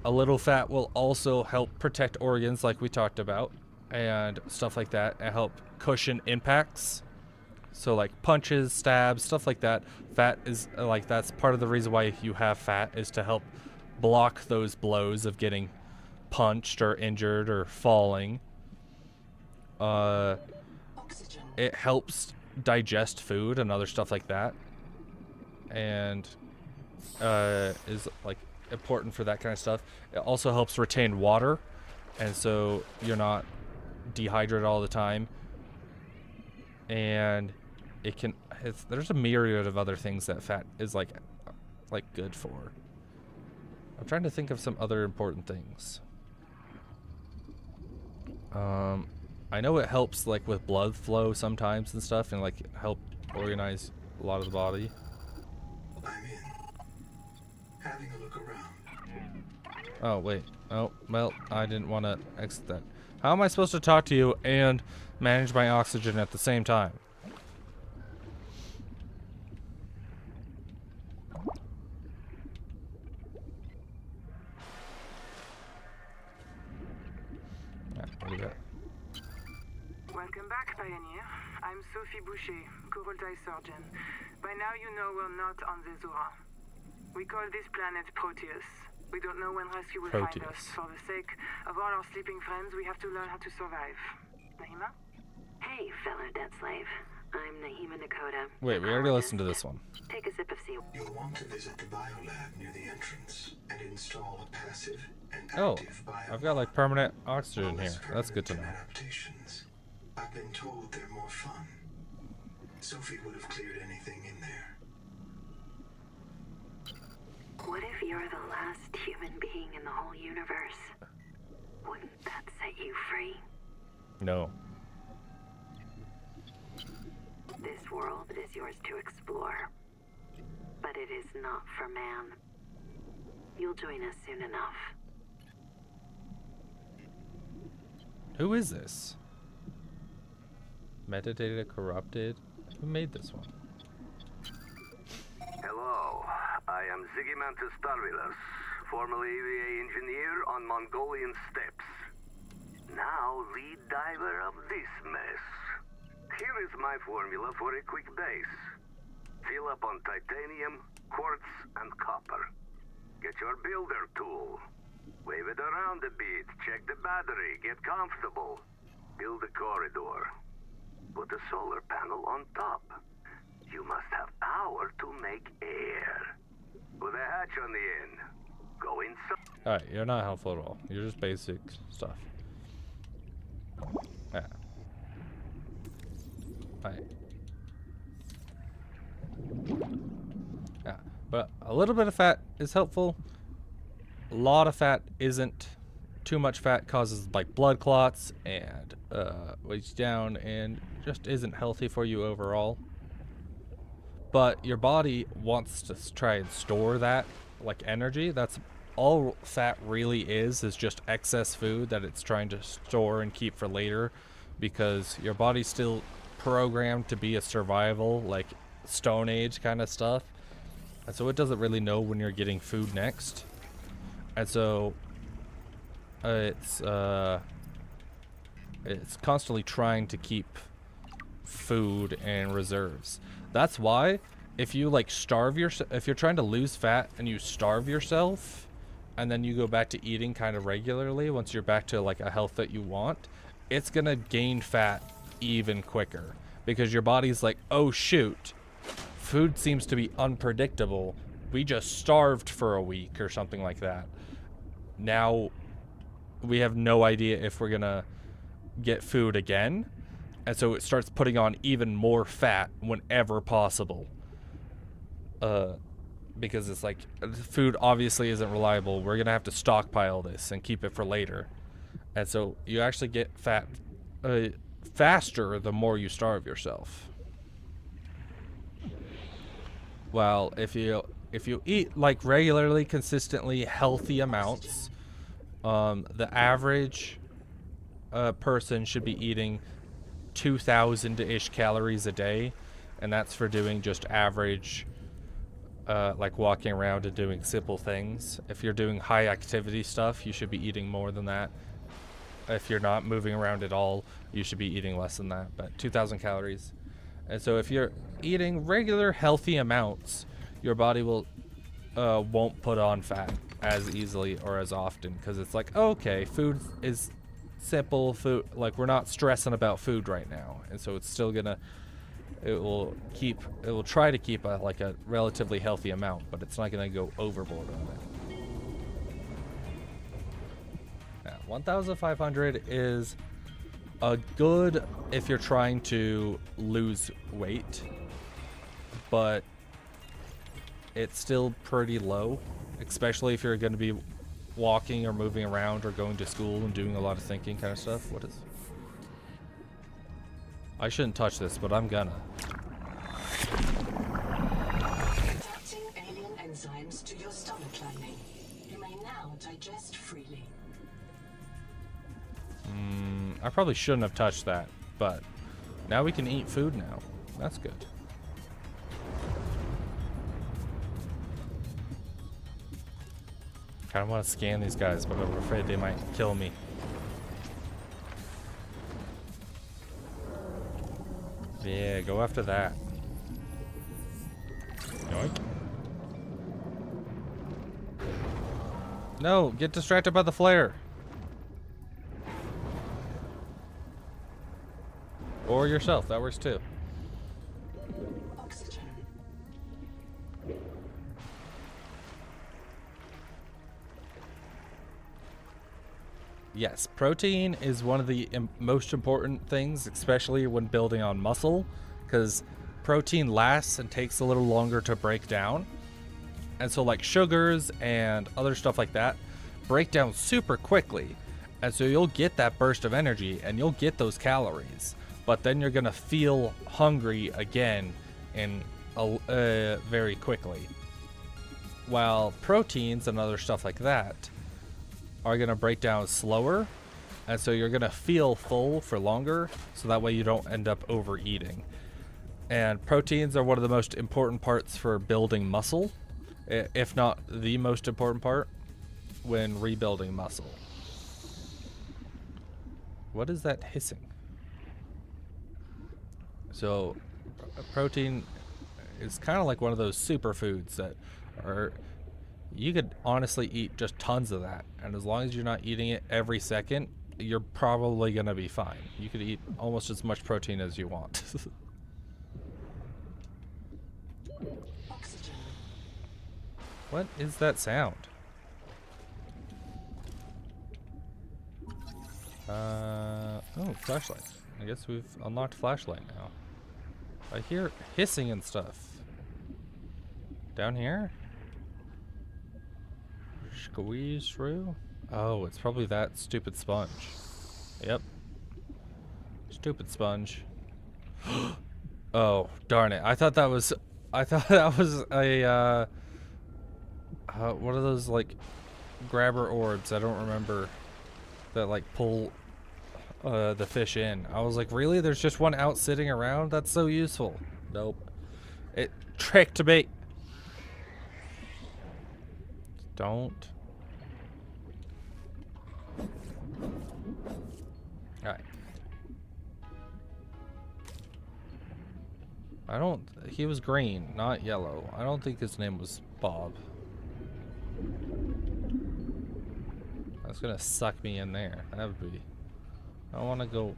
A little fat will also help protect organs like we talked about and stuff like that, and help cushion impacts. So like punches, stabs, stuff like that. Fat is like, that's part of the reason why you have fat, is to help block those blows of getting punched or injured or falling. It helps digest food and other stuff like that, and is like important for that kind of stuff. It also helps retain water, and so you're not dehydrated all the time. And there's a myriad of other things that fat is like good for. I'm trying to think of some other important things. I know it helps like with blood flow sometimes and stuff, and like help organize a lot of the body. I'm in. Having a look around. Oh wait. Oh well, I didn't want to exit that. How am I supposed to talk to you and manage my oxygen at the same time? Welcome back, Pioneer. I'm Sophie Boucher, Kurultai surgeon. By now you know we're not on the Zora. We call this planet Proteus. We don't know when rescue will find us. For the sake of all our sleeping friends, we have to learn how to survive. Naima? Hey, fellow debt slave. I'm Naima Nakota. Wait, we already listened to this one. Take a sip of sea. You'll want to visit the biolab near the entrance and install a passive and Oh, active I've got like permanent oxygen here. That's good to know. adaptations. I've been told they're more fun. Sophie would have cleared anything in there. What if you're the last human being in the whole universe? Wouldn't that set you free? No. This world is yours to explore, but it is not for man. You'll join us soon enough. Who is this? Metadata corrupted? Who made this one? Hello, I am Zigimantus Tarvilus, formerly EVA engineer on Mongolian steppes. Now lead diver of this mess. Here is my formula for a quick base. Fill up on titanium, quartz, and copper. Get your builder tool. Wave it around a bit, check the battery, get comfortable. Build a corridor. Put a solar panel on top. You must have power to make air. With a hatch on the end. Go inside. Alright, you're not helpful at all. You're just basic stuff. Yeah. Alright. Yeah. But a little bit of fat is helpful. A lot of fat isn't. Too much fat causes like blood clots and weighs down and just isn't healthy for you overall. But your body wants to try and store that like energy. That's all fat really is just excess food that it's trying to store and keep for later, because your body's still programmed to be a survival, like Stone Age kind of stuff. And so it doesn't really know when you're getting food next. And so it's constantly trying to keep food and reserves. That's why if you like starve yourself, if you're trying to lose fat and you starve yourself and then you go back to eating kind of regularly, once you're back to like a health that you want, it's gonna gain fat even quicker, because your body's like, oh shoot, food seems to be unpredictable. We just starved for a week or something like that. Now we have no idea if we're gonna get food again, and so it starts putting on even more fat whenever possible, because it's like food obviously isn't reliable. We're gonna have to stockpile this and keep it for later, and so you actually get fat faster the more you starve yourself. Well, if you eat like regularly, consistently healthy amounts, the average person should be eating 2,000-ish calories a day, and that's for doing just average, like walking around and doing simple things. If you're doing high activity stuff, you should be eating more than that. If you're not moving around at all, you should be eating less than that, but 2,000 calories. And so if you're eating regular healthy amounts, your body will won't put on fat as easily or as often, because it's like, okay, food is simple food, like we're not stressing about food right now, and so it's still gonna, it will try to keep like a relatively healthy amount, but it's not gonna go overboard on it. Yeah, 1,500 is a good if you're trying to lose weight, but it's still pretty low, especially if you're going to be walking or moving around or going to school and doing a lot of thinking kind of stuff. What is... I shouldn't touch this, but I'm gonna. Adapting alien enzymes to your stomach lining. You may now digest freely. I probably shouldn't have touched that, but now we can eat food now. That's good. Kind of want to scan these guys, but I'm afraid they might kill me. Yeah, go after that. Yoink. No, get distracted by the flare. Or yourself, that works too. Oxygen. Yes, protein is one of the most important things, especially when building on muscle, because protein lasts and takes a little longer to break down. And so like sugars and other stuff like that break down super quickly. And so you'll get that burst of energy and you'll get those calories. But then you're going to feel hungry again in very quickly. While proteins and other stuff like that are going to break down slower. And so you're going to feel full for longer. So that way you don't end up overeating. And proteins are one of the most important parts for building muscle, if not the most important part when rebuilding muscle. What is that hissing? So protein is kind of like one of those superfoods that are, you could honestly eat just tons of that, and as long as you're not eating it every second, you're probably gonna be fine. You could eat almost as much protein as you want. What is that sound? Oh, flashlight. I guess we've unlocked flashlight now. I hear hissing and stuff. Down here? Squeeze through? Oh, it's probably that stupid sponge. Yep. Stupid sponge. Oh, darn it. I thought that was a, one of those, like, grabber orbs. I don't remember. That, like, pull the fish in. I was like, really? There's just one out sitting around? That's so useful. Nope. It tricked me. Don't. Alright. He was green, not yellow. I don't think his name was Bob. That's gonna suck me in there. That would be. I don't wanna go.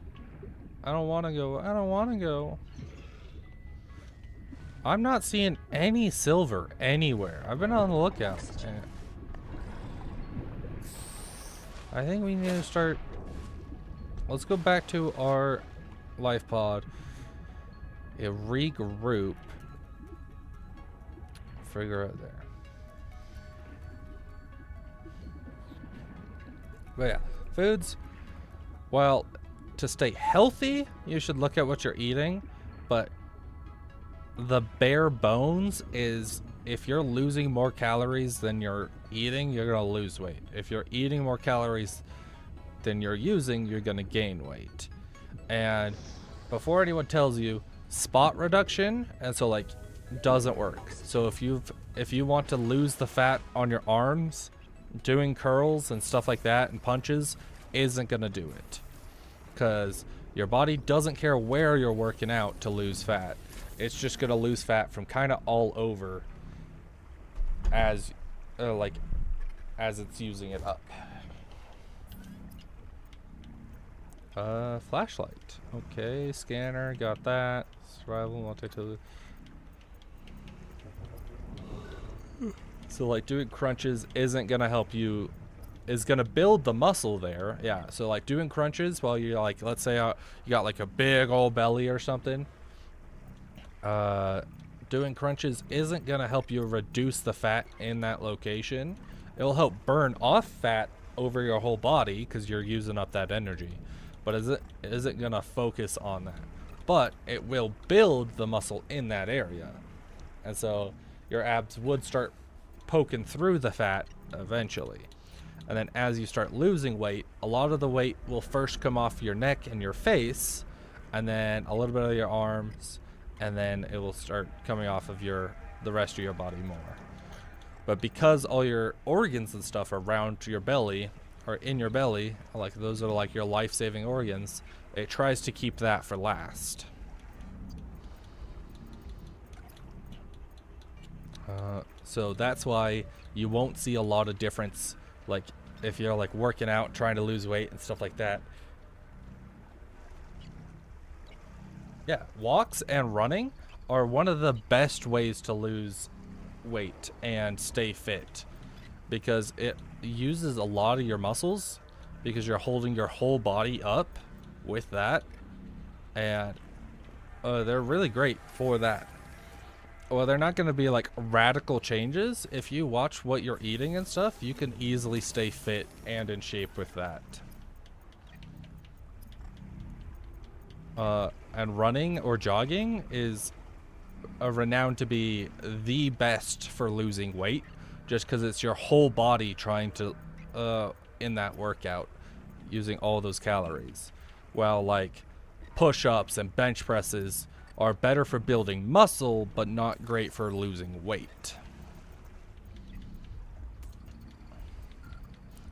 I don't wanna go. I don't wanna go. I'm not seeing any silver anywhere. I've been on the lookout. I think we need to start. Let's go back to our life pod. Regroup. Figure out there. But yeah, foods. Well, to stay healthy, you should look at what you're eating. But the bare bones is if you're losing more calories than you're eating, you're going to lose weight. If you're eating more calories than you're using, you're going to gain weight. And before anyone tells you, spot reduction, and so like doesn't work. So if you want to lose the fat on your arms, doing curls and stuff like that and punches isn't gonna do it, because your body doesn't care where you're working out to lose fat. It's just gonna lose fat from kind of all over as it's using it up. Flashlight. Okay, scanner, got that. Survival, multi-tool. So like doing crunches isn't gonna help you, is gonna build the muscle there. Yeah, so like doing crunches while you're like, let's say you got like a big old belly or something. Doing crunches isn't gonna help you reduce the fat in that location. It'll help burn off fat over your whole body because you're using up that energy. But isn't gonna focus on that. But it will build the muscle in that area. And so your abs would start poking through the fat eventually. And then as you start losing weight, a lot of the weight will first come off your neck and your face, and then a little bit of your arms, and then it will start coming off of the rest of your body more. But because all your organs and stuff are around your belly, or in your belly, like those are like your life-saving organs, it tries to keep that for last. So that's why you won't see a lot of difference, like if you're like working out, trying to lose weight and stuff like that. Yeah, walks and running are one of the best ways to lose weight and stay fit, because it uses a lot of your muscles, because you're holding your whole body up with that, and they're really great for that. Well, they're not going to be like radical changes. If you watch what you're eating and stuff, you can easily stay fit and in shape with that. And running or jogging is renowned to be the best for losing weight, just because it's your whole body trying to in that workout, using all those calories. While like push-ups and bench presses are better for building muscle, but not great for losing weight,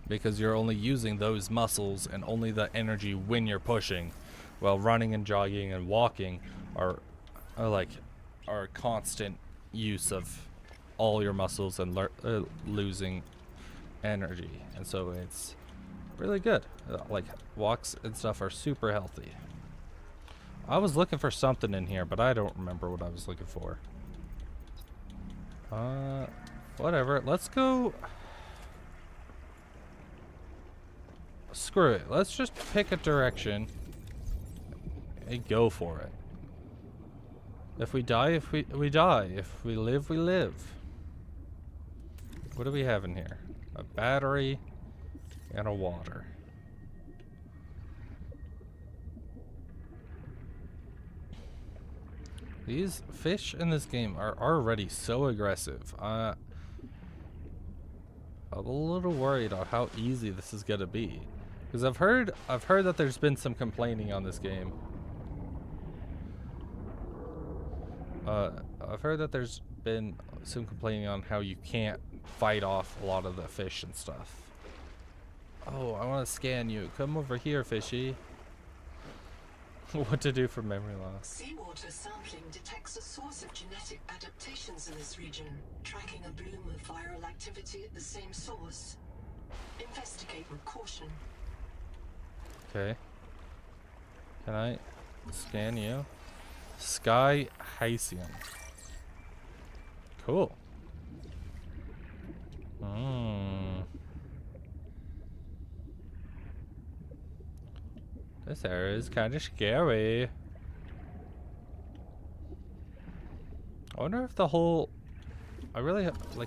because you're only using those muscles and only the energy when you're pushing, while running and jogging and walking are constant use of all your muscles and losing energy. And so it's really good. Like walks and stuff are super healthy. I was looking for something in here, but I don't remember what I was looking for. Whatever. Let's go. Screw it. Let's just pick a direction and go for it. If we die, we die. If we live, we live. What do we have in here? A battery and a water. These fish in this game are already so aggressive. I'm a little worried on how easy this is gonna be, because I've heard that there's been some complaining on this game. I've heard that there's been some complaining on how you can't fight off a lot of the fish and stuff. Oh, I want to scan you. Come over here, fishy. What to do for memory loss? Seawater sampling detects a source of genetic adaptations in this region, tracking a bloom of viral activity at the same source. Investigate with caution. Okay. Can I scan you? Sky Haitian. Cool. This area is kind of scary. I wonder if the whole... I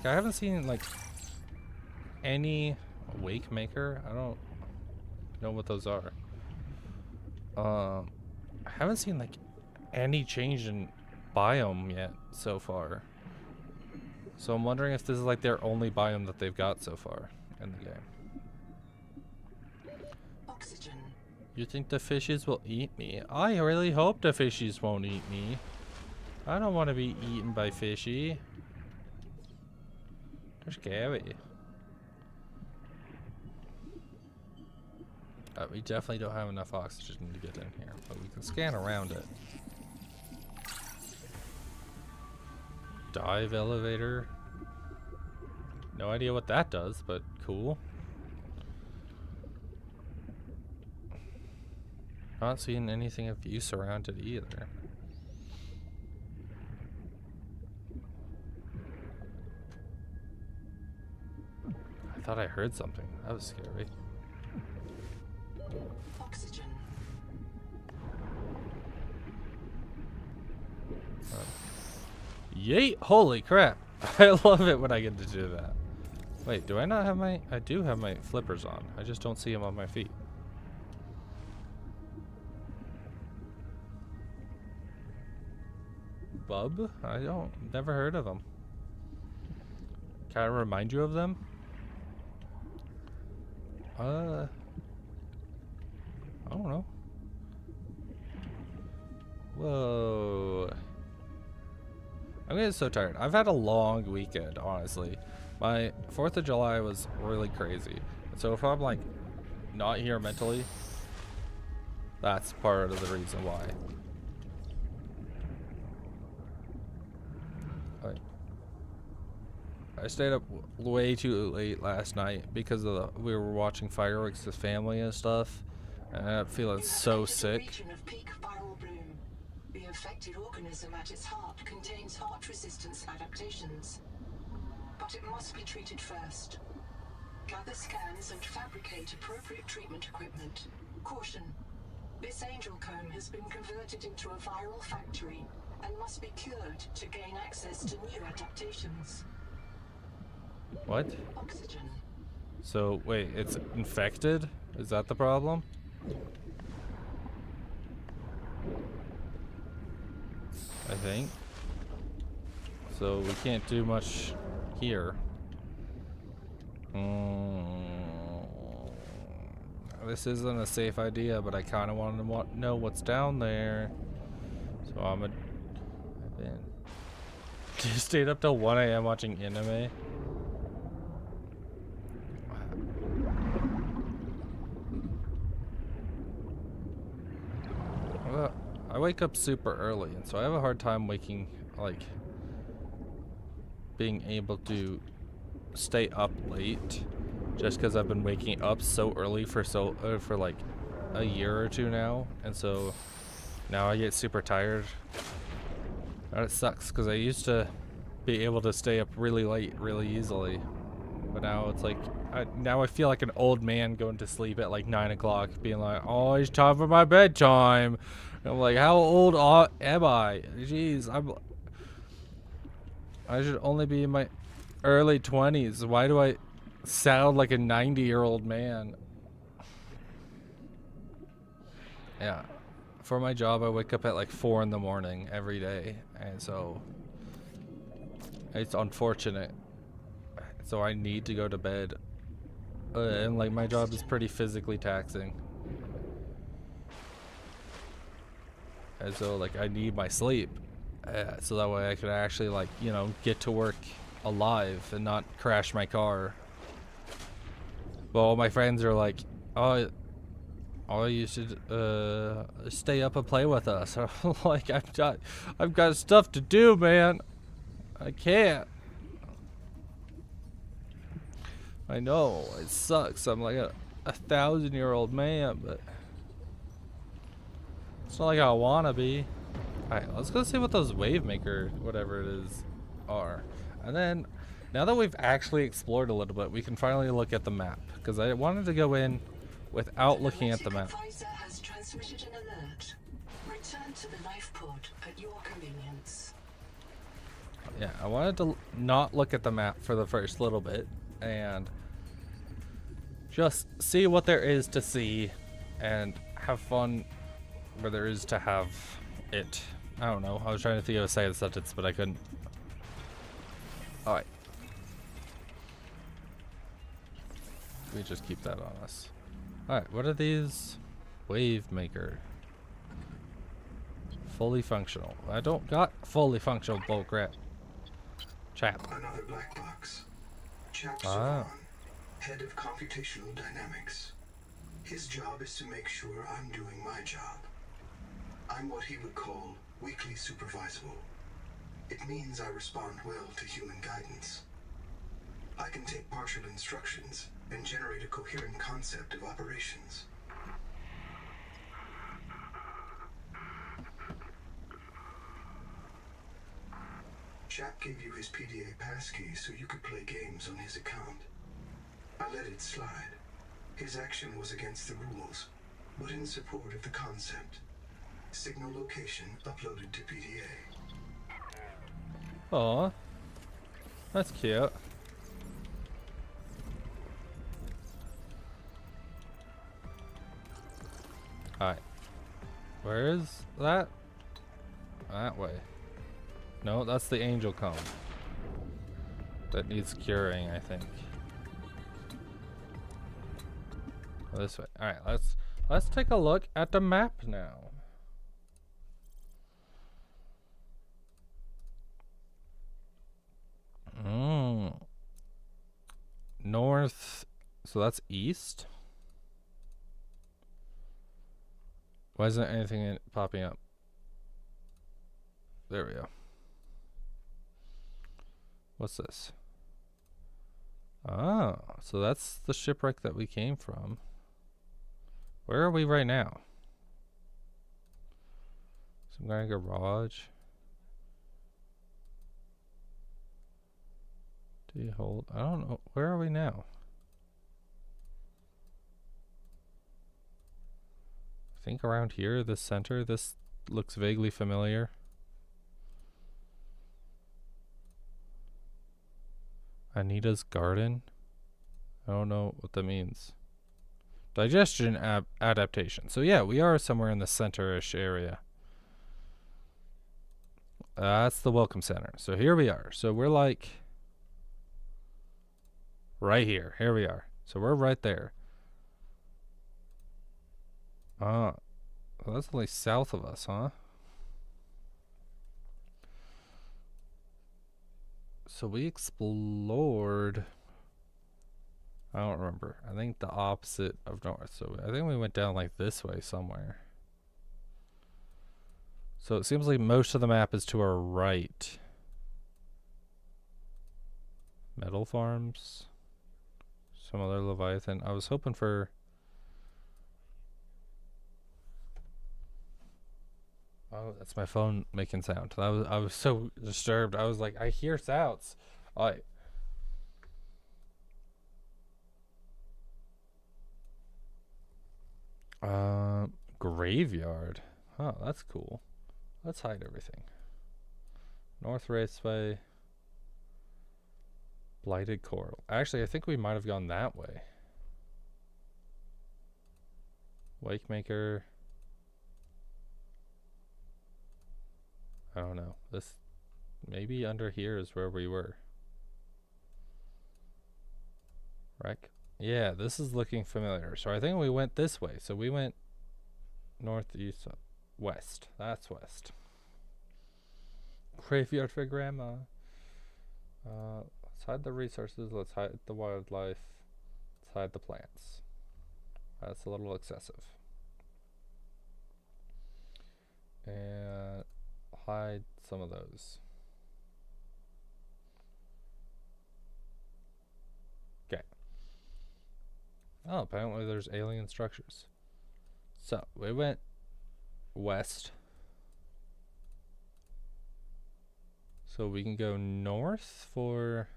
haven't seen like any wake maker. I don't know what those are. I haven't seen like any change in biome yet so far. So I'm wondering if this is like their only biome that they've got so far in the game. Oxygen. You think the fishes will eat me? I really hope the fishes won't eat me. I don't want to be eaten by fishy. They're scary. We definitely don't have enough oxygen to get in here, but we can scan around it. Dive elevator. No idea what that does, but cool. Not seeing anything of use around it either. I thought I heard something. That was scary. Oxygen. Yeet! Holy crap! I love it when I get to do that. Wait, do I not have my... I do have my flippers on. I just don't see them on my feet. Bub? I don't... Never heard of them. Can I remind you of them? I don't know. Whoa. I'm getting so tired. I've had a long weekend, honestly. My 4th of July was really crazy. So if I'm like not here mentally, that's part of the reason why. I stayed up way too late last night because of we were watching fireworks with family and stuff, and I'm feeling so sick. Region of peak viral bloom. The infected organism at its heart contains heart resistance adaptations. But it must be treated first. Gather scans and fabricate appropriate treatment equipment. Caution. This angel comb has been converted into a viral factory and must be cured to gain access to new adaptations. What? Oxygen. So, wait, it's infected? Is that the problem? I think. So, we can't do much here. This isn't a safe idea, but I kind of want to know what's down there. So, I've stayed up till 1 a.m. watching anime. Well, I wake up super early, and so I have a hard time waking, like, being able to stay up late, just because I've been waking up so early for like a year or two now, and so now I get super tired. And it sucks because I used to be able to stay up really late really easily, but now it's like now I feel like an old man going to sleep at like 9 o'clock, being like, oh, it's time for my bedtime. And I'm like, how old am I? Jeez, I should only be in my early 20s. Why do I sound like a 90-year-old man? Yeah. For my job, I wake up at like 4 in the morning every day, and so it's unfortunate. So I need to go to bed, and like my job is pretty physically taxing, and so like I need my sleep, so that way I can actually, like, you know, get to work alive and not crash my car. Well, all my friends are like, oh, you should stay up and play with us. I'm like, I've got stuff to do, man. I can't. I know, it sucks. I'm like a 1,000-year-old man, but it's not like I wanna be. Alright, let's go see what those wave maker, whatever it is, are. And then, now that we've actually explored a little bit, we can finally look at the map, because I wanted to go in without looking at the map. Has transmitted an alert. Return to the life pod at your convenience. Yeah, I wanted to not look at the map for the first little bit and just see what there is to see and have fun where there is to have it. I don't know. I was trying to think of a second sentence, but I couldn't. Alright. We just keep that on us. Alright, what are these? Wave maker. Fully functional. I don't got fully functional bullcrap. Chap. Another black box. Chap Ah. Savan, head of computational dynamics. His job is to make sure I'm doing my job. I'm what he would call weakly supervisable. It means I respond well to human guidance. I can take partial instructions and generate a coherent concept of operations. Chap gave you his PDA passkey so you could play games on his account. I let it slide. His action was against the rules, but in support of the concept. Signal location uploaded to PDA. Aw. That's cute. Alright. Where is that? That way. No, that's the angel comb. That needs curing, I think. This way. Alright, let's take a look at the map now. North, so that's east. Why isn't anything popping up? There we go. What's this? Oh, so that's the shipwreck that we came from. Where are we right now? Some kind of garage. Do you hold? I don't know. Where are we now? I think around here, the center. This looks vaguely familiar. Anita's garden. I don't know what that means. Digestion adaptation. So yeah, we are somewhere in the center-ish area. That's the welcome center. So here we are. So we're like right here. Here we are. So we're right there. Well, that's only south of us, huh? So we explored. I don't remember. I think the opposite of north. So I think we went down like this way somewhere. So it seems like most of the map is to our right. Metal farms. Some other Leviathan. I was hoping for... Oh, that's my phone making sound. I was so disturbed. I was like, I hear sounds. Alright. Graveyard. Oh, that's cool. Let's hide everything. North Raceway. Blighted Coral. Actually, I think we might have gone that way. Wakemaker. I don't know. This maybe under here is where we were. Wreck. Yeah, this is looking familiar. So I think we went this way. So we went northeast, west. That's west. Graveyard for Grandma. Let's hide the resources. Let's hide the wildlife. Let's hide the plants. That's a little excessive. And hide some of those. Okay. Oh, apparently there's alien structures. So we went west. So we can go north for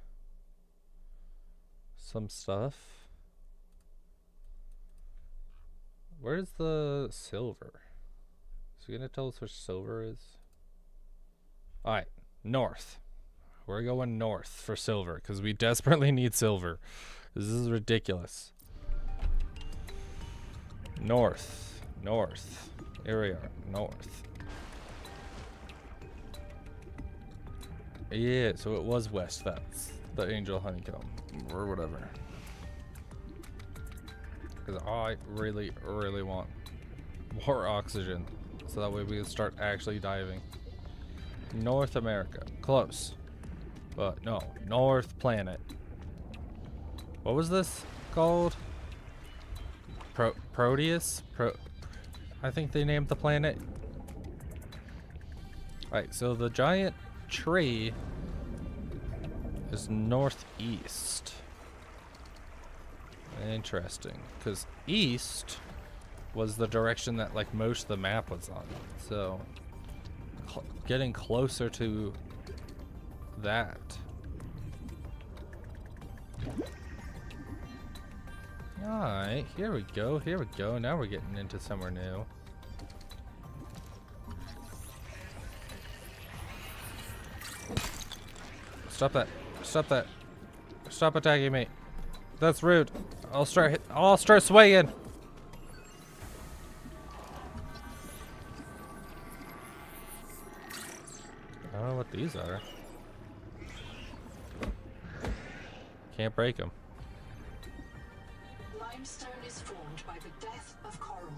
some stuff. Where's the silver? Is he gonna tell us where silver is? Alright, north. We're going north for silver because we desperately need silver. This is ridiculous. North. North. Here we are. North. Yeah, so it was west. That's the angel honeycomb. Or whatever. Because I really, really want more oxygen. So that way we can start actually diving. North America. Close. But no. North Planet. What was this called? Proteus? I think they named the planet. Alright, so the giant tree is northeast. Interesting. Because east was the direction that like most of the map was on. So getting closer to that. Alright, here we go, here we go. Now we're getting into somewhere new. Stop that. Stop that. Stop attacking me. That's rude. I'll start swaying. I don't know what these are. Can't break them. Limestone is formed by the death of coral.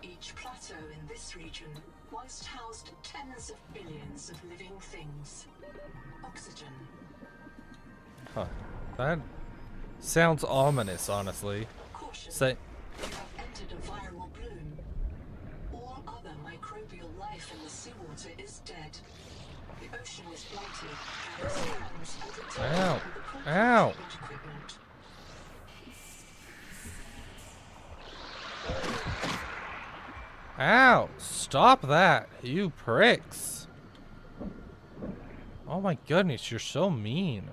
Each plateau in this region once housed tens of billions of living things. Oxygen. Huh. That sounds ominous, honestly. Caution. Say. You have entered a viral bloom. All other microbial life in the seawater is dead. The ocean is blighted. Scans have detected Ow. the Ow. equipment. Ow! Stop that, you pricks! Oh my goodness, you're so mean.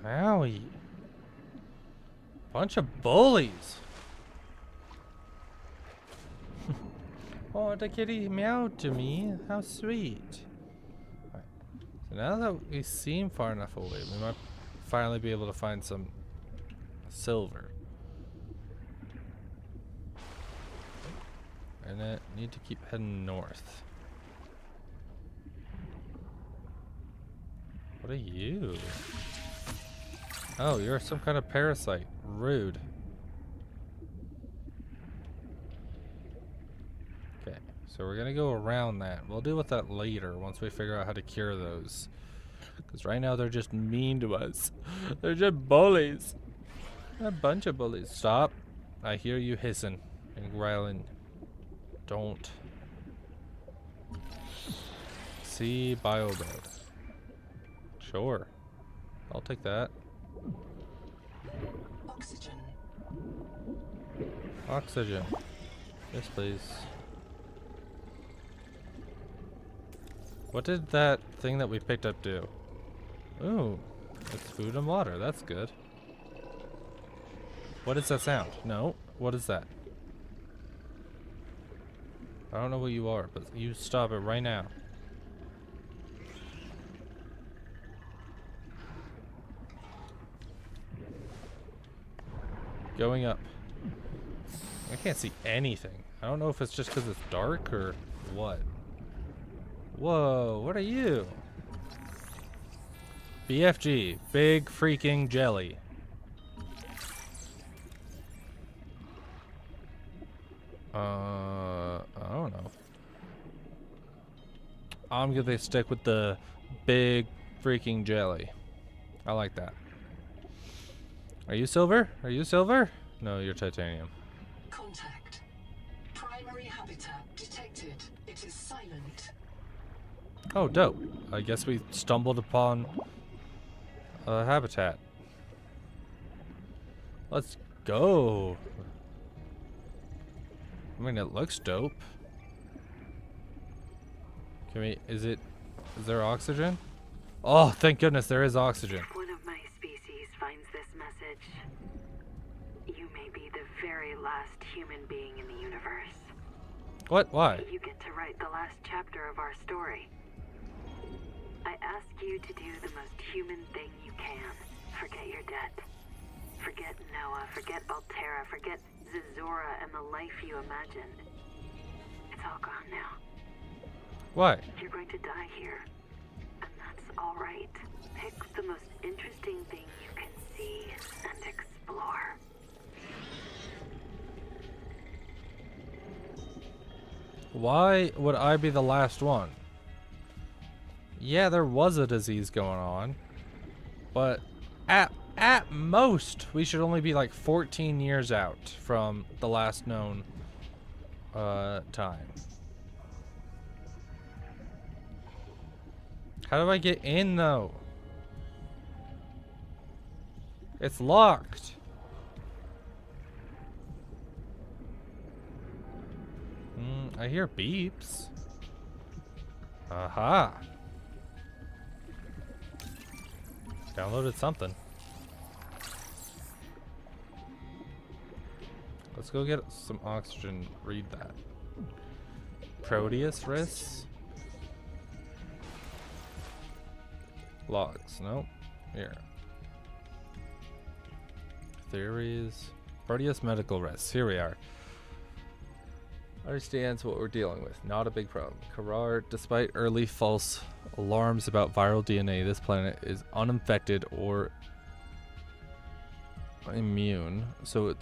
Owie. Bunch of bullies. Oh, the kitty meowed to me. How sweet. Right. So now that we seem far enough away, we might finally be able to find some silver. And I need to keep heading north. What are you? Oh, you're some kind of parasite. Rude. Okay, so we're gonna go around that. We'll deal with that later once we figure out how to cure those. Because right now they're just mean to us. They're just bullies. A bunch of bullies. Stop. I hear you hissing and growling. Don't. See biobed. Sure. I'll take that. Oxygen. Oxygen. Yes, please. What did that thing that we picked up do? Ooh, it's food and water. That's good. What is that sound? No. What is that? I don't know what you are, but you stop it right now. Going up. I can't see anything. I don't know if it's just because it's dark or what. Whoa, what are you? BFG, big freaking jelly. I don't know. I'm gonna stick with the big freaking jelly. I like that. Are you silver? Are you silver? No, you're titanium. Contact. Primary habitat detected. It is silent. Oh, dope. I guess we stumbled upon a habitat. Let's go. I mean, it looks dope. Can we, is there oxygen? Oh, thank goodness there is oxygen. One of my species finds this message. You may be the very last human being in the universe. What? Why? You get to write the last chapter of our story. I ask you to do the most human thing you can. Forget your debt. Forget Noah, forget Altera, forget Zazora and the life you imagined. It's all gone now. Why? You're going to die here. And that's alright. Pick the most interesting thing you can see and explore. Why would I be the last one? Yeah, there was a disease going on, but at most we should only be like 14 years out from the last known time. How do I get in though? It's locked. I hear beeps. Aha. Downloaded something. Let's go get some oxygen. Read that. Proteus risks. Logs. Nope. Here. Theories. Proteus medical risks. Here we are. Understands what we're dealing with. Not a big problem. Karar, despite early false alarms about viral DNA, this planet is uninfected or immune. So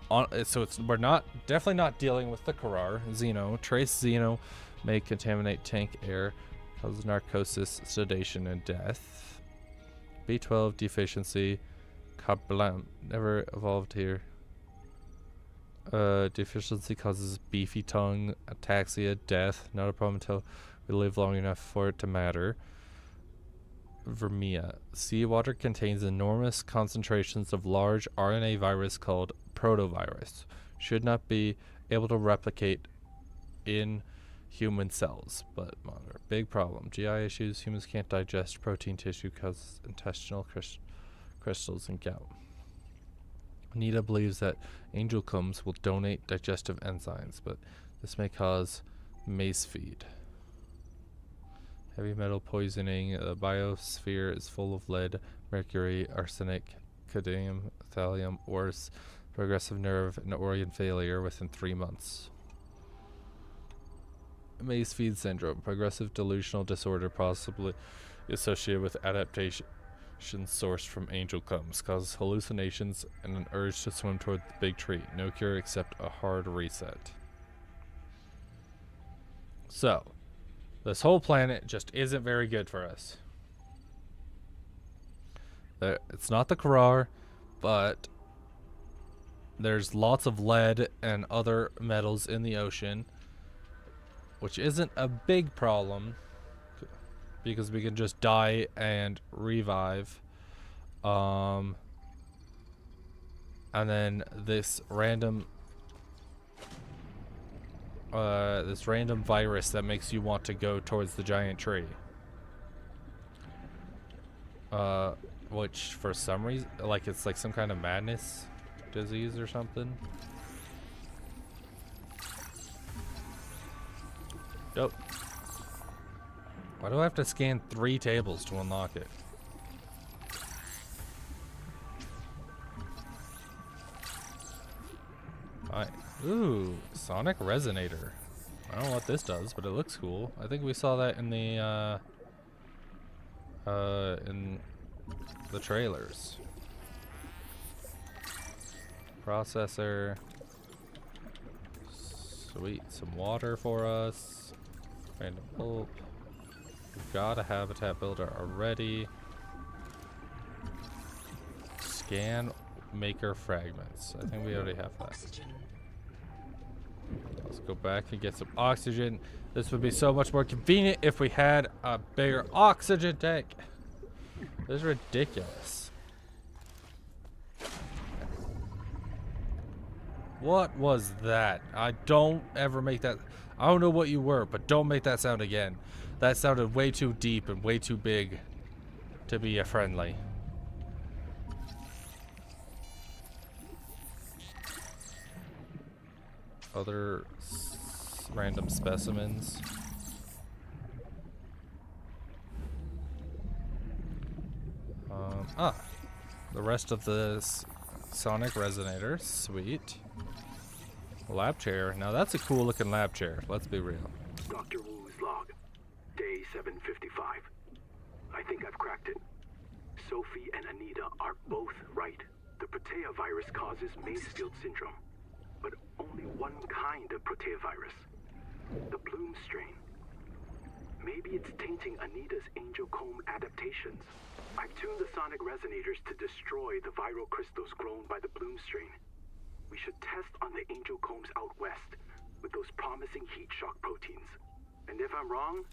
we're definitely not dealing with the Karar. Xeno. Trace Xeno may contaminate tank air, cause narcosis, sedation, and death. B12 deficiency. Kablam. Never evolved here. Deficiency causes beefy tongue, ataxia, death. Not a problem until we live long enough for it to matter. Vermia. Seawater contains enormous concentrations of large RNA virus called protovirus. Should not be able to replicate in human cells, but monitor. Big problem. GI issues. Humans can't digest protein tissue, causes intestinal crystals and gout. Anita believes that angel combs will donate digestive enzymes, but this may cause mace feed. Heavy metal poisoning. The biosphere is full of lead, mercury, arsenic, cadmium, thallium, ores, progressive nerve and organ failure within 3 months. Mace feed syndrome. Progressive delusional disorder possibly associated with adaptation sourced from angel combs. Causes hallucinations and an urge to swim toward the big tree. No cure except a hard reset. So, this whole planet just isn't very good for us. It's not the Karar, but there's lots of lead and other metals in the ocean, which isn't a big problem because we can just die and revive. And then this random virus that makes you want to go towards the giant tree. Which for some reason, like it's like some kind of madness disease or something. Dope. Why do I have to scan 3 tables to unlock it? Alright. Ooh, sonic resonator. I don't know what this does, but it looks cool. I think we saw that in the trailers. Processor. Sweet, some water for us. Random pulp. We've got a habitat builder already. Scan maker fragments. I think we already have that. Let's go back and get some oxygen. This would be so much more convenient if we had a bigger oxygen tank. This is ridiculous. What was that? I don't ever make that. I don't know what you were, but don't make that sound again. That sounded way too deep and way too big to be a friendly. Other random specimens. The rest of the sonic resonator. Sweet. Lab chair. Now that's a cool looking lab chair. Let's be real. Dr. Wu's log. Day 755. I think I've cracked it. Sophie and Anita are both right. The Protea virus causes Macefield syndrome. But only one kind of Protea virus. The Bloom strain. Maybe it's tainting Anita's angel comb adaptations. I've tuned the sonic resonators to destroy the viral crystals grown by the Bloom strain. We should test on the angel combs out west with those promising heat shock proteins. And if I'm wrong,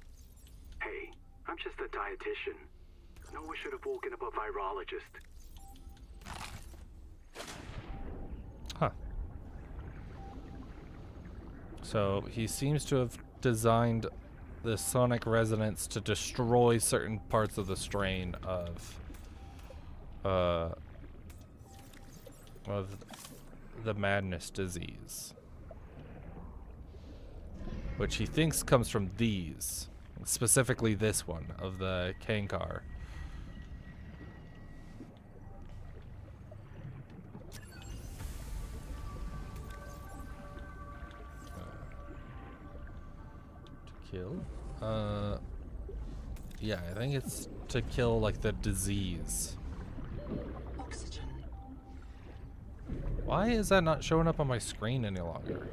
hey, I'm just a dietitian. No one should have woken up a virologist. Huh. So he seems to have designed the sonic resonance to destroy certain parts of the strain of the madness disease, which he thinks comes from these, specifically this one of the Kankar. Kill? Yeah, I think it's to kill like the disease. Oxygen. Why is that not showing up on my screen any longer?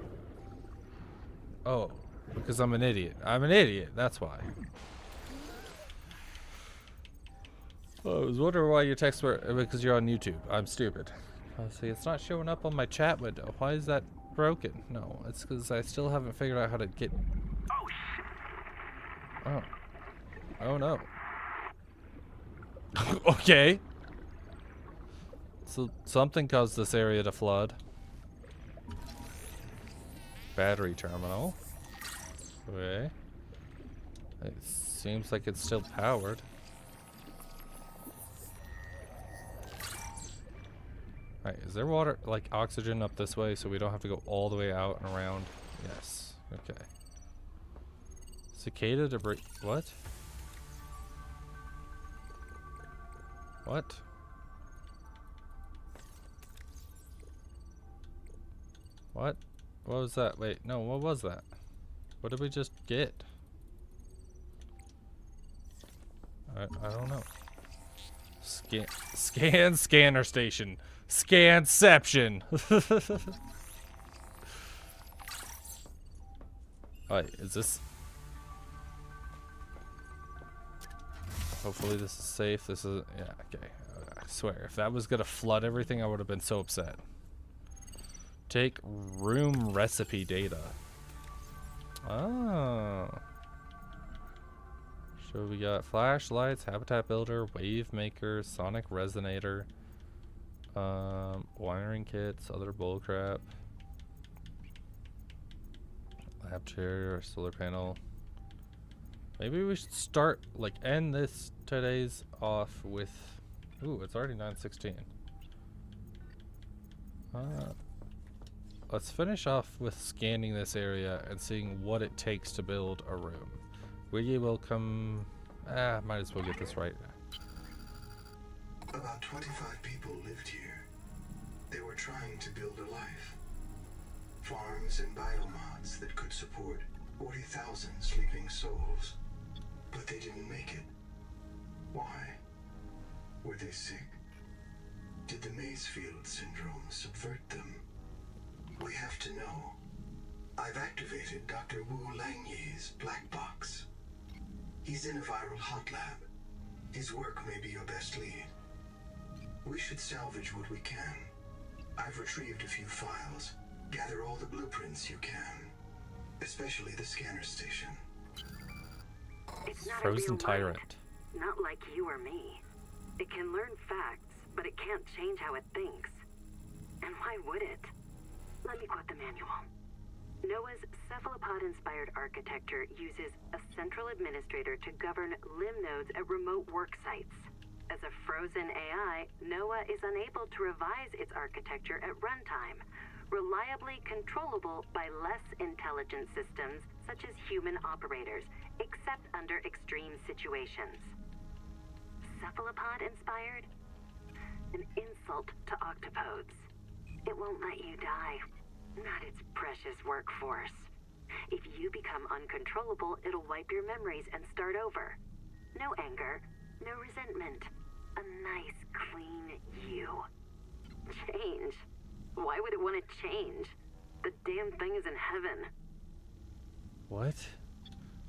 Oh, because I'm an idiot. I'm an idiot, that's why. Oh, I was wondering why your texts were, because you're on YouTube. I'm stupid. Oh, see, it's not showing up on my chat window. Why is that broken? No, it's because I still haven't figured out how to get... Oh, shit. Oh. Oh, no. Okay. So, something caused this area to flood. Battery terminal. Okay. It seems like it's still powered. Alright, is there water, like oxygen up this way so we don't have to go all the way out and around? Yes. Okay. Cicada debris. What? What? What? What was that? Wait, no, what was that? What did we just get? I don't know. Scanner station. Scanception. Alright, is this... Hopefully this is safe. This is... Yeah, okay. I swear, if that was gonna flood everything, I would have been so upset. Take room recipe data. Oh. So we got flashlights, habitat builder, wave maker, sonic resonator, wiring kits, other bullcrap, lab chair, solar panel. Maybe we should start, like, end this today's off with... Ooh, it's already 9:16. Let's finish off with scanning this area and seeing what it takes to build a room. We will come... might as well get this right. About 25 people lived here. They were trying to build a life. Farms and biomods that could support 40,000 sleeping souls. But they didn't make it. Why? Were they sick? Did the Maysfield syndrome subvert them? We have to know. I've activated Dr. Wu Langyi's black box. He's in a viral hot lab. His work may be your best lead. We should salvage what we can. I've retrieved a few files. Gather all the blueprints you can. Especially the scanner station. It's not Frozen a real tyrant. mind, not like you or me. It can learn facts, but it can't change how it thinks. And why would it? Let me quote the manual. NOAA's cephalopod-inspired architecture uses a central administrator to govern limb nodes at remote work sites. As a frozen AI, NOAA is unable to revise its architecture at runtime, reliably controllable by less intelligent systems such as human operators, except under extreme situations. Cephalopod-inspired? An insult to octopodes. It won't let you die. Not its precious workforce. If you become uncontrollable, it'll wipe your memories and start over. No anger, no resentment. A nice, clean you. Change? Why would it want to change? The damn thing is in heaven. What?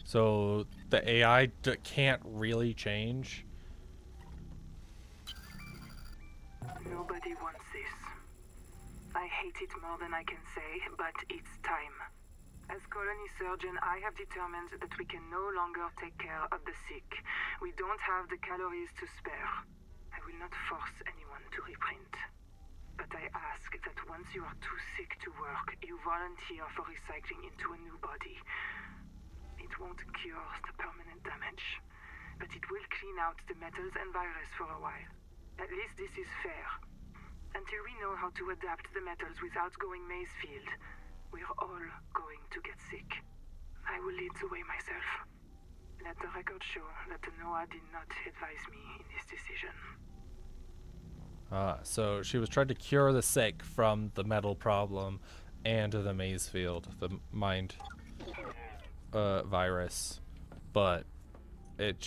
So the AI can't really change? Nobody wants this. I hate it more than I can say, but it's time. As colony surgeon, I have determined that we can no longer take care of the sick. We don't have the calories to spare. I will not force anyone to reprint. But I ask that once you are too sick to work, you volunteer for recycling into a new body. It won't cure the permanent damage, but it will clean out the metals and virus for a while. At least this is fair. Until we know how to adapt the metals without going Maysfield, we're all going to get sick. I will lead the way myself. Let the record show that the NOAA did not advise me in this decision. So she was trying to cure the sick from the metal problem and the Maysfield, the mind virus, but it's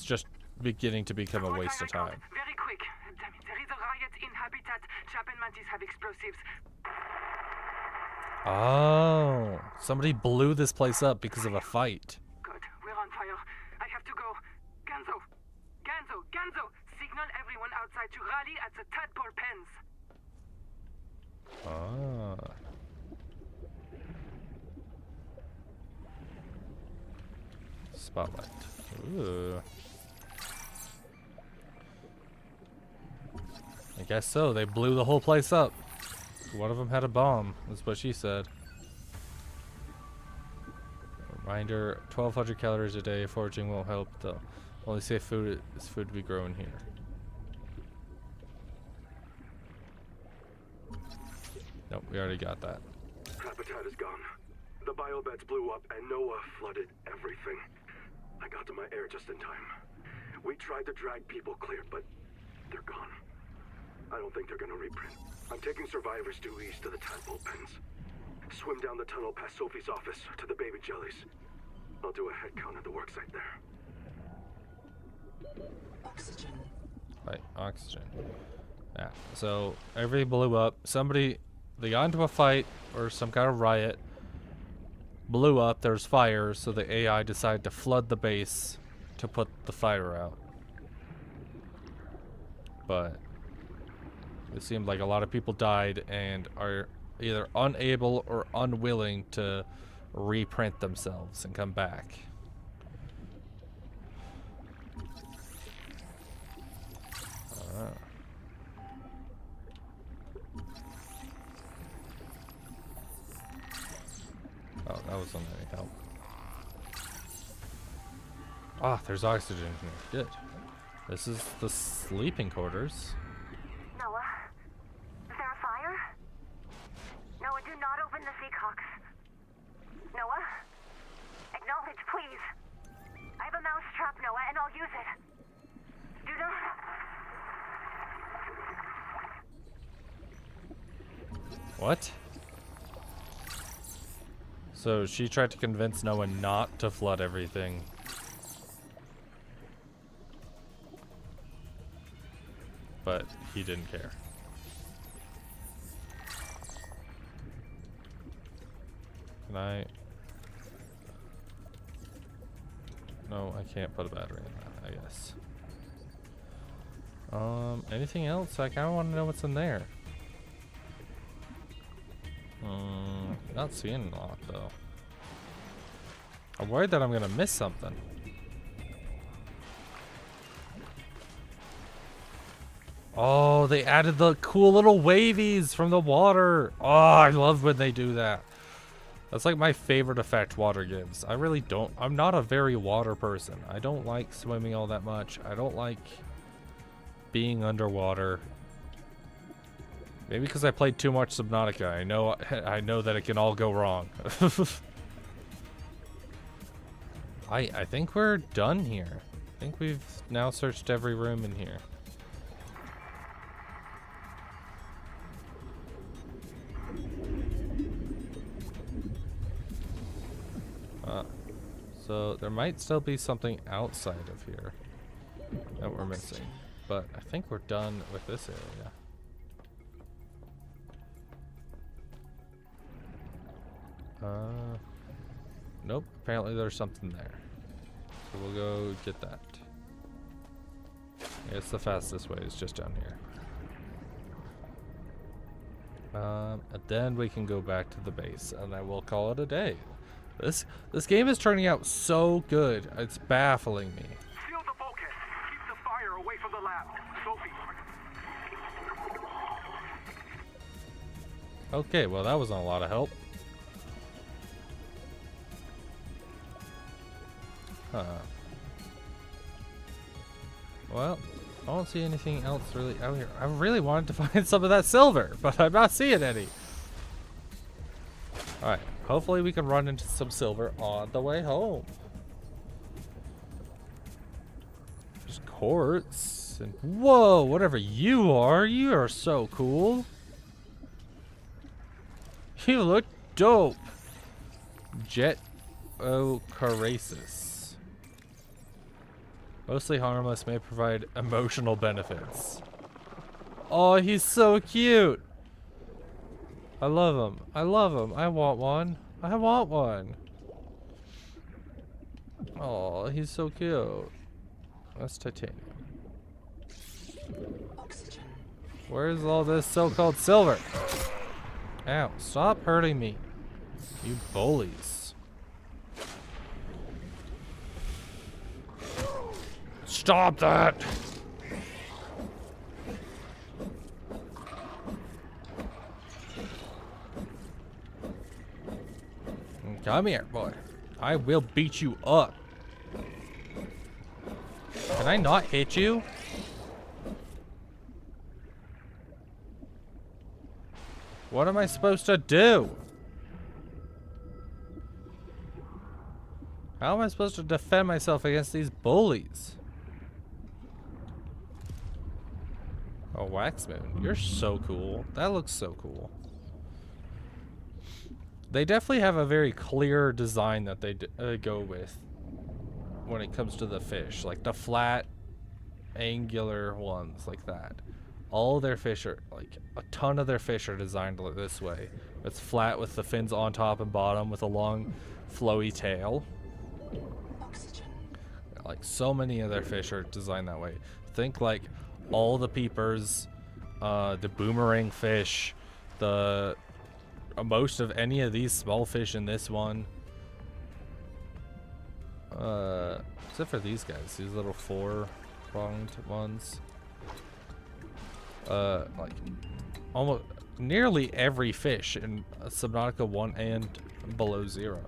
just beginning to become a waste of time. Very quick. Damn it, there is a riot in Habitat. Chap and Mantis have explosives. Oh, somebody blew this place up because of a fight. Good, we're on fire. I have to go. Ganzo! Signal everyone outside to rally at the tadpole pens. Ah. spotlight. Ooh. I guess so. They blew the whole place up. One of them had a bomb. That's what she said. Reminder: 1,200 calories a day. Foraging won't help though. Only safe food is food to be grown here. Nope, we already got that. Habitat is gone. The biobeds blew up and Noah flooded everything. I got to my air just in time. We tried to drag people clear, but they're gone. I don't think they're gonna reprint. I'm taking survivors due east to the tadpole pens. Swim down the tunnel past Sophie's office to the baby jellies. I'll do a head count at the worksite there. Oxygen. Right, oxygen. Yeah, so everything blew up. They got into a fight or some kind of riot. Blew up, there's fire, so the AI decided to flood the base to put the fire out. But it seemed like a lot of people died and are either unable or unwilling to reprint themselves and come back. Oh, that wasn't any help. Ah, there's oxygen here. Good. This is the sleeping quarters. Noah, is there a fire? Noah, do not open the seacocks. Noah, acknowledge, please. I have a mouse trap, Noah, and I'll use it. Do not. What? So she tried to convince Noah not to flood everything. But he didn't care. Can I? No, I can't put a battery in that, I guess. Anything else? I kind of want to know what's in there. Not seeing a lot though. I'm worried that I'm gonna miss something. Oh, they added the cool little wavies from the water. Oh, I love when they do that. That's like my favorite effect water gives. I'm not a very water person. I don't like swimming all that much. I don't like being underwater. Maybe because I played too much Subnautica. I know that it can all go wrong. I think we're done here. I think we've now searched every room in here. So there might still be something outside of here that we're missing. But I think we're done with this area. Nope. Apparently there's something there. So we'll go get that. I guess the fastest way is just down here. And then we can go back to the base, and then we'll call it a day. This game is turning out so good. It's baffling me. Shield the bulkhead. Keep the fire away from the lab. Sophie. Okay, well that wasn't a lot of help. Well, I don't see anything else really out here. I really wanted to find some of that silver, but I'm not seeing any. Alright, hopefully we can run into some silver on the way home. There's quartz and whoa, whatever you are so cool. You look dope. Jet Ocarasis. Mostly harmless, may provide emotional benefits. Oh, he's so cute. I love him. I love him. I want one. I want one. Oh, he's so cute. That's titanium. Oxygen. Where's all this so-called silver? Ow, stop hurting me. You bullies. Stop that! Come here, boy. I will beat you up. Can I not hit you? What am I supposed to do? How am I supposed to defend myself against these bullies? Oh, Wax Moon. You're so cool. That looks so cool. They definitely have a very clear design that they go with when it comes to the fish. Like the flat, angular ones like that. All their fish are, like, a ton of their fish are designed this way. It's flat with the fins on top and bottom with a long, flowy tail. Like, so many of their fish are designed that way. Think, like, all the peepers, the boomerang fish, the most of any of these small fish in this one. Except for these guys, these little four-pronged ones. Like, almost nearly every fish in Subnautica 1 and below 0.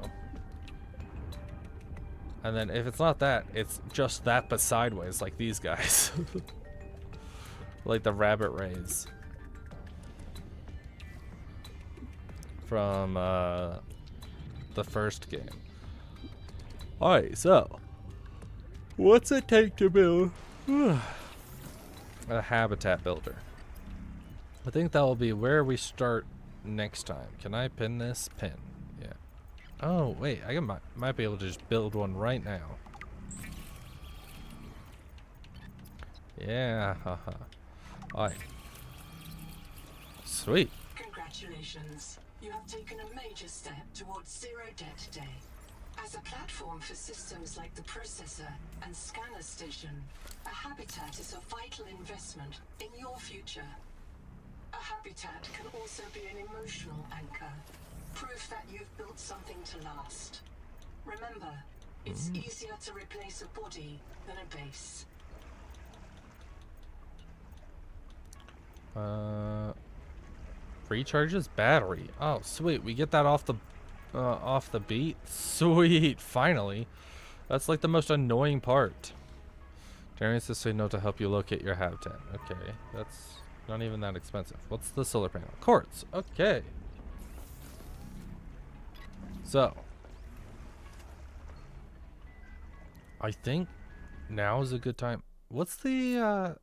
And then if it's not that, it's just that but sideways, like these guys. Like the rabbit rays. From the first game. Alright, so what's it take to build a habitat builder? I think that will be where we start next time. Can I pin this? Pin. Yeah. Oh, wait. I might be able to just build one right now. Yeah. Haha. Alright. Sweet. Congratulations. You have taken a major step towards zero debt today. As a platform for systems like the processor and scanner station, a habitat is a vital investment in your future. A habitat can also be an emotional anchor, proof that you've built something to last. Remember, it's easier to replace a body than a base. Recharges battery. Oh, sweet. We get that off the beat. Sweet. Finally. That's like the most annoying part. Generates the signal to help you locate your habitat. Okay, that's not even that expensive. What's the solar panel? Quartz. Okay. So, I think now is a good time. What's the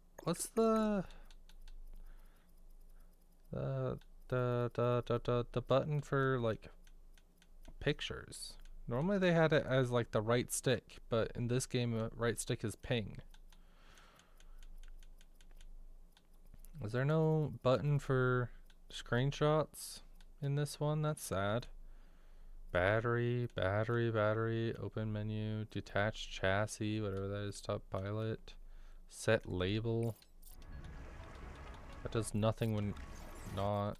button for like pictures? Normally they had it as like the right stick, but in this game right stick is ping. Is there no button for screenshots in this one? That's sad. Battery, open menu, detached chassis, whatever that is, top pilot, set label. That does nothing when not.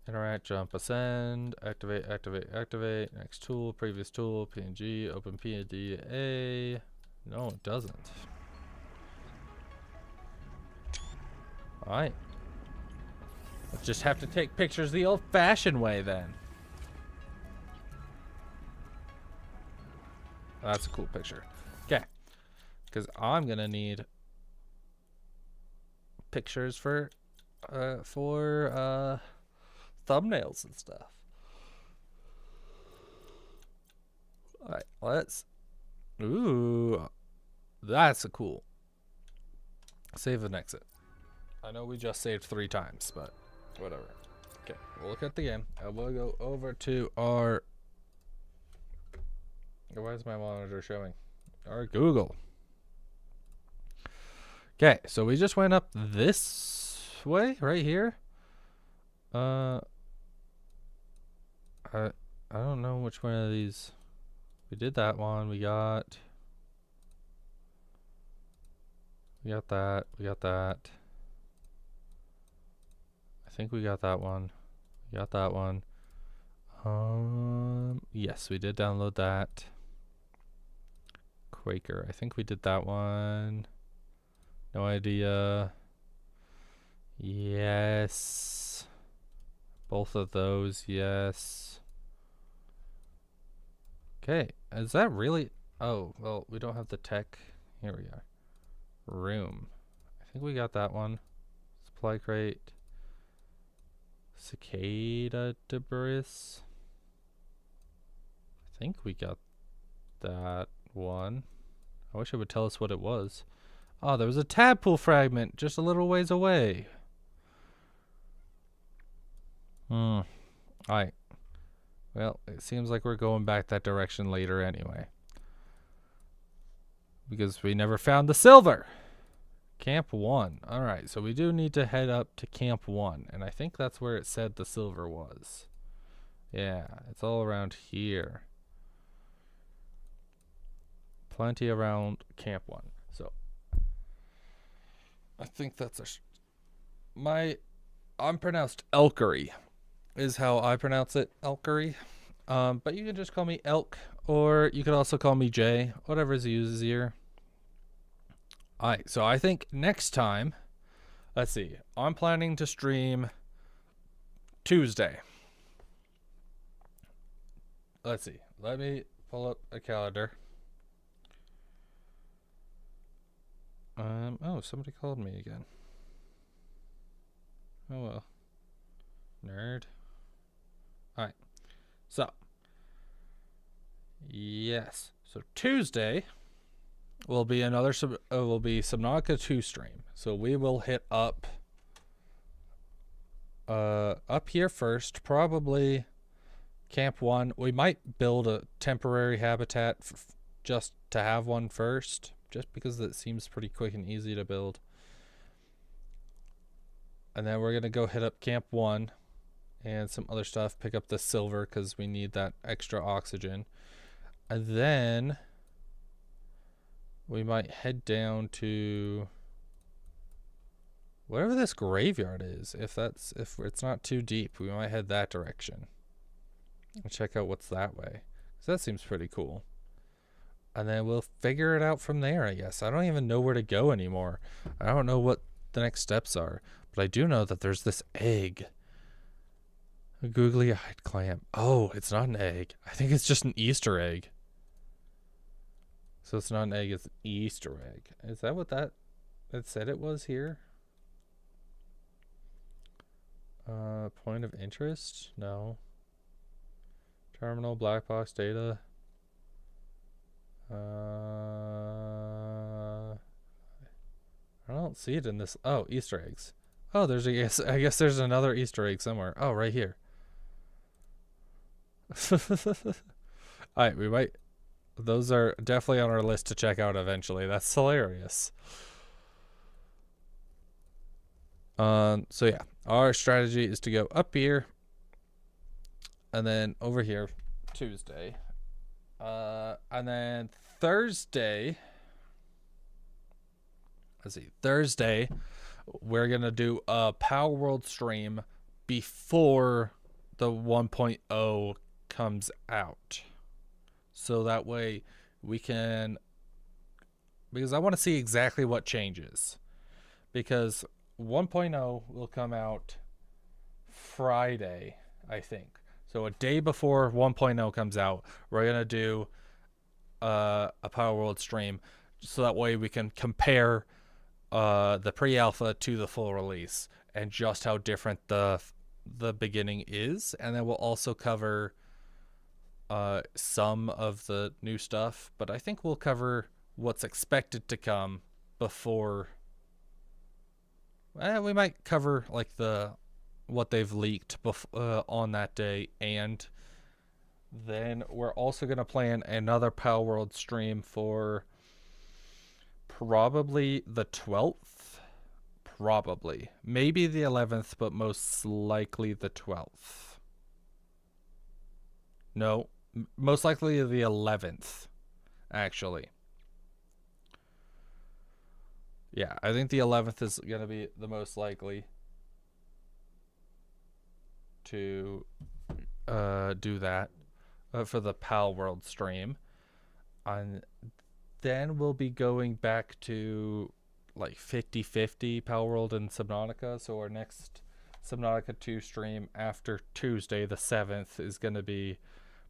Interact, jump, ascend, activate, next tool, previous tool, PNG, open PNG, no it doesn't. Alright. Let's just have to take pictures the old-fashioned way then. That's a cool picture. Okay. Because I'm gonna need pictures for thumbnails and stuff. Alright, let's... Ooh. That's a cool. Save and exit. I know we just saved 3 times, but whatever. Okay, we'll look at the game. I will go over to our... Why is my monitor showing? Our Google. Okay, so we just went up this way, right here. I don't know which one of these. We did that one. We got that. We got that. I think we got that one. We got that one. Yes, we did download that. Quaker. I think we did that one. No idea. Yes. Both of those, yes. Okay, is that really... Oh, well, we don't have the tech. Here we are. Room. I think we got that one. Supply crate. Cicada debris. I think we got that one. I wish it would tell us what it was. Oh, there was a tadpole fragment just a little ways away. Alright. Well, it seems like we're going back that direction later anyway. Because we never found the silver. Camp 1. Alright, so we do need to head up to Camp 1. And I think that's where it said the silver was. Yeah, it's all around here. Plenty around Camp 1. So, I think that's I'm pronounced Elkery. Is how I pronounce it, Elkery. But you can just call me Elk, or you could also call me Jay, whatever's easier. Alright, so I think next time, let's see, I'm planning to stream Tuesday. Let's see, let me pull up a calendar. Oh, somebody called me again. Oh well. Nerd. Alright, so, yes, so Tuesday will be another Subnautica 2 stream. So we will hit up here first, probably Camp 1. We might build a temporary habitat just to have one first, just because it seems pretty quick and easy to build. And then we're gonna go hit up Camp 1 and some other stuff, pick up the silver because we need that extra oxygen. And then we might head down to whatever this graveyard is. If it's not too deep, we might head that direction and check out what's that way. So that seems pretty cool. And then we'll figure it out from there, I guess. I don't even know where to go anymore. I don't know what the next steps are, but I do know that there's this egg. A googly-eyed clam. Oh, it's not an egg. I think it's just an Easter egg. So it's not an egg, it's an Easter egg. Is that what that said it was here? Point of interest? No. Terminal, black box, data. I don't see it in this. Oh, Easter eggs. Oh, I guess there's another Easter egg somewhere. Oh, right here. Alright, those are definitely on our list to check out eventually. That's hilarious. So yeah, our strategy is to go up here and then over here Tuesday. And then Thursday, Thursday we're gonna do a Power World stream before the 1.0 comes out. So that way we can, because I want to see exactly what changes. Because 1.0 will come out Friday, I think. So a day before 1.0 comes out, we're going to do a Power World stream. So that way we can compare the pre-alpha to the full release and just how different the beginning is. And then we'll also cover some of the new stuff, but I think we'll cover what's expected to come before. We might cover like what they've leaked on that day, and then we're also gonna plan another Power World stream for probably the 12th, maybe the 11th, but most likely the 12th. No, most likely the 11th, actually. Yeah, I think the 11th is going to be the most likely to do that for the PAL World stream. And then we'll be going back to like 50-50 Palworld and Subnautica. So our next Subnautica 2 stream after Tuesday the 7th is going to be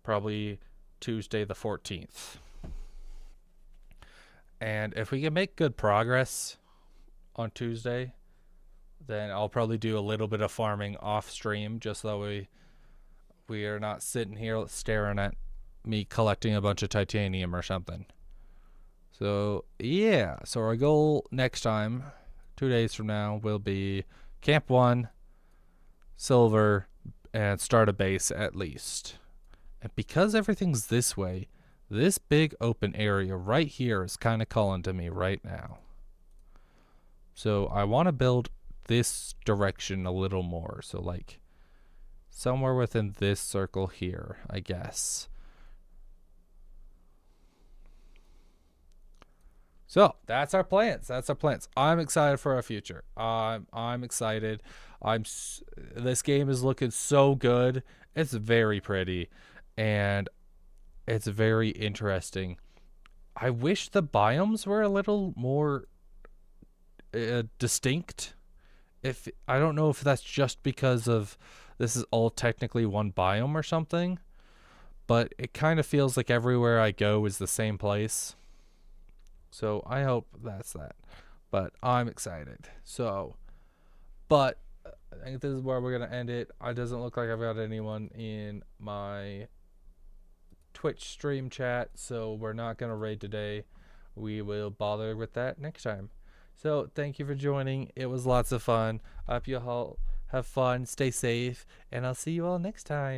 probably Tuesday the 14th. And if we can make good progress on Tuesday, then I'll probably do a little bit of farming off stream, just so we are not sitting here staring at me collecting a bunch of titanium or something. So yeah, so our goal next time, 2 days from now, will be Camp 1, Silver, and start a base at least. And because everything's this way, this big open area right here is kind of calling to me right now. So I want to build this direction a little more. So like somewhere within this circle here, I guess. So that's our plans. That's our plans. I'm excited for our future. I'm excited. This game is looking so good. It's very pretty, and it's very interesting. I wish the biomes were a little more distinct. I don't know if that's just because of this is all technically one biome or something, but it kind of feels like everywhere I go is the same place. So I hope that's that. But I'm excited. So, but I think this is where we're going to end it. It doesn't look like I've got anyone in my Twitch stream chat, so we're not going to raid today. We will bother with that next time. So thank you for joining. It was lots of fun. I hope you all have fun, stay safe, and I'll see you all next time.